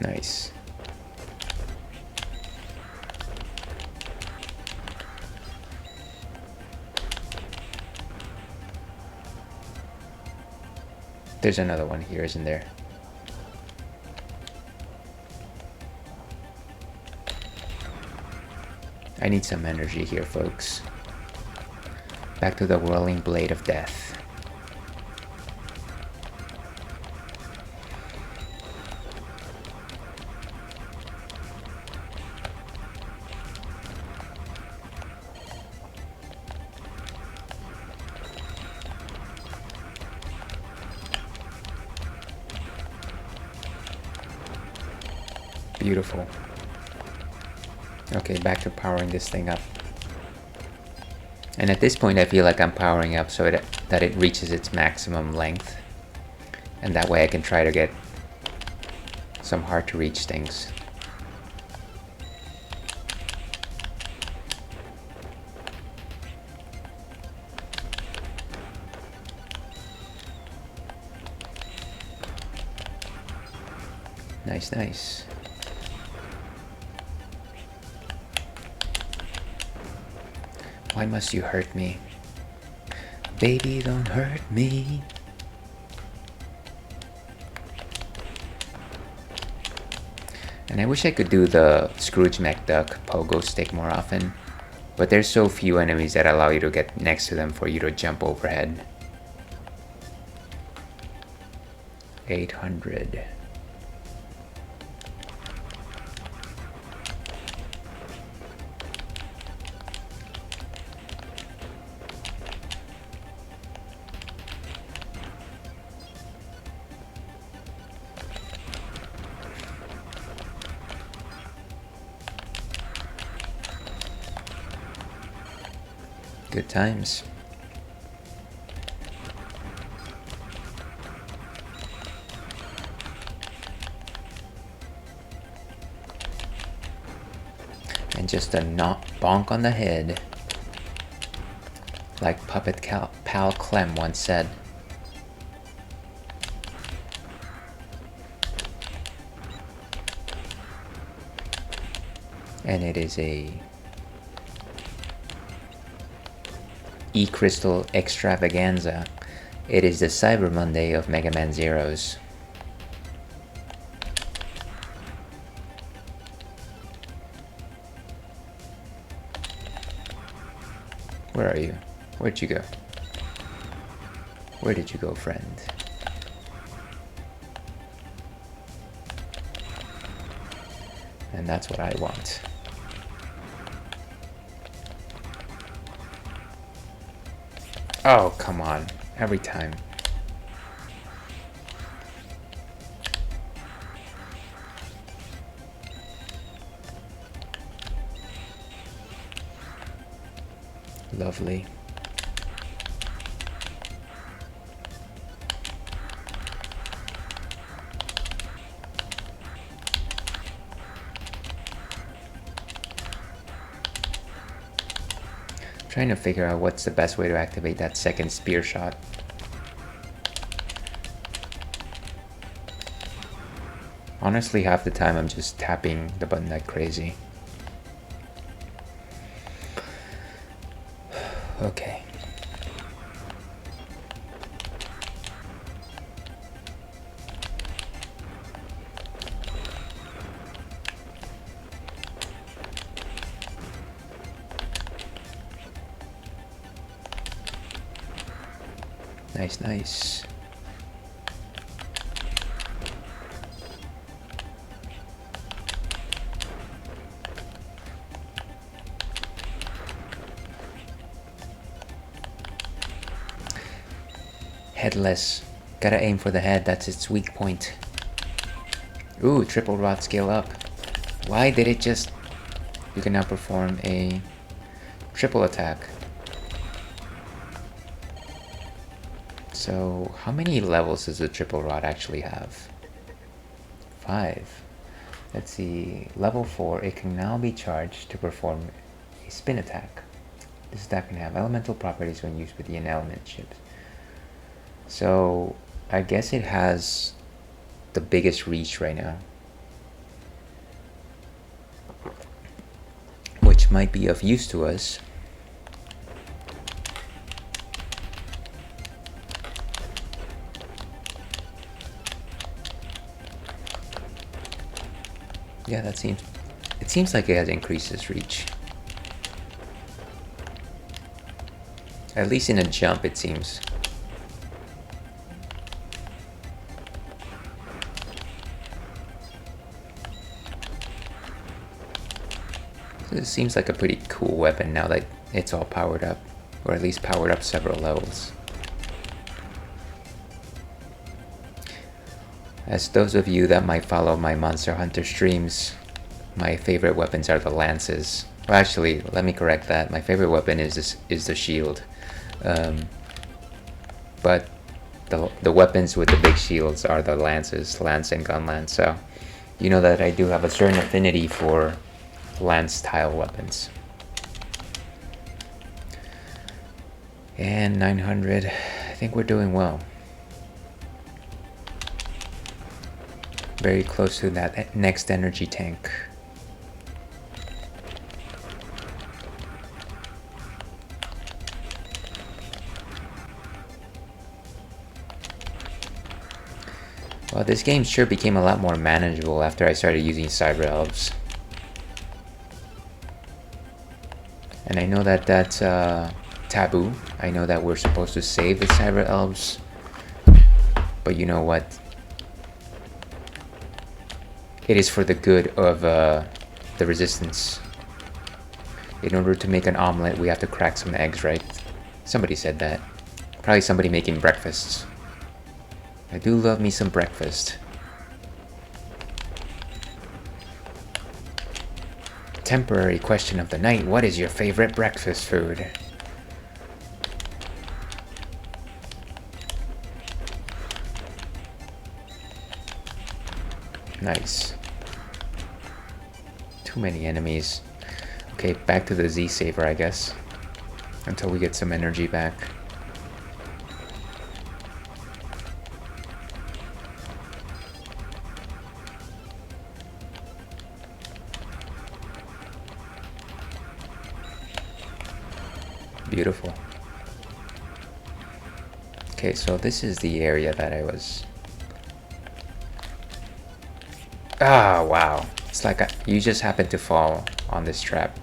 Speaker 1: Nice. There's another one here, isn't there? I need some energy here, folks. Back to the whirling blade of death. Beautiful. Okay, back to powering this thing up. And at this point I feel like I'm powering up so that it reaches its maximum length. And that way I can try to get some hard to reach things. Nice, nice. Why must you hurt me? Baby, don't hurt me. And I wish I could do the Scrooge McDuck pogo stick more often, but there's so few enemies that allow you to get next to them for you to jump overhead. 800. Good times. And just a bonk on the head, like Puppet Pal Clem once said. And it is a E-Crystal extravaganza. It is the Cyber Monday of Mega Man Zeros. Where are you? Where'd you go? Where did you go, friend? And that's what I want. Oh, come on. Every time. Lovely. Trying to figure out what's the best way to activate that second spear shot. Honestly, half the time I'm just tapping the button like crazy. Okay. Nice, nice. Headless. Gotta aim for the head, that's its weak point. Ooh, triple rod scale up. Why did it just... You can now perform a triple attack. So, how many levels does the triple rod actually have? 5. Let's see, level 4, it can now be charged to perform a spin attack. This attack can have elemental properties when used with the element chips. So, I guess it has the biggest reach right now, which might be of use to us. Yeah, it seems like it has increased its reach. At least in a jump, it seems. So this seems like a pretty cool weapon now that it's all powered up, or at least powered up several levels. As those of you that might follow my Monster Hunter streams, my favorite weapons are the lances. Well, actually, let me correct that. My favorite weapon is the shield. Um, but the weapons with the big shields are the lances, lance and gun lance. So you know that I do have a certain affinity for lance style weapons. And 900, I think we're doing well. Very close to that next energy tank. Well, this game sure became a lot more manageable after I started using Cyber Elves. And I know that that's taboo. I know that we're supposed to save the Cyber Elves. But you know what? It is for the good of the resistance. In order to make an omelet, we have to crack some eggs, right? Somebody said that. Probably somebody making breakfasts. I do love me some breakfast. Temporary question of the night. What is your favorite breakfast food? Nice. Too many enemies. Okay, back to the Z saver, I guess. Until we get some energy back. Beautiful. Okay, so this is the area that I was... Ah, wow. It's like you just happened to fall on this trap.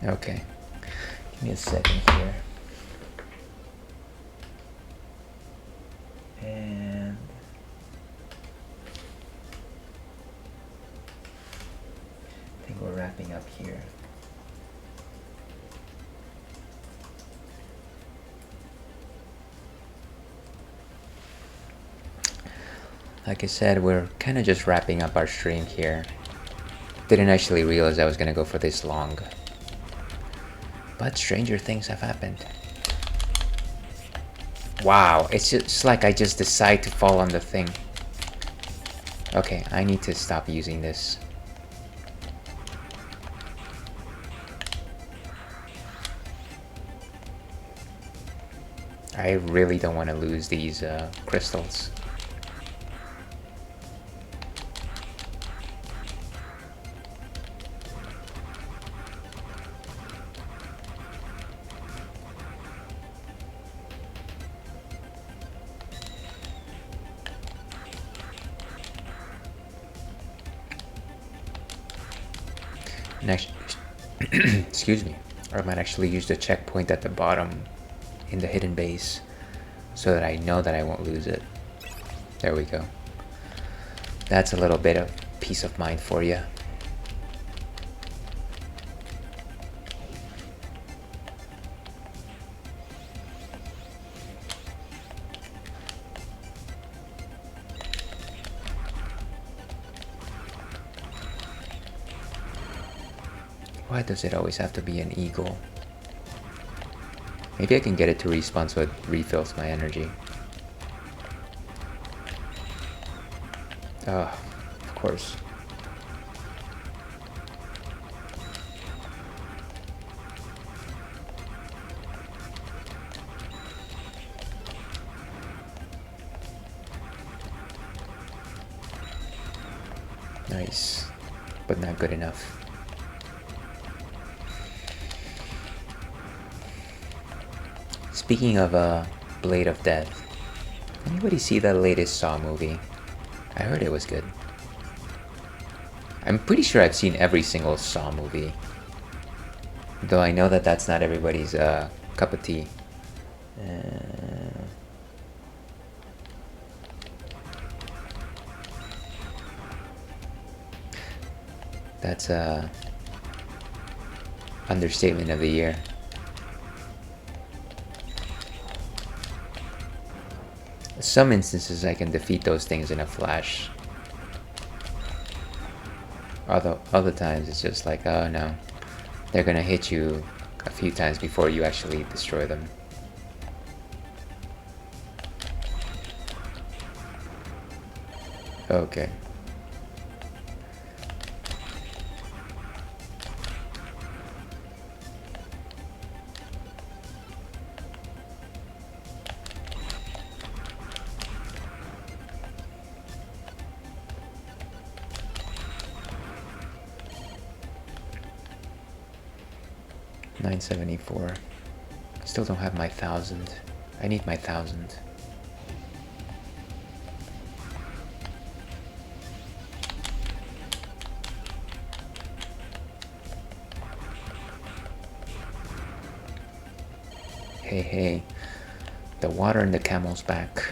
Speaker 1: Okay. Give me a second here. And... I think we're wrapping up here. Like I said, we're kind of just wrapping up our stream here. Didn't actually realize I was gonna go for this long. But stranger things have happened. Wow, it's just like I just decide to fall on the thing. Okay, I need to stop using this. I really don't want to lose these crystals. Next, excuse me. Or I might actually use the checkpoint at the bottom in the hidden base so that I know that I won't lose it. There we go. That's a little bit of peace of mind for you. Why does it always have to be an eagle? Maybe I can get it to respawn so it refills my energy. Oh, of course. Nice, but not good enough. Speaking of Blade of Death, anybody see that latest Saw movie? I heard it was good. I'm pretty sure I've seen every single Saw movie. Though I know that that's not everybody's cup of tea. That's a understatement of the year. Some instances I can defeat those things in a flash. Other times it's just like, oh no, they're gonna hit you a few times before you actually destroy them. Okay. $974. Still don't have my 1,000. I need my 1,000. Hey, hey. The water in the camel's back.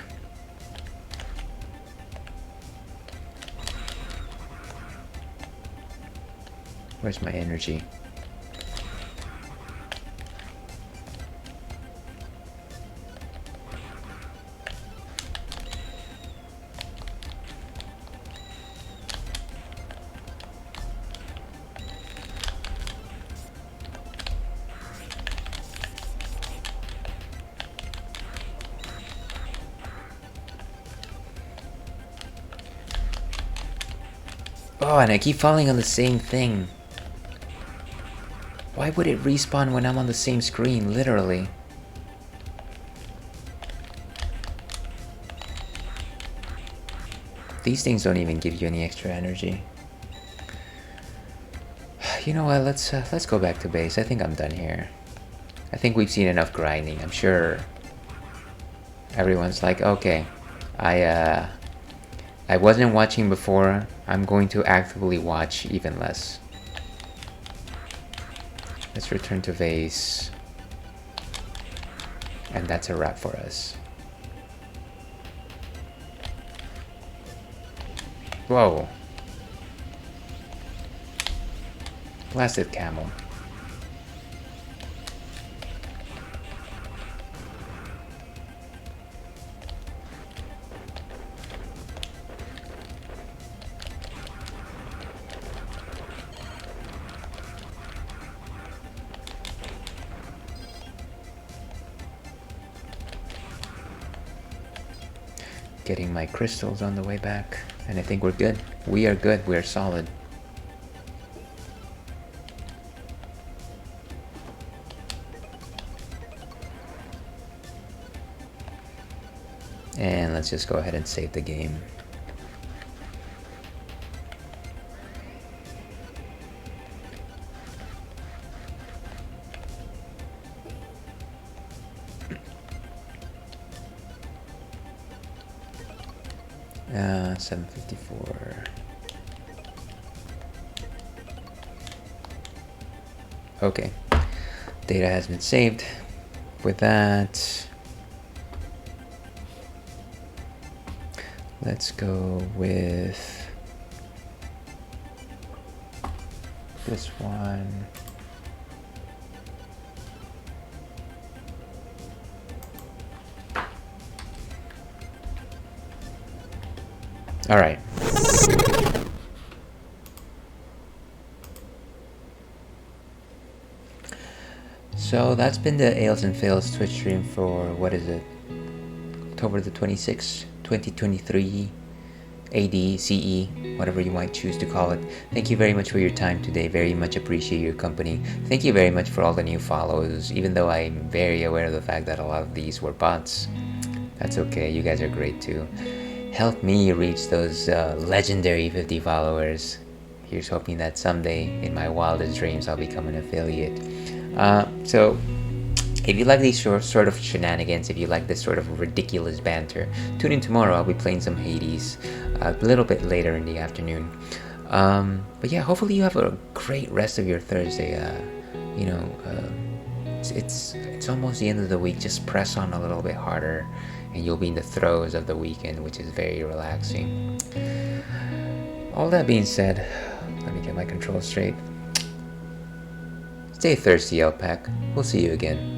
Speaker 1: Where's my energy? Oh, and I keep falling on the same thing. Why would it respawn when I'm on the same screen, literally? These things don't even give you any extra energy. You know what, let's go back to base. I think I'm done here. I think we've seen enough grinding. I'm sure everyone's like, okay, I wasn't watching before. I'm going to actively watch even less. Let's return to base. And that's a wrap for us. Whoa. Blasted camel. Getting my crystals on the way back, and I think we're good. We are good. We are solid. And let's just go ahead and save the game. $754. Okay, data has been saved. With that, let's go with this one. All right. So that's been the Ales and Fails Twitch stream for, what is it, October the 26th, 2023, AD, CE, whatever you might choose to call it. Thank you very much for your time today. Very much appreciate your company. Thank you very much for all the new follows, even though I'm very aware of the fact that a lot of these were bots. That's okay, you guys are great too. Help me reach those legendary 50 followers. Here's hoping that someday, in my wildest dreams, I'll become an affiliate. So, if you like these sort of shenanigans, if you like this sort of ridiculous banter, tune in tomorrow. I'll be playing some Hades a little bit later in the afternoon. But yeah, hopefully you have a great rest of your Thursday. It's almost the end of the week. Just press on a little bit harder, and you'll be in the throes of the weekend, which is very relaxing. All that being said, let me get my controls straight. Stay thirsty, Elpac. We'll see you again.